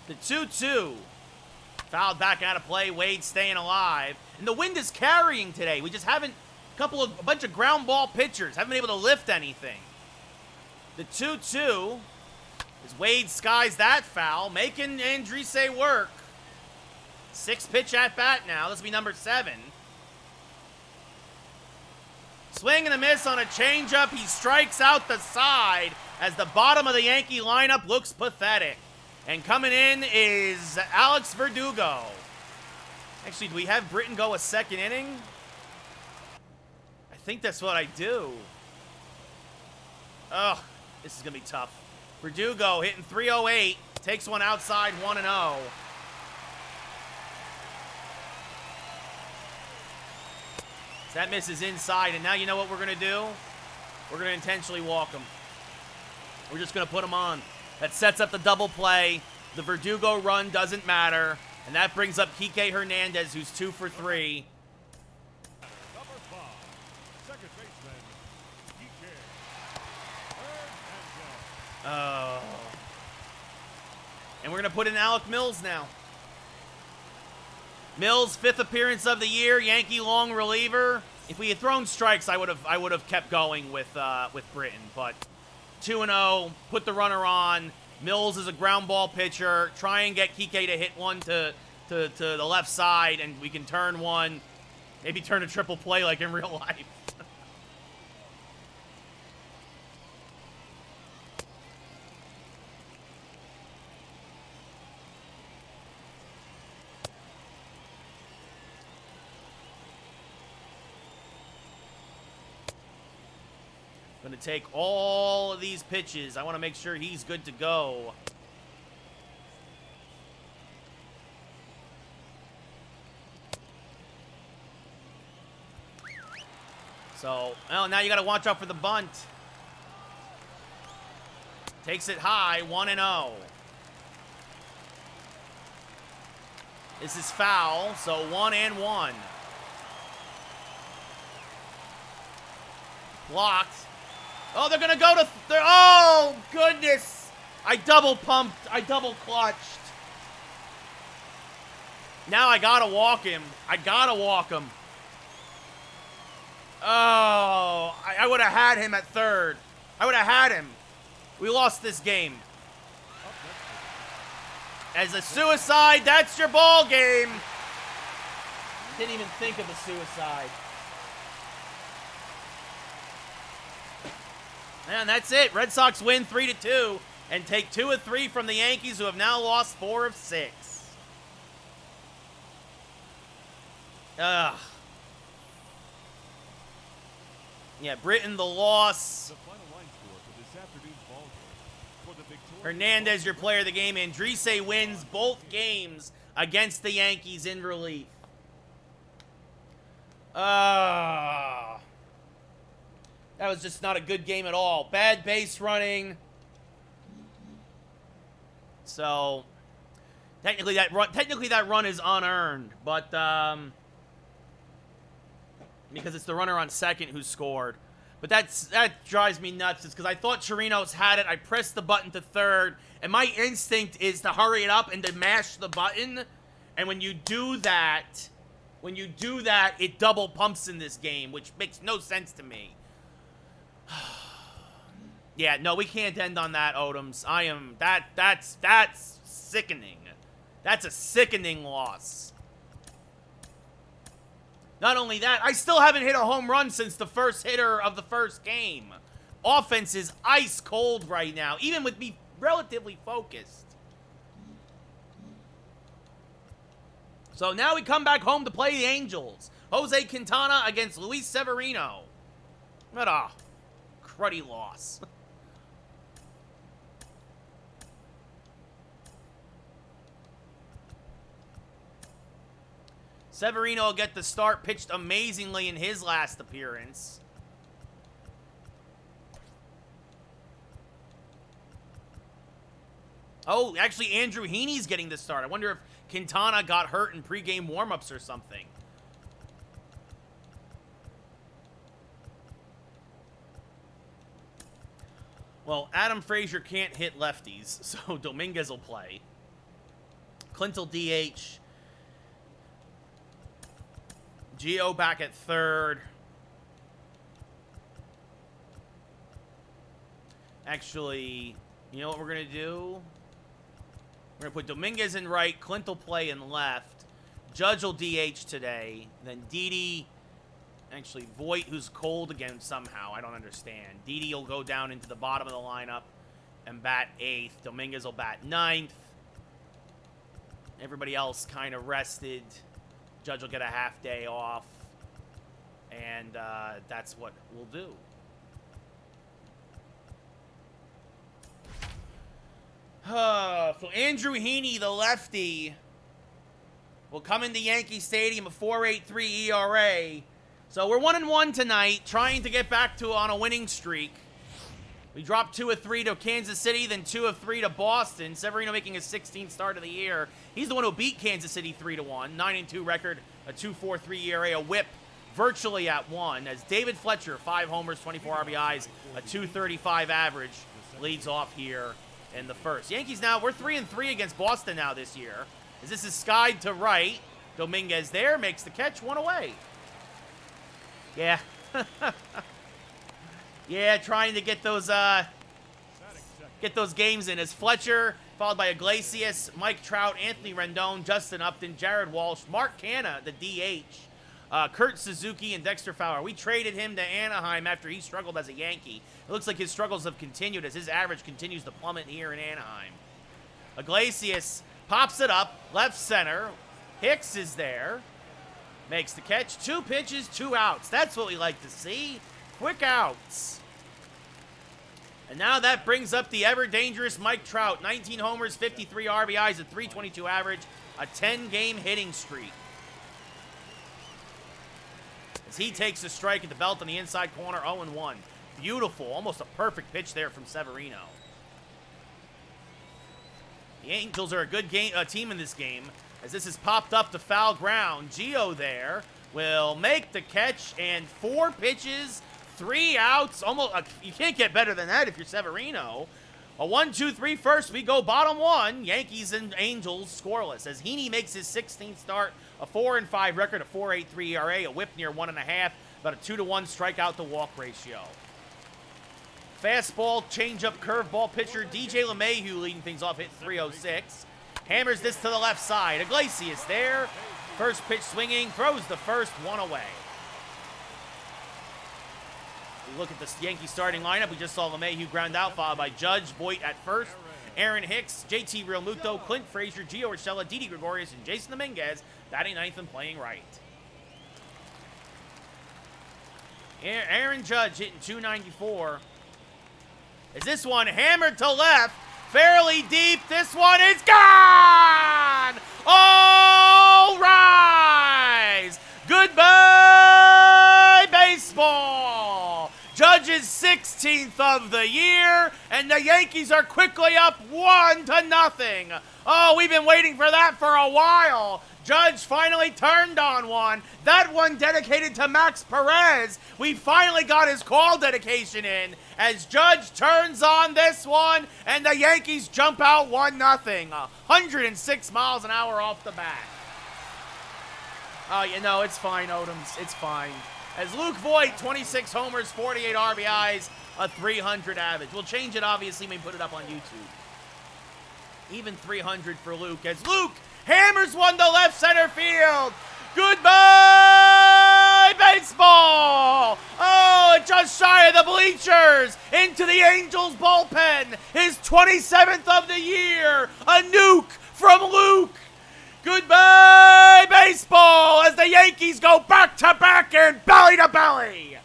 The 2-2. Fouled back out of play, Wade staying alive. And the wind is carrying today. We just haven't, a bunch of ground ball pitchers, haven't been able to lift anything. The 2-2. As Wade skies that foul, making Andriese work. 6-pitch at-bat now. This will be number 7. Swing and a miss on a changeup. He strikes out the side as the bottom of the Yankee lineup looks pathetic. And coming in is Alex Verdugo. Actually, do we have Britton go a second inning? I think that's what I do. Ugh, this is going to be tough. Verdugo hitting 308. Takes one outside, 1-0. That misses inside, and now you know what we're going to do? We're going to intentionally walk him. We're just going to put him on. That sets up the double play. The Verdugo run doesn't matter. And that brings up Kike Hernandez, who's 2 for 3. Number 5, second baseman, Kike Hernandez. Oh. And we're going to put in Alec Mills now. Mills, 5th appearance of the year, Yankee long reliever. If we had thrown strikes, I would have kept going with Britton, but 2-0, put the runner on. Mills is a ground ball pitcher. Try and get Kike to hit one to the left side, and we can turn one. Maybe turn a triple play like in real life. Going to take all of these pitches. I want to make sure he's good to go. So, well, now you got to watch out for the bunt. Takes it high, 1-0. This is foul, so 1-1. Blocked. Oh, they're going to go to... oh, goodness. I double pumped. I double clutched. Now I got to walk him. I got to walk him. Oh, I would have had him at third. I would have had him. We lost this game. As a suicide, that's your ball game. Didn't even think of a suicide. And that's it. Red Sox win 3-2 and take 2 of 3 from the Yankees, who have now lost 4 of 6. Ugh. Yeah, Britton, the loss. The final line score for this afternoon's ball game. For the victorious Hernandez, your player of the game. Andriese wins both games against the Yankees in relief. That was just not a good game at all. Bad base running. So, technically that run is unearned, but because it's the runner on second who scored. But that drives me nuts. It's because I thought Chirinos had it. I pressed the button to third, and my instinct is to hurry it up and to mash the button. And when you do that, it double pumps in this game, which makes no sense to me. Yeah, no, we can't end on that, Odoms. That's sickening. That's a sickening loss. Not only that, I still haven't hit a home run since the first hitter of the first game. Offense is ice cold right now, even with me relatively focused. So now we come back home to play the Angels. Jose Quintana against Luis Severino. What a cruddy loss. Severino will get the start, pitched amazingly in his last appearance. Oh, actually, Andrew Heaney's getting the start. I wonder if Quintana got hurt in pregame warmups or something. Well, Adam Frazier can't hit lefties, so Dominguez will play. Clint will DH. Gio back at third. Actually, you know what we're going to do? We're going to put Dominguez in right. Clint will play in left. Judge will DH today. Then Didi. Actually, Voit, who's cold again somehow. I don't understand. Didi will go down into the bottom of the lineup and bat 8th. Dominguez will bat 9th. Everybody else kind of rested. Judge will get a half day off. And that's what we'll do. So Andrew Heaney, the lefty, will come into Yankee Stadium, a 4.83 ERA. So we're 1-1 tonight, trying to get back to on a winning streak. We dropped 2 of 3 to Kansas City, then 2 of 3 to Boston. Severino making his 16th start of the year. He's the one who beat Kansas City 3-1. 9-2 record, a 2.43 ERA, a whip virtually at 1. As David Fletcher, 5 homers, 24 RBIs, a 2.35 average, leads off here in the first. Yankees now, we're 3-3 against Boston now this year. As this is skied to right. Dominguez there, makes the catch, 1 away. Yeah. Yeah, trying to get those games in as Fletcher, followed by Iglesias, Mike Trout, Anthony Rendon, Justin Upton, Jared Walsh, Mark Canha, the DH, Kurt Suzuki, and Dexter Fowler. We traded him to Anaheim after he struggled as a Yankee. It looks like his struggles have continued as his average continues to plummet here in Anaheim. Iglesias pops it up, left center. Hicks is there. Makes the catch. 2 pitches, 2 outs. That's what we like to see. Quick outs. And now that brings up the ever-dangerous Mike Trout. 19 homers, 53 RBIs, a 3.22 average, a 10-game hitting streak. as he takes a strike at the belt on the inside corner, 0-1. Beautiful, almost a perfect pitch there from Severino. The Angels are a good team in this game, as this is popped up to foul ground. Gio there will make the catch, and 4 pitches, 3 outs. Almost, you can't get better than that if you're Severino. A 1-2-3 first. We go bottom 1. Yankees and Angels scoreless, as Heaney makes his 16th start. A 4-5 record, a 4.83 ERA, a whip near 1.5, about a 2-to-1 strikeout to walk ratio. Fastball, changeup, curveball pitcher DJ LeMahieu leading things off, hitting 306. Hammers this to the left side. Iglesias there. First pitch swinging, throws the first, 1 away. We look at the Yankee starting lineup. We just saw LeMahieu ground out, followed by Judge, Voit at first, Aaron Hicks, JT Realmuto, Clint Frazier, Gio Urshela, Didi Gregorius, and Jason Dominguez batting ninth and playing right. Aaron Judge hitting 294. Is this one hammered to left, fairly deep. This one is gone! All rise! Goodbye, baseball! Judge's 16th of the year, and the Yankees are quickly up 1-0. Oh, we've been waiting for that for a while. Judge finally turned on one. That one dedicated to Max Perez. We finally got his call dedication in as Judge turns on this one, and the Yankees jump out 1-0. 106 miles an hour off the bat. Oh, you know, it's fine, Odoms. It's fine. As Luke Voit, 26 homers, 48 RBIs, a 300 average. We'll change it, obviously, when we put it up on YouTube. Even 300 for Luke, as Luke hammers one to left center field. Goodbye, baseball! Oh, just shy of the bleachers, into the Angels bullpen. His 27th of the year. A nuke from Luke. Goodbye, baseball, as the Yankees go back-to-back and belly-to-belly.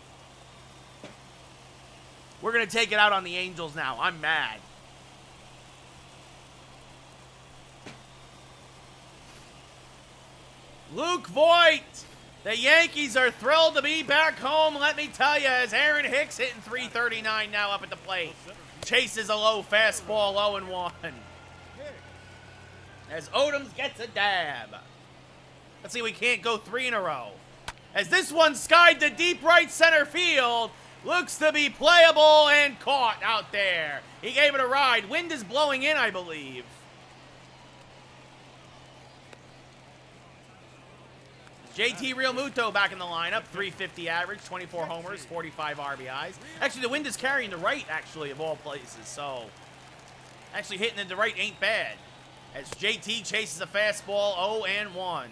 We're going to take it out on the Angels now. I'm mad. Luke Voit. The Yankees are thrilled to be back home, let me tell you, as Aaron Hicks hitting 339 now up at the plate. Chases a low fastball, 0-1. As Odoms gets a dab. Let's see, we can't go 3 in a row. As this one skied to deep right center field. Looks to be playable and caught out there. He gave it a ride. Wind is blowing in, I believe. JT Realmuto back in the lineup. 350 average, 24 homers, 45 RBIs. Actually, the wind is carrying the right, actually, of all places. So, actually hitting it the right ain't bad. As JT chases a fastball, 0-1.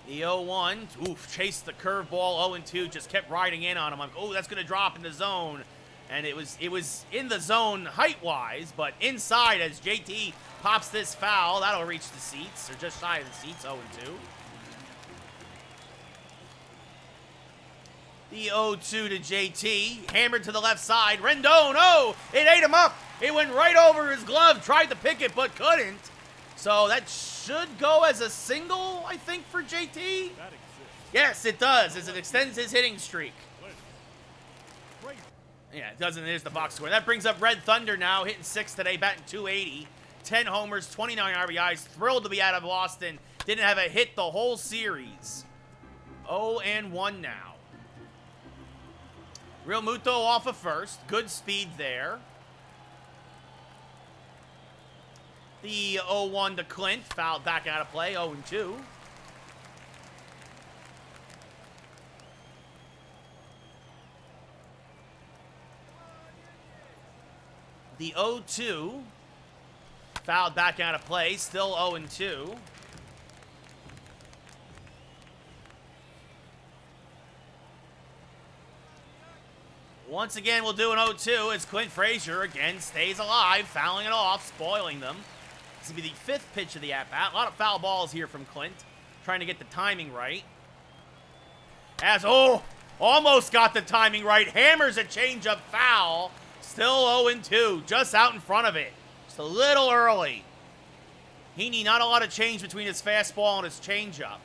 The 0-1, oof, chased the curveball, 0-2, just kept riding in on him. I'm, oh, that's going to drop in the zone. And it was in the zone height-wise, but inside as JT pops this foul. That'll reach the seats, or just shy of the seats, 0-2. The 0-2 to JT, hammered to the left side. Rendon, oh, it ate him up. It went right over his glove, tried to pick it, but couldn't. So that should go as a single, I think, for JT. Yes, it does, as it extends his hitting streak. Yeah, it doesn't. There's the box score. That brings up Red Thunder now, hitting 6 today, batting 280. 10 homers, 29 RBIs. Thrilled to be out of Boston. Didn't have a hit the whole series. 0-1 now. Realmuto off of first. Good speed there. The 0-1 to Clint. Fouled back out of play. 0-2. The 0-2. Fouled back out of play. Still 0-2. Once again, we'll do an 0-2 as Clint Frazier again stays alive, fouling it off, spoiling them. This will be the 5th pitch of the at-bat. A lot of foul balls here from Clint, trying to get the timing right. As, oh, almost got the timing right. Hammers a changeup foul. Still 0-2, just out in front of it. Just a little early. Heaney, not a lot of change between his fastball and his changeup.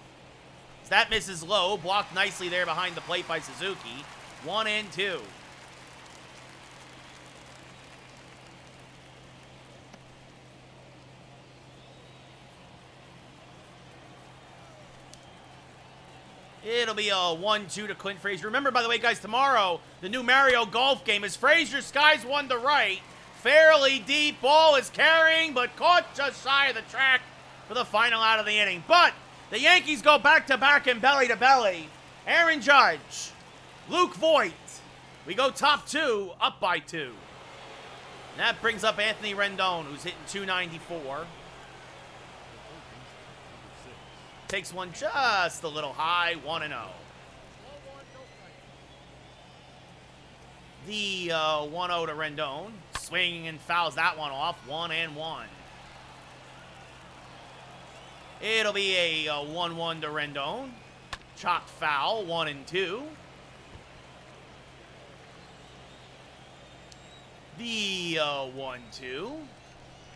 That misses low, blocked nicely there behind the plate by Suzuki. 1-2. It'll be a 1-2 to Clint Frazier. Remember, by the way, guys, tomorrow, the new Mario Golf game is Frazier skies one to right. Fairly deep. Ball is carrying, but caught just shy of the track for the final out of the inning. But the Yankees go back-to-back and belly-to-belly. Aaron Judge, Luke Voigt. We go top 2, up by 2. And that brings up Anthony Rendon, who's hitting 294. Takes one just a little high, 1-0. The 1-0 to Rendon. Swinging and fouls that one off, 1-1. It'll be a 1-1 to Rendon. Chopped foul, 1-2. The 1-2.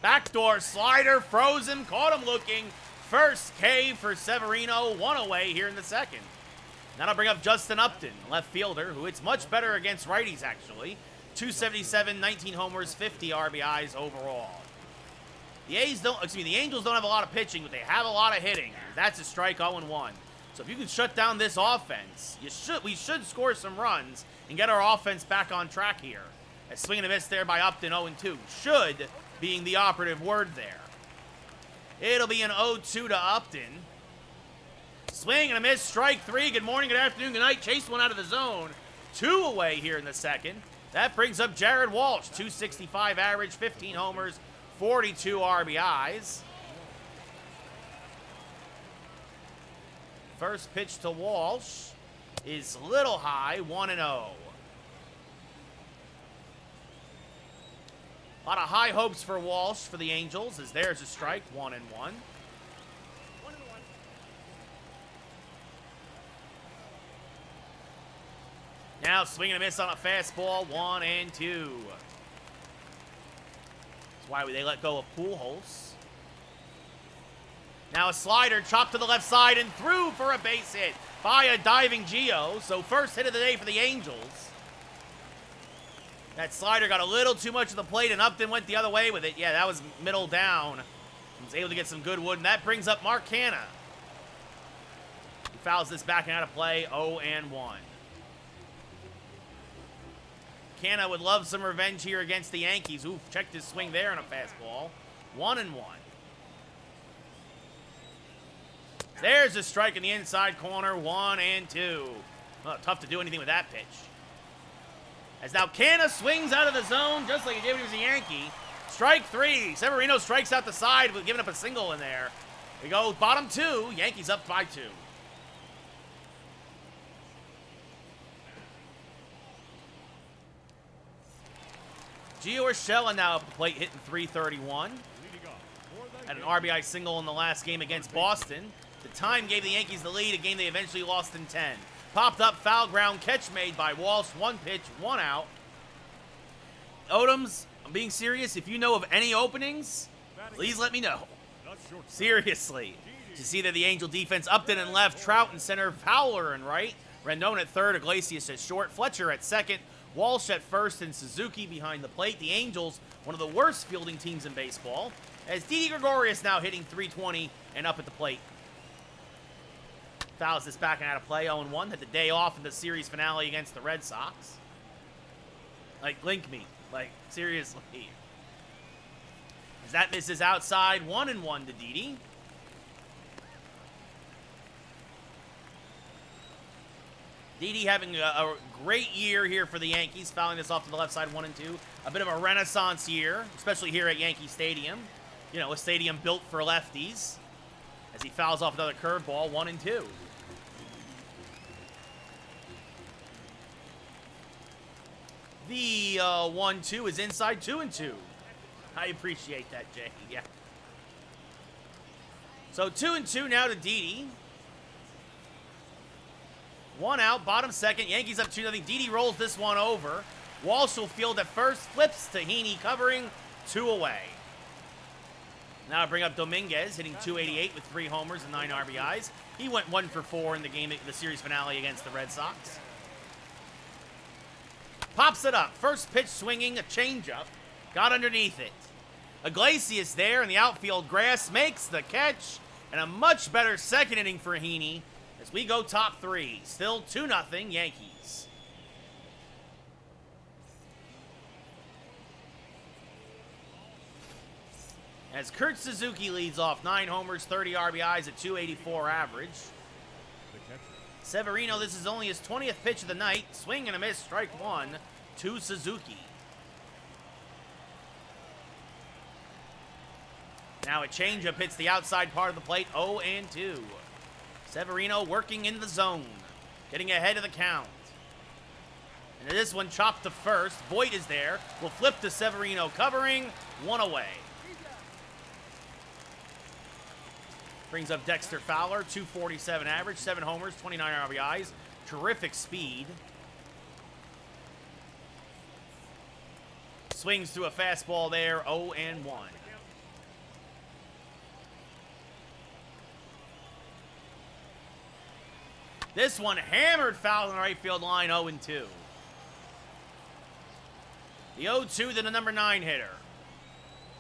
Backdoor slider, froze him, caught him looking. First K for Severino, one away here in the second. That'll bring up Justin Upton, left fielder, who hits much better against righties, actually. 277, 19 homers, 50 RBIs overall. The Angels don't have a lot of pitching, but they have a lot of hitting. That's a strike, 0-1. So if you can shut down this offense, we should score some runs and get our offense back on track here. A swing and a miss there by Upton, 0-2. Should being the operative word there. It'll be an 0-2 to Upton. Swing and a miss, strike 3. Good morning, good afternoon, good night. Chase one out of the zone. 2 away here in the second. That brings up Jared Walsh, 265 average, 15 homers, 42 RBIs. First pitch to Walsh is a little high, 1-0. A lot of high hopes for Walsh for the Angels, as there's a strike, 1-1. Now swinging a miss on a fastball, 1-2. That's why they let go of Pujols. Now a slider chopped to the left side and through for a base hit by a diving Gio. So first hit of the day for the Angels. That slider got a little too much of the plate, and Upton went the other way with it. Yeah, that was middle down. He was able to get some good wood, and that brings up Mark Canha. He fouls this back and out of play, 0-1. Canha would love some revenge here against the Yankees. Oof, checked his swing there on a fastball. 1-1. There's a strike in the inside corner, 1-2. Oh, tough to do anything with that pitch. As now Canha swings out of the zone just like he did when he was a Yankee. Strike 3. Severino strikes out the side with giving up a single in there. We go bottom 2. Yankees up by 2. Gio Urshela now up the plate hitting .331. Had an RBI single in the last game against Boston. The time gave the Yankees the lead, a game they eventually lost in 10. Popped up, foul ground, catch made by Walsh. 1 pitch, 1 out. Odoms, I'm being serious. If you know of any openings, please let me know. Seriously. You see that the Angel defense, Upton in left, Trout in center, Fowler in right, Rendon at third, Iglesias at short, Fletcher at second, Walsh at first, and Suzuki behind the plate. The Angels, one of the worst fielding teams in baseball, as Didi Gregorius now hitting .320 and up at the plate. Fouls this back and out of play, 0-1. Had the day off in the series finale against the Red Sox. Like, link me. Like, seriously. As that misses outside, 1-1 to Didi. Didi having a great year here for the Yankees, fouling this off to the left side, 1-2. A bit of a renaissance year, especially here at Yankee Stadium. You know, a stadium built for lefties. As he fouls off another curveball, 1-2. The 1-2 is inside, 2-2. I appreciate that, Jay. Yeah. So 2-2 now to Didi. 1 out, bottom second. Yankees up 2-0. Didi rolls this one over. Walsh will field at first, flips to Heaney covering, 2 away. Now I bring up Dominguez, hitting .288 with 3 homers and 9 RBIs. He went 1 for 4 in the series finale against the Red Sox. Pops it up. First pitch swinging, a changeup. Got underneath it. Iglesias there in the outfield grass makes the catch. And a much better second inning for Heaney as we go top 3. Still 2-0 Yankees. As Kurt Suzuki leads off, 9 homers, 30 RBIs at .284 average. Severino, this is only his 20th pitch of the night. Swing and a miss, strike 1 to Suzuki. Now a changeup hits the outside part of the plate, 0-2. Severino working in the zone, getting ahead of the count. And this one chopped to first. Voit is there. Will flip to Severino covering, 1 away. Brings up Dexter Fowler, .247 average, 7 homers, 29 RBIs. Terrific speed. Swings through a fastball there, 0-1. This one hammered foul in the right field line, 0-2. The 0-2 to the number 9 hitter.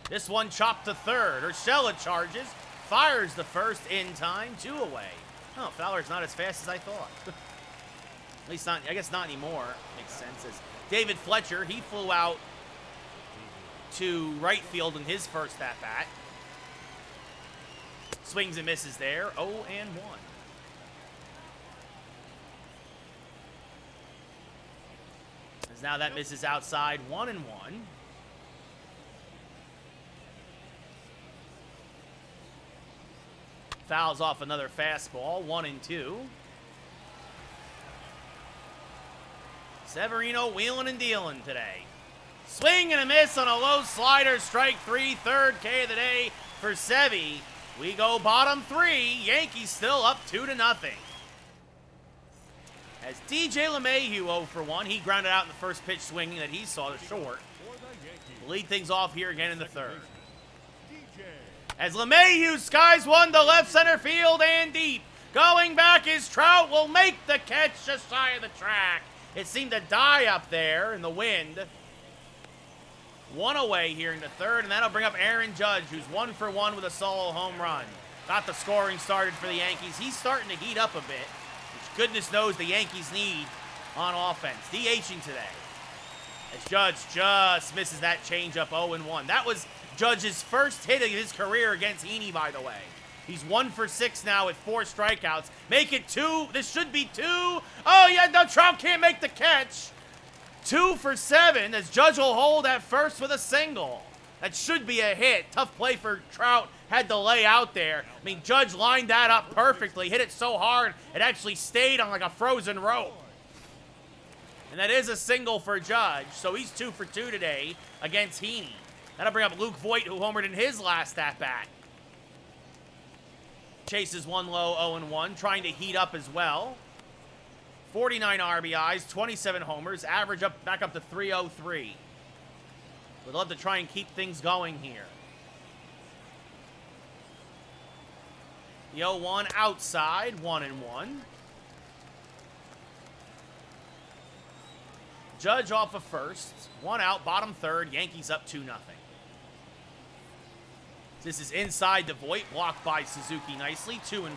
This one chopped to third. Urshela charges. Fires the first in time, 2 away. Oh, Fowler's not as fast as I thought. At least not, I guess not anymore. Makes sense. As David Fletcher, he flew out to right field in his first at-bat. Swings and misses there, 0-1. As now that misses outside, 1-1. Fouls off another fastball, 1-2. Severino wheeling and dealing today. Swing and a miss on a low slider, strike 3, third K of the day for Sevy. We go bottom 3, Yankees still up 2-0. As DJ LeMahieu 0 for 1, he grounded out in the first pitch swinging that he saw to short. We'll lead things off here again in the third. As LeMahieu skies one to left center field and deep. Going back is Trout, will make the catch just shy of the track. It seemed to die up there in the wind. 1 away here in the third, and that'll bring up Aaron Judge, who's 1 for 1 with a solo home run. Got the scoring started for the Yankees. He's starting to heat up a bit, which goodness knows the Yankees need on offense. DHing today. As Judge just misses that changeup, 0-1. That was Judge's first hit of his career against Heaney, by the way. He's 1 for 6 now with 4 strikeouts. Make it 2. This should be 2. Oh, yeah, no, Trout can't make the catch. 2 for 7 as Judge will hold at first with a single. That should be a hit. Tough play for Trout. Had to lay out there. I mean, Judge lined that up perfectly. Hit it so hard, it actually stayed on like a frozen rope. And that is a single for Judge. So he's 2 for 2 today against Heaney. That'll bring up Luke Voit, who homered in his last at-bat. Chases one low, 0-1, trying to heat up as well. 49 RBIs, 27 homers, average up back up to 303. Would love to try and keep things going here. The 0-1 outside, 1-1. Judge off of first, 1 out, bottom third, Yankees up 2-0. This is inside to Voit, blocked by Suzuki nicely, 2-1.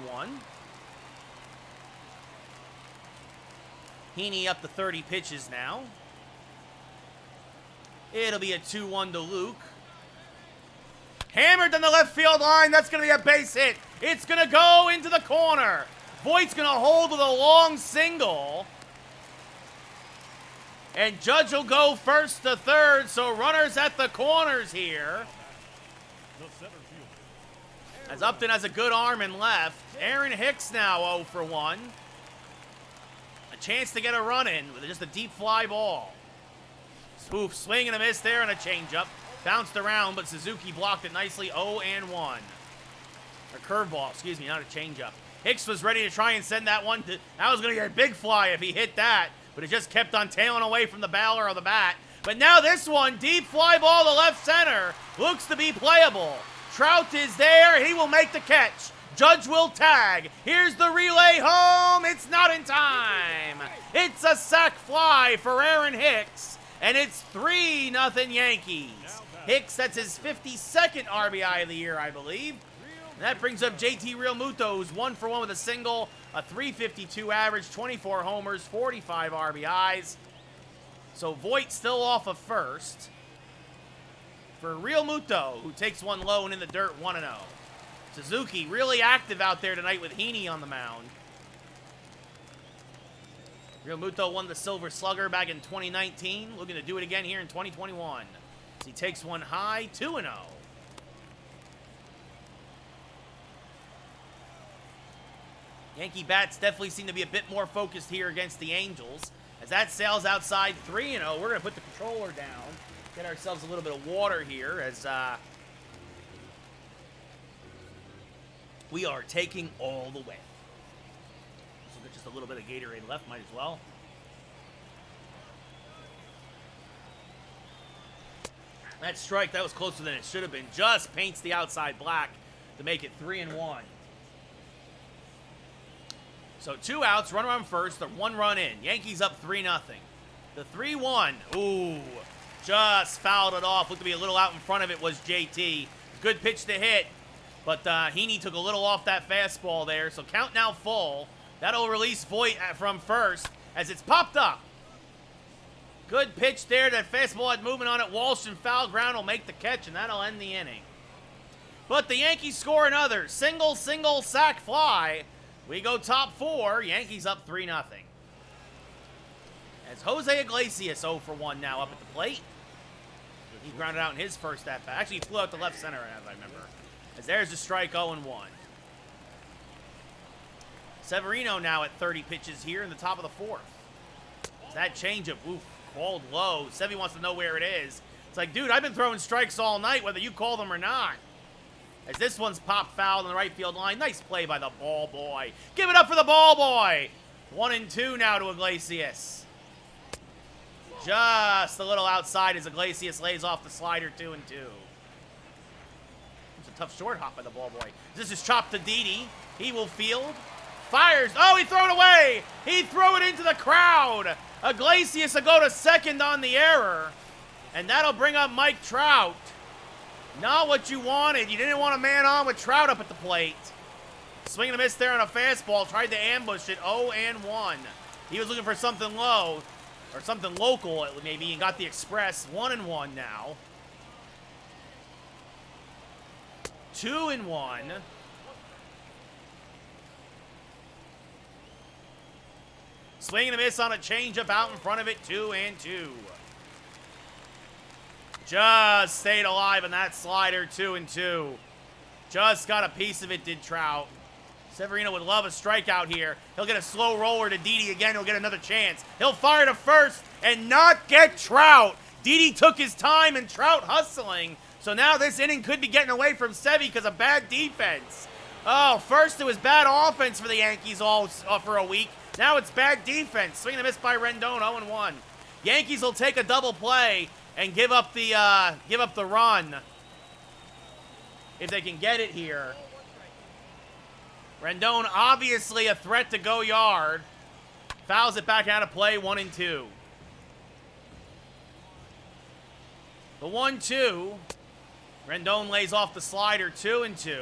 Heaney up to 30 pitches now. It'll be a 2-1 to Luke. Hammered on the left field line, that's going to be a base hit. It's going to go into the corner. Voigt's going to hold with a long single. And Judge will go first to third, so runners at the corners here. As Upton has a good arm and left. Aaron Hicks now 0 for 1. A chance to get a run in with just a deep fly ball. Spoof, swing and a miss there and a changeup. Bounced around, but Suzuki blocked it nicely, 0-1. Or curveball, excuse me, not a changeup. Hicks was ready to try and send that one. That was going to get a big fly if he hit that, but it just kept on tailing away from the baller of the bat. But now this one, deep fly ball to left center, looks to be playable. Trout is there. He will make the catch. Judge will tag. Here's the relay home. It's not in time. It's a sac fly for Aaron Hicks, and it's 3-0 Yankees. Hicks, that's his 52nd RBI of the year, I believe. And that brings up JT Realmuto, who's 1 for 1 with a single, a .352 average, 24 homers, 45 RBIs. So Voit still off of first. For Realmuto, who takes one low and in the dirt, 1-0. Suzuki really active out there tonight with Heaney on the mound. Realmuto won the Silver Slugger back in 2019. Looking to do it again here in 2021. As he takes one high, 2-0. Yankee bats definitely seem to be a bit more focused here against the Angels. As that sails outside 3-0, we're going to put the controller down. Get ourselves a little bit of water here as we are taking all the way. So get just a little bit of Gatorade left, might as well. That strike, that was closer than it should have been. Just paints the outside black to make it 3-1. So 2 outs, runner on first, the 1 run in. Yankees up 3-0. The 3-1, ooh, just fouled it off. Looked to be a little out in front of it was JT. Good pitch to hit, but Heaney took a little off that fastball there. So count now full. That'll release Voit from first as it's popped up. Good pitch there. That fastball had movement on it. Walsh and foul ground will make the catch, and that'll end the inning. But the Yankees score another. Single, sac fly. We go top 4. Yankees up 3-0. As Jose Iglesias 0 for 1 now up at the plate. He grounded out in his first at-bat. Actually, he flew out to left center, as I remember. As there's a strike, 0-1. Severino now at 30 pitches here in the top of the 4th. That changeup, oof, called low. Sevy wants to know where it is. It's like, dude, I've been throwing strikes all night, whether you call them or not. As this one's popped foul in the right field line. Nice play by the ball boy. Give it up for the ball boy. 1-2 now to Iglesias. Just a little outside as Iglesias lays off the slider, 2-2. It's a tough short hop by the ball boy. This is chopped to Didi. He will field. Fires. Oh, he threw it away. He threw it into the crowd. Iglesias will go to second on the error. And that'll bring up Mike Trout. Not what you wanted. You didn't want a man on with Trout up at the plate. Swing and a miss there on a fastball. Tried to ambush it. 0-1. He was looking for something low. Or something local, maybe, and got the express. 1-1 now. 2-1. Swing and a miss on a changeup out in front of it. 2-2. Just stayed alive in that slider. 2-2. Just got a piece of it, did Trout. Severino would love a strikeout here. He'll get a slow roller to Didi again. He'll get another chance. He'll fire to first and not get Trout. Didi took his time and Trout hustling. So now this inning could be getting away from Sevy because of bad defense. Oh, first it was bad offense for the Yankees all for a week. Now it's bad defense. Swing and a miss by Rendon, 0-1. Yankees will take a double play and give up the run if they can get it here. Rendon obviously a threat to go yard. Fouls it back out of play, 1-2. The 1-2. Rendon lays off the slider, 2-2.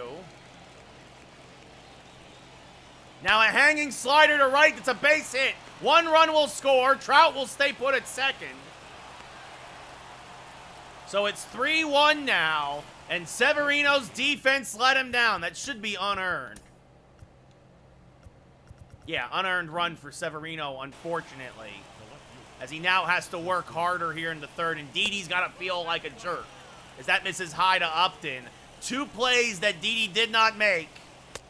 Now a hanging slider to right. It's a base hit. 1 run will score. Trout will stay put at second. So it's 3-1 now. And Severino's defense let him down. That should be unearned. Yeah, unearned run for Severino, unfortunately. As he now has to work harder here in the 3rd. And Didi's got to feel like a jerk. As that misses high to Upton. 2 plays that Didi did not make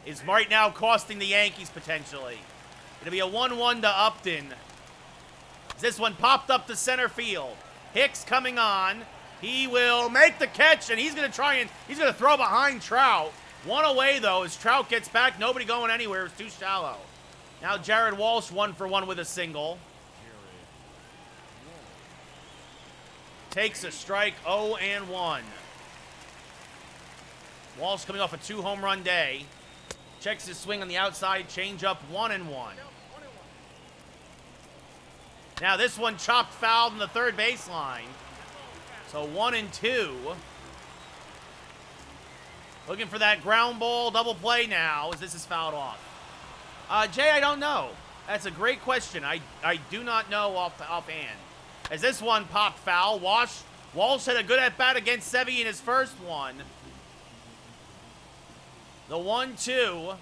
is right now costing the Yankees potentially. It'll be a 1-1 to Upton. This one popped up to center field. Hicks coming on. He will make the catch, and he's going to throw behind Trout. 1 away, though, as Trout gets back. Nobody going anywhere. It's too shallow. Now Jared Walsh 1 for 1 with a single. Takes a strike, 0-1. Walsh coming off a 2-home run day. Checks his swing on the outside, change up 1-1. Now this one chopped foul on the third baseline. So 1-2. Looking for that ground ball double play now as this is fouled off. Jay, I don't know. That's a great question. I do not know offhand. As this one popped foul, Walsh had a good at-bat against Sevy in his first one. The 1-2,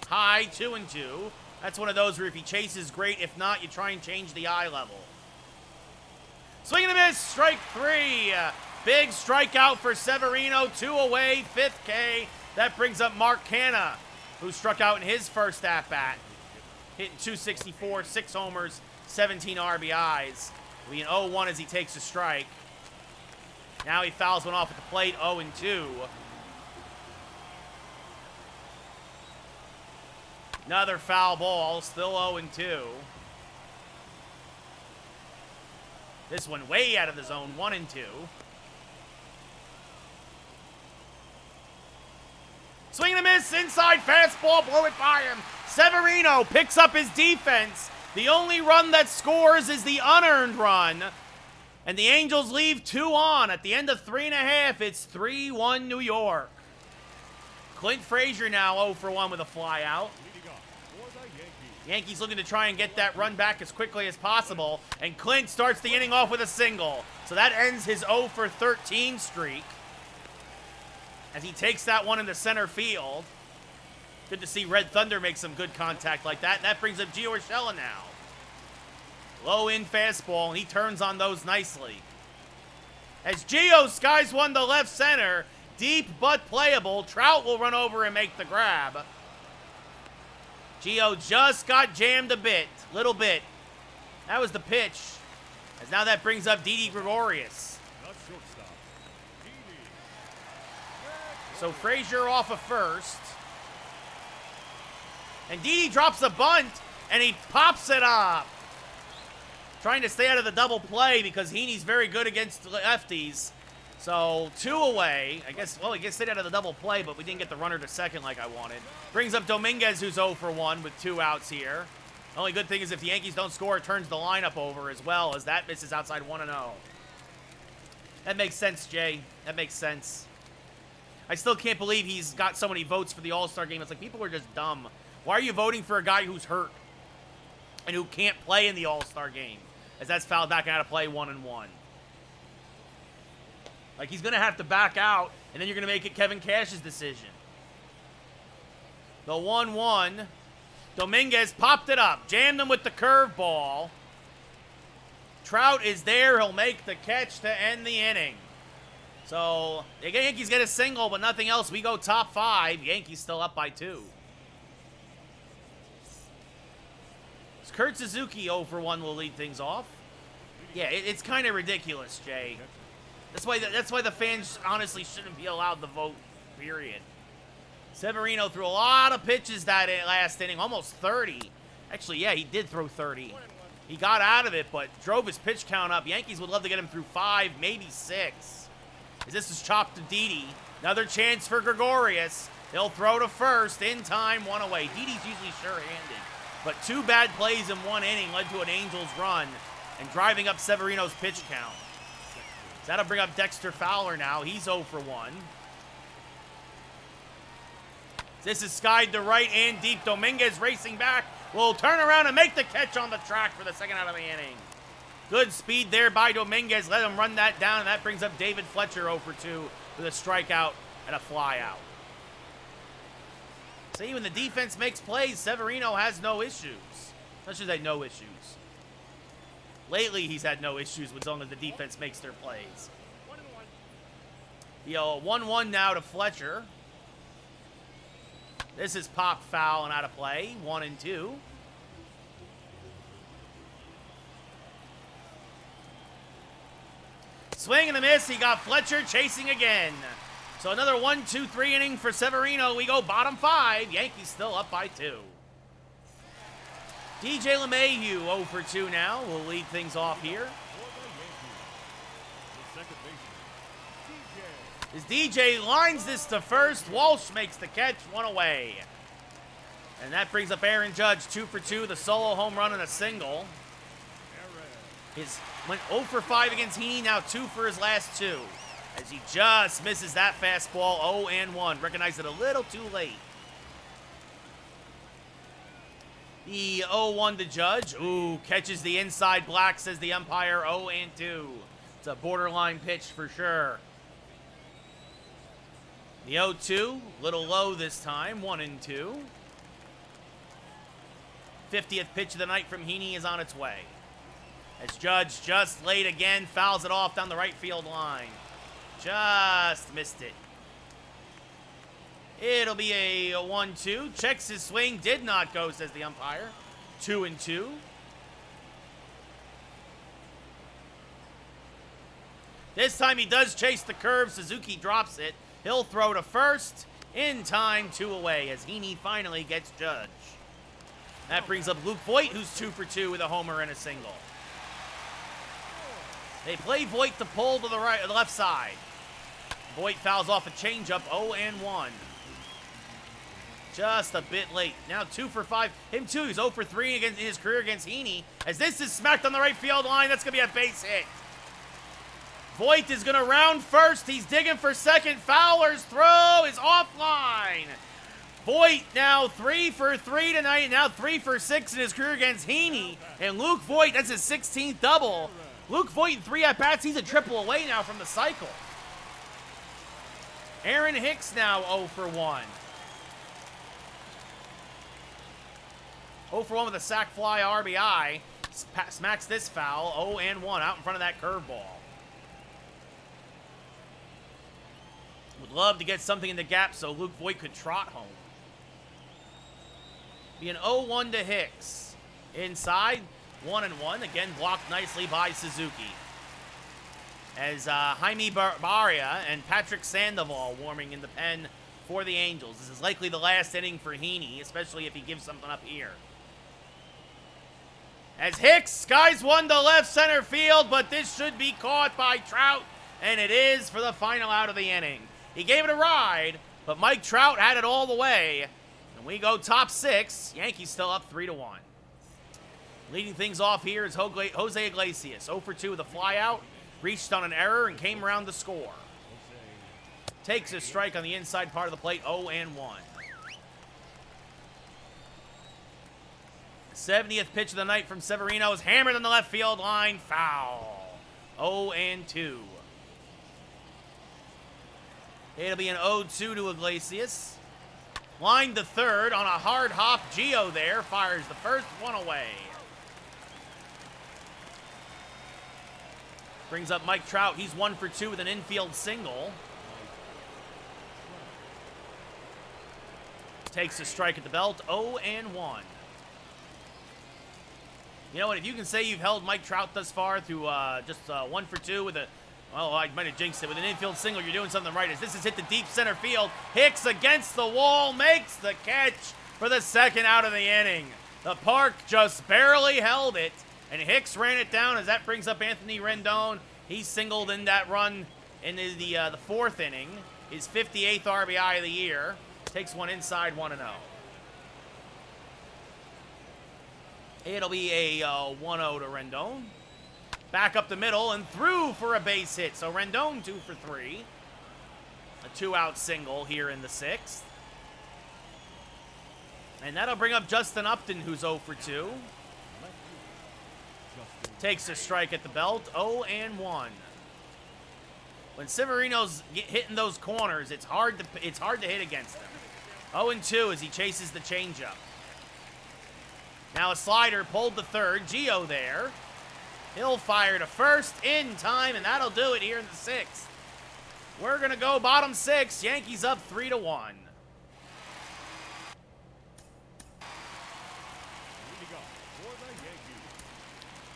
high, 2-2. That's one of those where if he chases, great. If not, you try and change the eye level. Swing and a miss, strike 3. Big strikeout for Severino, 2 away, 5th K. That brings up Mark Canha, who struck out in his first at-bat. Hitting 264, 6 homers, 17 RBIs. Will be an 0-1 as he takes a strike. Now he fouls one off at the plate, 0-2. Another foul ball, still 0-2. This one way out of the zone, 1-2. Swing and a miss, inside fastball, blow it by him. Severino picks up his defense. The only run that scores is the unearned run. And the Angels leave 2 on. At the end of 3.5, it's 3-1 New York. Clint Frazier now 0 for 1 with a fly out. Yankees looking to try and get that run back as quickly as possible. And Clint starts the inning off with a single. So that ends his 0 for 13 streak. As he takes that one into center field. Good to see Red Thunder make some good contact like that. And that brings up Gio Urshela now. Low in fastball, and he turns on those nicely. As Gio skies one to left center, deep but playable. Trout will run over and make the grab. Gio just got jammed a bit, little bit. That was the pitch. As now that brings up Didi Gregorius. So Frazier off of first. And Didi drops a bunt, and he pops it up. Trying to stay out of the double play because Heaney's very good against lefties. So 2 away. I guess, well, he gets stayed out of the double play, but we didn't get the runner to second like I wanted. Brings up Dominguez, who's 0 for 1 with 2 outs here. The only good thing is if the Yankees don't score, it turns the lineup over as well, as that misses outside 1-0. That makes sense, Jay. That makes sense. I still can't believe he's got so many votes for the All-Star game. It's like, people are just dumb. Why are you voting for a guy who's hurt and who can't play in the All-Star game? As that's fouled back out of play, 1-1. Like, he's going to have to back out, and then you're going to make it Kevin Cash's decision. The 1-1. Dominguez popped it up. Jammed him with the curveball. Trout is there. He'll make the catch to end the inning. So, the Yankees get a single, but nothing else. We go top 5. Yankees still up by 2. Kurt Suzuki 0 for 1 will lead things off. Yeah, it's kind of ridiculous, Jay. That's why the fans honestly shouldn't be allowed to vote, period. Severino threw a lot of pitches that last inning, almost 30. Actually, yeah, he did throw 30. He got out of it, but drove his pitch count up. Yankees would love to get him through 5, maybe 6. As this is chopped to Didi. Another chance for Gregorius. He'll throw to first, in time, 1 away. Didi's usually sure-handed. But 2 bad plays in 1 inning led to an Angels run and driving up Severino's pitch count. So that'll bring up Dexter Fowler now. He's 0 for 1. This is skied to right and deep. Dominguez racing back. Will turn around and make the catch on the track for the second out of the inning. Good speed there by Dominguez. Let him run that down, and that brings up David Fletcher 0 for 2 with a strikeout and a flyout. See, when the defense makes plays, Severino has no issues. Let's just say no issues. Lately, he's had no issues as long as the defense makes their plays. 1-1 now to Fletcher. This is popped foul and out of play. 1-2. Swing and a miss. He got Fletcher chasing again. So another 1-2-3 inning for Severino. We go bottom 5. Yankees still up by 2. DJ LeMahieu 0 for 2 now. We'll lead things off here. As DJ lines this to first, Walsh makes the catch, one away. And that brings up Aaron Judge, 2 for 2, the solo home run and a single. His went 0 for 5 against Heaney, now 2 for his last 2. As he just misses that fastball, 0-1. Recognized it a little too late. The 0-1 to Judge. Ooh, catches the inside black, says the umpire, 0-2. It's a borderline pitch for sure. The 0-2, little low this time, 1-2. 50th pitch of the night from Heaney is on its way. As Judge just late again, fouls it off down the right field line. Just missed it. It'll be a 1-2. Checks his swing, did not go, says the umpire. 2-2. This time he does chase the curve. Suzuki drops it. He'll throw to first. In time, 2 away as Heaney finally gets Judge. That brings up Luke Voit, who's 2 for 2 with a homer and a single. They play Voit to pull to the left side. Voit fouls off a changeup, 0-1. Just a bit late. Now 2 for 5. Him too, he's 0 for 3 in his career against Heaney. As this is smacked on the right field line, that's going to be a base hit. Voit is going to round first. He's digging for second. Fowler's throw is offline. Voit now 3 for 3 tonight, now 3 for 6 in his career against Heaney. And Luke Voit, that's his 16th double. Luke Voit in 3 at-bats, he's a triple away now from the cycle. Aaron Hicks now 0 for 1. 0 for 1 with a sac fly RBI. Smacks this foul, 0-1, out in front of that curveball. Would love to get something in the gap so Luke Voit could trot home. Be an 0-1 to Hicks. Inside, 1-1. Again, blocked nicely by Suzuki. As Jaime Barria and Patrick Sandoval warming in the pen for the Angels. This is likely the last inning for Heaney, especially if he gives something up here. As Hicks skies one to left center field, but this should be caught by Trout, and it is for the final out of the inning. He gave it a ride, but Mike Trout had it all the way. And we go top 6. Yankees still up 3-1. Leading things off here is Jose Iglesias. 0 for 2 with a flyout. Reached on an error and came around to score. Takes a strike on the inside part of the plate, 0-1. 70th pitch of the night from Severino is hammered on the left field line. Foul. 0-2. It'll be an 0-2 to Iglesias. Line to third on a hard hop. Gio there fires the first one away. Brings up Mike Trout. He's 1 for 2 with an infield single. Takes a strike at the belt. 0-1. You know what? If you can say you've held Mike Trout thus far through just 1 for 2 with a, well, I might have jinxed it, with an infield single, you're doing something right. As this is hit to deep center field. Hicks against the wall, makes the catch for the second out of the inning. The park just barely held it, and Hicks ran it down as that brings up Anthony Rendon. He singled in that run in the fourth inning. His 58th RBI of the year. Takes one inside, 1-0. It'll be a 1-0 to Rendon. Back up the middle and through for a base hit. So Rendon 2 for 3. A 2-out single here in the 6th. And that'll bring up Justin Upton, who's 0 for 2. Takes a strike at the belt, 0-1. When Severino's hitting those corners, it's hard to hit against him. 0-2 as he chases the changeup. Now a slider pulled to third. Gio there. He'll fire to first in time, and that'll do it here in the 6th. We're going to go bottom 6. Yankees up 3-1.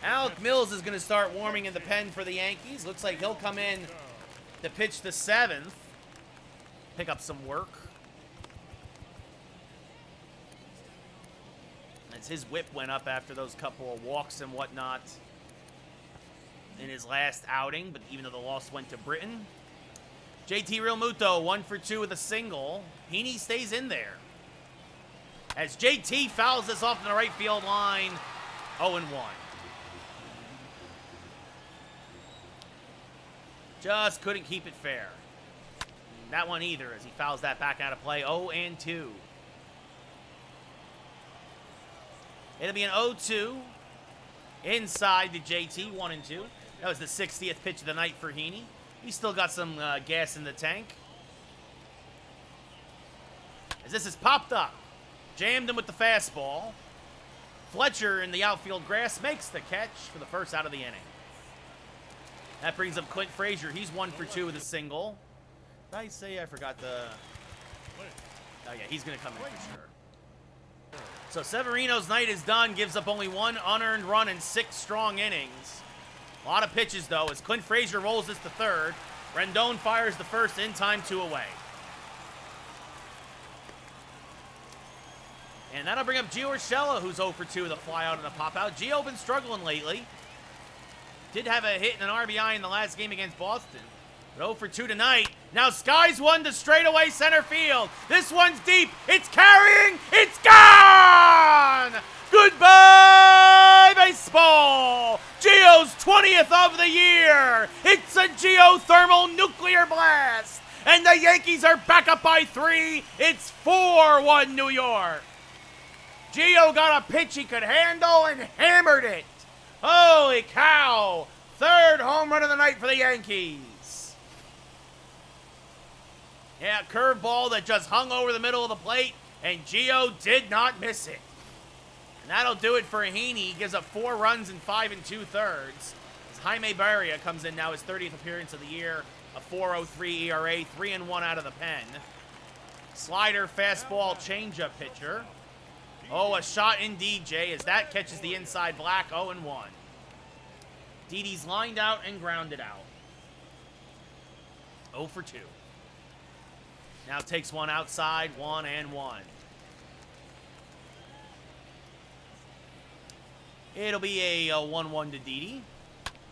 Alec Mills is going to start warming in the pen for the Yankees. Looks like he'll come in to pitch the 7th. Pick up some work. As his whip went up after those couple of walks and whatnot in his last outing, but even though the loss went to Britain. JT Realmuto, 1 for 2 with a single. Heaney stays in there. As JT fouls this off to the right field line, 0-1. Just couldn't keep it fair. That one either, as he fouls that back out of play, 0-2. It'll be an 0-2 inside to JT, 1-2. That was the 60th pitch of the night for Heaney. He's still got some gas in the tank. As this is popped up, jammed him with the fastball. Fletcher in the outfield grass makes the catch for the first out of the inning. That brings up Clint Frazier. He's 1 for 2 with a single. Did I say I forgot the... Oh, yeah, he's going to come in for sure. So Severino's night is done. Gives up only 1 unearned run in 6 strong innings. A lot of pitches, though, as Clint Frazier rolls this to third. Rendon fires the first in time, 2 away. And that'll bring up Gio Urshela, who's 0 for 2 with a fly out and a pop out. Gio been struggling lately. Did have a hit and an RBI in the last game against Boston. But 0 for 2 tonight. Now skies one to straightaway center field. This one's deep. It's carrying. It's gone! Goodbye, baseball! Gio's 20th of the year. It's a geothermal nuclear blast. And the Yankees are back up by 3. It's 4-1 New York. Gio got a pitch he could handle and hammered it. Holy cow! 3rd home run of the night for the Yankees. Yeah, curveball that just hung over the middle of the plate, and Gio did not miss it. And that'll do it for Heaney. He gives up 4 runs in 5 2/3. As Jaime Barria comes in now, his 30th appearance of the year, a 4.03 ERA, 3-1 out of the pen. Slider, fastball, changeup pitcher. Oh, a shot indeed, Jay, as that catches the inside black, 0-1. Didi's lined out and grounded out. 0 for 2. Now takes one outside, 1-1. It'll be a 1-1 to Didi.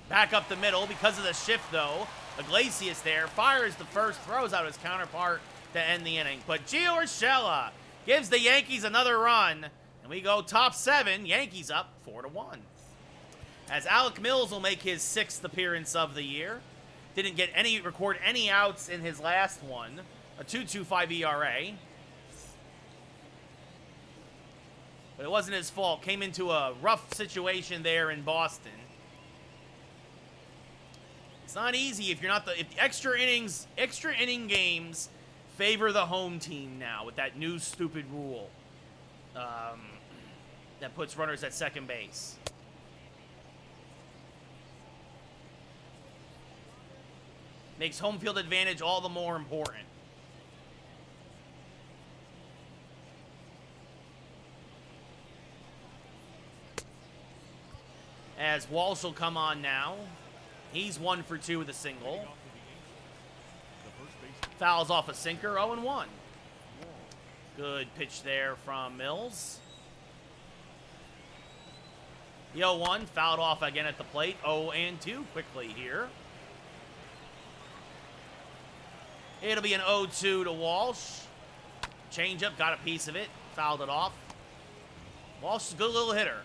Back up the middle because of the shift, though. Iglesias there, fires the first, throws out his counterpart to end the inning. But Gio Urshela gives the Yankees another run, and we go top 7. Yankees up 4-1. As Alec Mills will make his 6th appearance of the year. Didn't record any outs in his last one. A 2.25 ERA. But it wasn't his fault. Came into a rough situation there in Boston. It's not easy if you're not if the extra inning games favor the home team now with that new stupid rule that puts runners at second base. Makes home field advantage all the more important. As Walsh will come on now. He's 1 for 2 with a single. Fouls off a sinker, 0-1. Good pitch there from Mills. The 0-1 fouled off again at the plate. 0-2 quickly here. It'll be an 0-2 to Walsh. Changeup, got a piece of it. Fouled it off. Walsh is a good little hitter.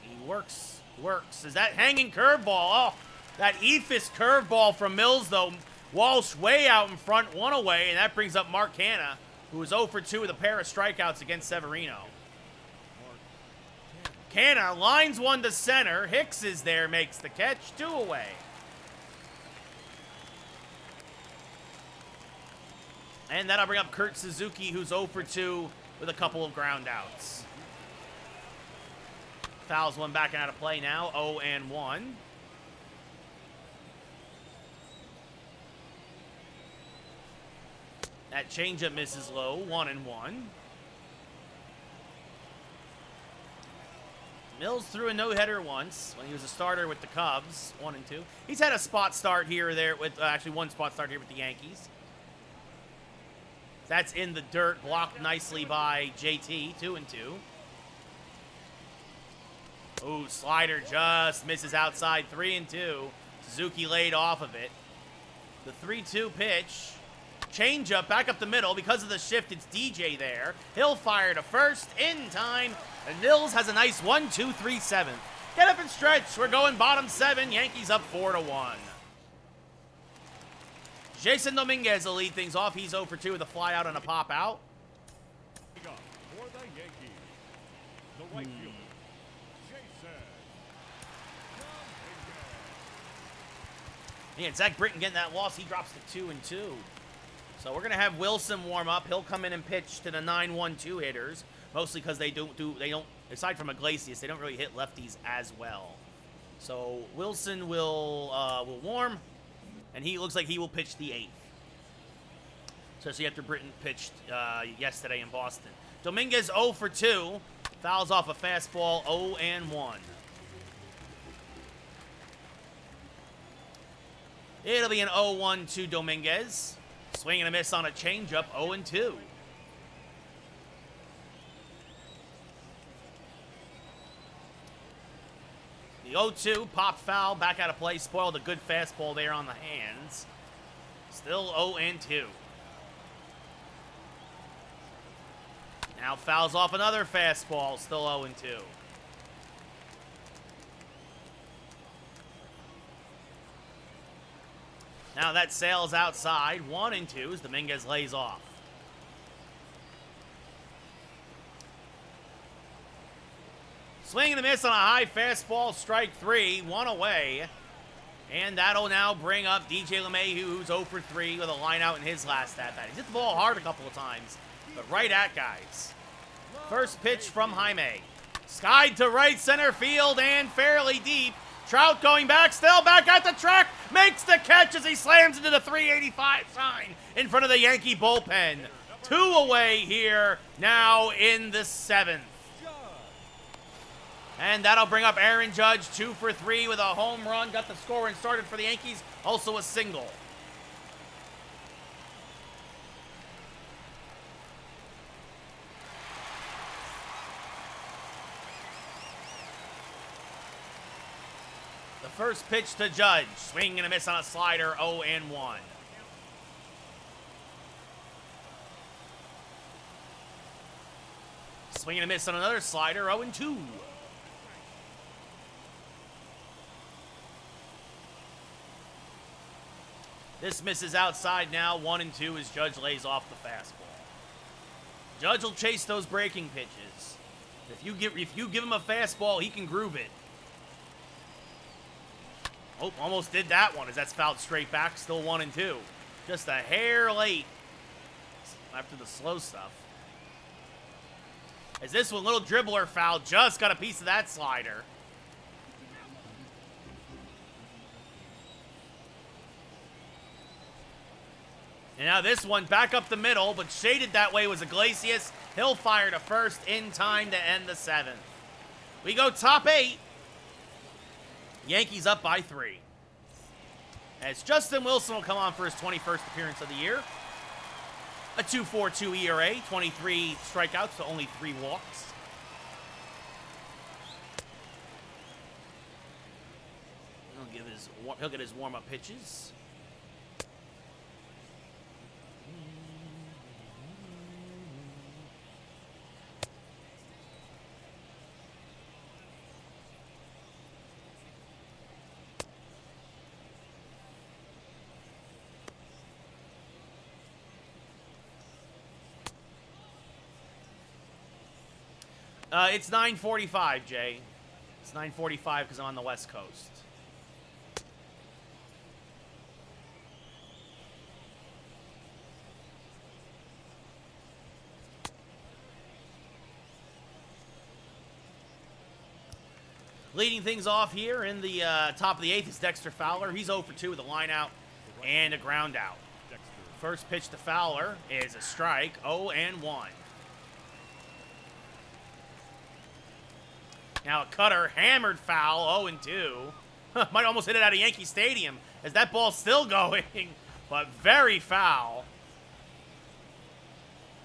He works. Is that hanging curveball? Oh, that Ephus curveball from Mills, though. Walsh way out in front, 1 away, and that brings up Mark Canha, who was 0 for 2 with a pair of strikeouts against Severino. Canha lines one to center. Hicks is there, makes the catch, 2 away. And that'll bring up Kurt Suzuki, who's 0 for 2 with a couple of ground outs. Fouls one back out of play now, 0-1. That changeup misses low, 1-1. Mills threw a no-hitter once when he was a starter with the Cubs, 1-2. He's had a spot start here or there with, actually one spot start here with the Yankees. That's in the dirt, blocked nicely by JT, 2-2. Ooh, slider just misses outside, 3-2. Suzuki laid off of it. The 3-2 pitch. Changeup back up the middle. Because of the shift, it's DJ there. He'll fire to first in time. And Nils has a nice 1-2-3 seventh. Get up and stretch. We're going bottom 7. Yankees up 4-1. Jason Dominguez will lead things off. He's 0 for 2 with a fly out and a pop out. For the Yankees, the right fielder, Jason Dominguez. Yeah, Zach Britton getting that loss. He drops to 2-2. So we're gonna have Wilson warm up. He'll come in and pitch to the 9-1-2 hitters, mostly because they don't. Aside from Iglesias, they don't really hit lefties as well. So Wilson will warm, and he looks like he will pitch the 8th. Especially after Britton pitched yesterday in Boston. Dominguez 0 for 2, fouls off a fastball 0-1. It'll be an 0-1 to Dominguez. Swing and a miss on a changeup, 0-2. The 0-2 pop foul, back out of play, spoiled a good fastball there on the hands. Still 0-2. Now fouls off another fastball, still 0-2. Now that sails outside, 1-2 as Dominguez lays off. Swing and a miss on a high fastball, strike 3, 1 away. And that'll now bring up DJ LeMahieu, who's 0 for 3 with a line out in his last at-bat. He's hit the ball hard a couple of times, but right at guys. First pitch from Jaime. Skied to right center field and fairly deep. Trout going back, still back at the track, makes the catch as he slams into the 385 sign in front of the Yankee bullpen. 2 away here now in the 7th. And that'll bring up Aaron Judge, 2 for 3 with a home run. Got the scoring started for the Yankees, also a single. The first pitch to Judge. Swing and a miss on a slider, 0-1. Swing and a miss on another slider, 0-2. This misses outside now, 1-2 as Judge lays off the fastball. Judge will chase those breaking pitches. If you give him a fastball, he can groove it. Oh, almost did that one as that's fouled straight back, still 1-2. Just a hair late after the slow stuff. As this one, little dribbler foul, just got a piece of that slider. And now this one back up the middle, but shaded that way was Iglesias. He'll fire to first in time to end the 7th. We go top 8. Yankees up by 3. As Justin Wilson will come on for his 21st appearance of the year. A 2.42 ERA, 23 strikeouts to only 3 walks. He'll get his warm-up pitches. It's 9:45, Jay. It's 9:45 because I'm on the West Coast. Leading things off here in the top of the 8th is Dexter Fowler. He's 0 for 2 with a line out and a ground out. First pitch to Fowler is a strike, 0-1. Now a cutter, hammered foul, 0-2. Might almost hit it out of Yankee Stadium as that ball's still going, but very foul.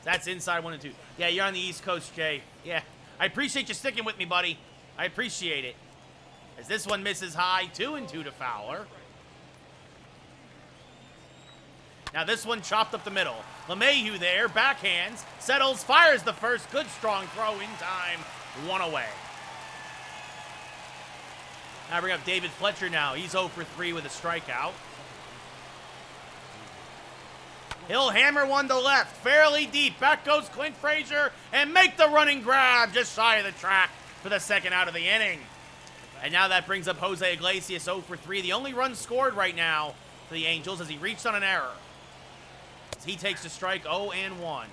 That's inside 1-2. Yeah, you're on the East Coast, Jay. Yeah, I appreciate you sticking with me, buddy. I appreciate it. As this one misses high, 2-2 to Fowler. Now this one chopped up the middle. LeMahieu there, backhands, settles, fires the first. Good strong throw in time. One away. Now bring up David Fletcher now. He's 0 for 3 with a strikeout. He'll hammer one to left, fairly deep. Back goes Clint Frazier and make the running grab just shy of the track for the second out of the inning. And now that brings up Jose Iglesias 0 for 3. The only run scored right now for the Angels as he reached on an error. As he takes the strike 0-1.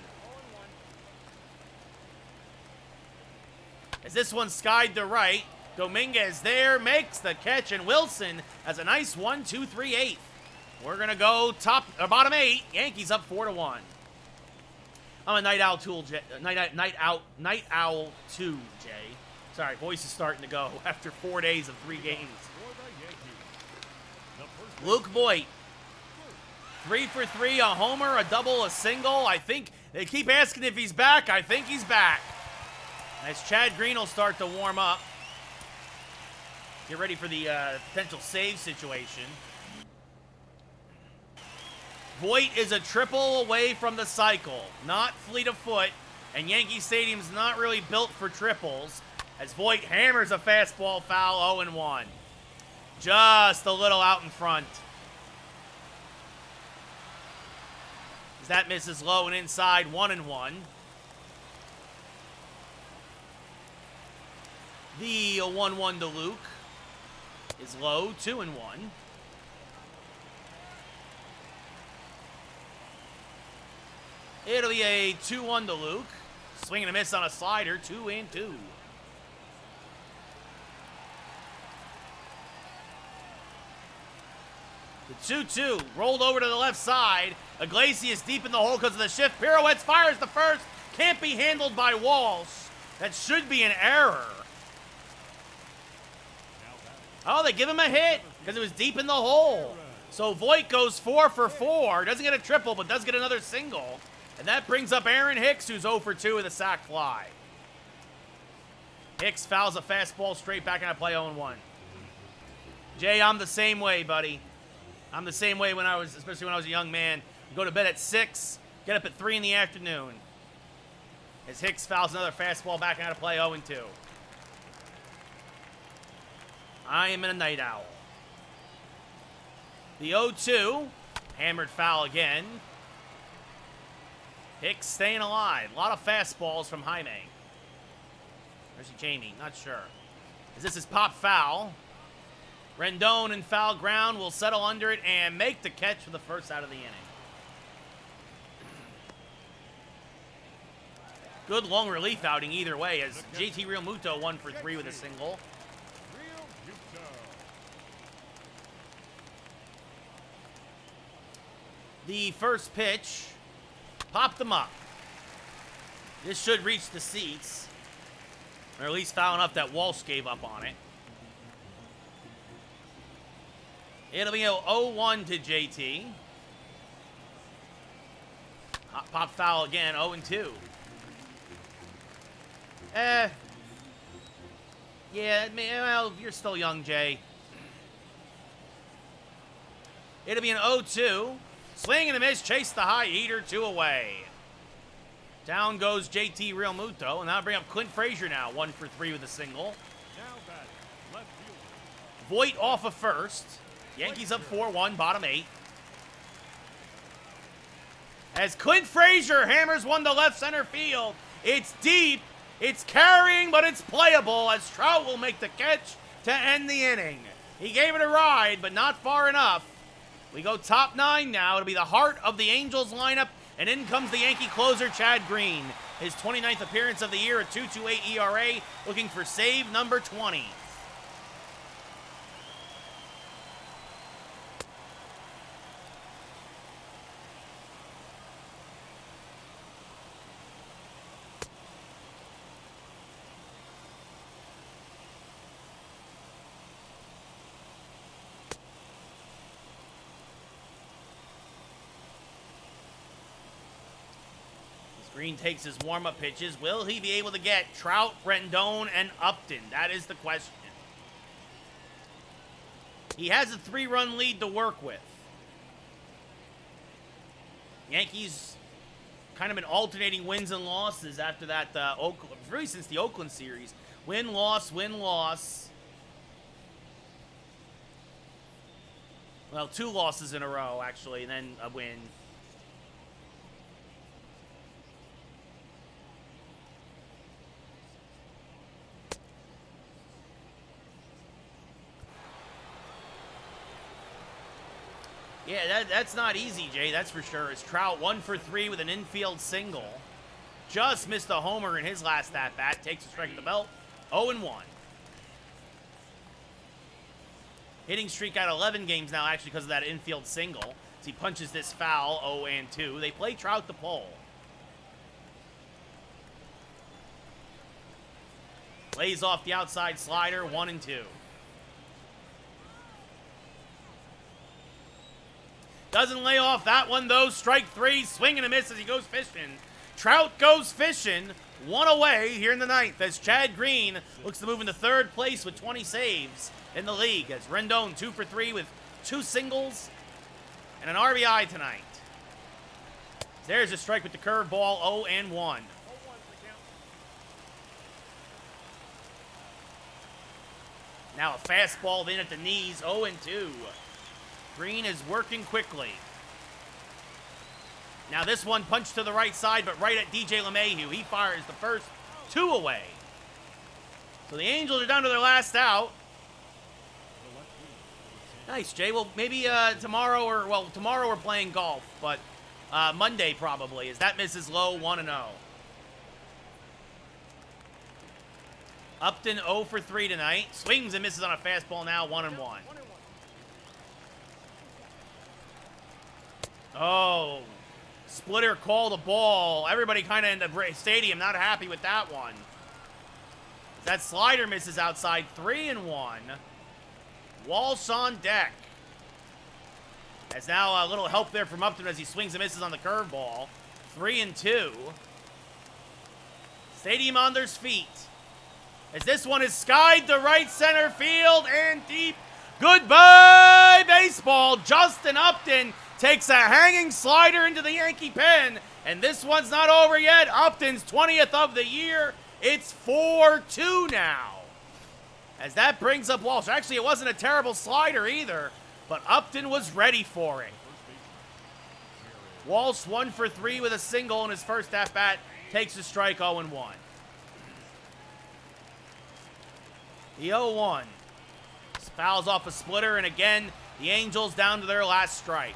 As this one skied to right, Dominguez there makes the catch, and Wilson has a nice 1-2-3-8. We're gonna go bottom 8. Yankees up 4-1. I'm a night owl too, Jay. Sorry, voice is starting to go after 4 days of 3 games. Luke Voit, 3 for 3, a homer, a double, a single. I think they keep asking if he's back. I think he's back. As Chad Green will start to warm up. Get ready for the potential save situation. Voit is a triple away from the cycle, not fleet of foot, and Yankee Stadium's not really built for triples, as Voit hammers a fastball foul 0-1. Just a little out in front. As that misses low and inside, 1-1. The 1-1 to Luke is low, 2-1. It'll be a 2-1 to Luke. Swing and a miss on a slider, 2-2. The 2-2 rolled over to the left side. Iglesias deep in the hole because of the shift. Pirouettes, fires the first. Can't be handled by Walsh. That should be an error. Oh, they give him a hit because it was deep in the hole. So Voit goes 4 for 4. Doesn't get a triple, but does get another single. And that brings up Aaron Hicks, who's 0 for 2 with a sac fly. Hicks fouls a fastball straight back and I play 0-1. Jay, I'm the same way, buddy. I'm the same way especially when I was a young man. Go to bed at 6, get up at 3 in the afternoon. As Hicks fouls another fastball back and I play 0-2. I am in a night owl. The 0-2, hammered foul again. Hicks staying alive. A lot of fastballs from Jaime. Where's Jamie? Not sure. As this is pop foul. Rendon in foul ground will settle under it and make the catch for the first out of the inning. Good long relief outing either way as JT Realmuto 1 for 3 with a single. The first pitch popped them up. This should reach the seats. Or at least foul enough that Walsh gave up on it. It'll be a 0-1 to JT. Pop foul again, 0-2. Yeah, well, you're still young, Jay. It'll be an 0-2. Swing and a miss, chase the high heater, 2 away. Down goes JT Realmuto, and that'll bring up Clint Frazier now, 1 for 3 with a single. Voit off of first. Yankees up 4-1, bottom 8. As Clint Frazier hammers one to left center field. It's deep, it's carrying, but it's playable as Trout will make the catch to end the inning. He gave it a ride, but not far enough. We go top 9 now. It'll be the heart of the Angels lineup, and in comes the Yankee closer, Chad Green. His 29th appearance of the year, a 2.28 ERA, looking for save number 20. Green takes his warm-up pitches. Will he be able to get Trout, Rendon, and Upton? That is the question. He has a 3-run lead to work with. Yankees kind of been alternating wins and losses after that, really since the Oakland series. Win, loss, win, loss. Well, 2 losses in a row, actually, and then a win. Yeah, that's not easy, Jay, that's for sure. As Trout 1 for 3 with an infield single. Just missed a homer in his last at-bat. Takes a strike at the belt. 0-1. Hitting streak at 11 games now, actually, because of that infield single. As he punches this foul, 0-2. They play Trout the pole. Lays off the outside slider, 1-2. Doesn't lay off that one, though. Strike 3, swing and a miss as he goes fishing. Trout goes fishing, 1 away here in the 9th as Chad Green looks to move into 3rd place with 20 saves in the league as Rendon 2 for 3 with 2 singles and an RBI tonight. There's a strike with the curveball, 0-1. Now a fastball in at the knees, 0-2. Green is working quickly. Now this one punched to the right side, but right at DJ LeMahieu. He fires the first 2 away. So the Angels are down to their last out. Nice, Jay. Well, maybe tomorrow tomorrow we're playing golf, but Monday probably, as that misses low, 1-0. Upton 0 for 3 tonight. Swings and misses on a fastball now, 1-1. Oh, splitter called a ball. Everybody kind of in the stadium not happy with that one. That slider misses outside, 3-1. Walsh on deck. As now a little help there from Upton as he swings and misses on the curveball. 3-2. Stadium on their feet. As this one is skied to right center field and deep. Goodbye, baseball. Justin Upton takes a hanging slider into the Yankee pen. And this one's not over yet. Upton's 20th of the year. It's 4-2 now. As that brings up Walsh. Actually, it wasn't a terrible slider either, but Upton was ready for it. Walsh 1 for 3 with a single in his first at-bat. Takes a strike, 0-1. The 0-1. Fouls off a splitter, and again, the Angels down to their last strike.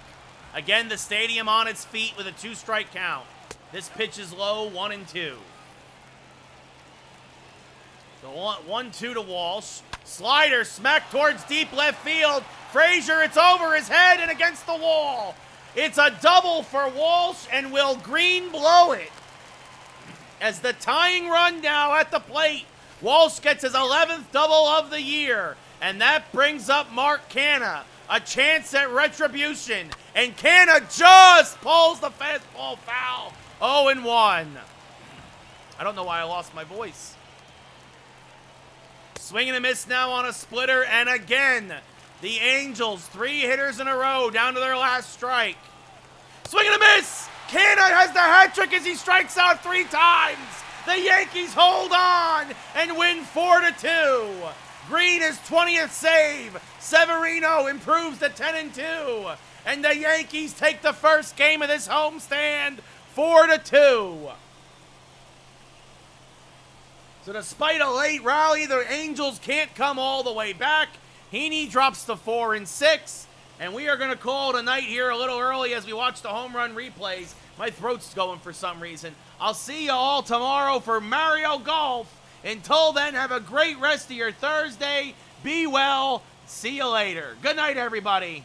Again, the stadium on its feet with a 2-strike count. This pitch is low, 1-2. The 1-2 to Walsh. Slider smacked towards deep left field. Frazier, it's over his head and against the wall. It's a double for Walsh, and will Green blow it? As the tying run now at the plate. Walsh gets his 11th double of the year. And that brings up Mark Canha. A chance at retribution. And Canha just pulls the fastball foul. 0-1. I don't know why I lost my voice. Swing and a miss now on a splitter. And again, the Angels, 3 hitters in a row, down to their last strike. Swing and a miss. Canha has the hat trick as he strikes out 3 times. The Yankees hold on and win 4-2. Green is 20th save. Severino improves to 10-2. And the Yankees take the first game of this homestand 4-2. So despite a late rally, the Angels can't come all the way back. Heaney drops to 4-6. And we are going to call it a night here a little early as we watch the home run replays. My throat's going for some reason. I'll see you all tomorrow for Mario Golf. Until then, have a great rest of your Thursday. Be well. See you later. Good night, everybody.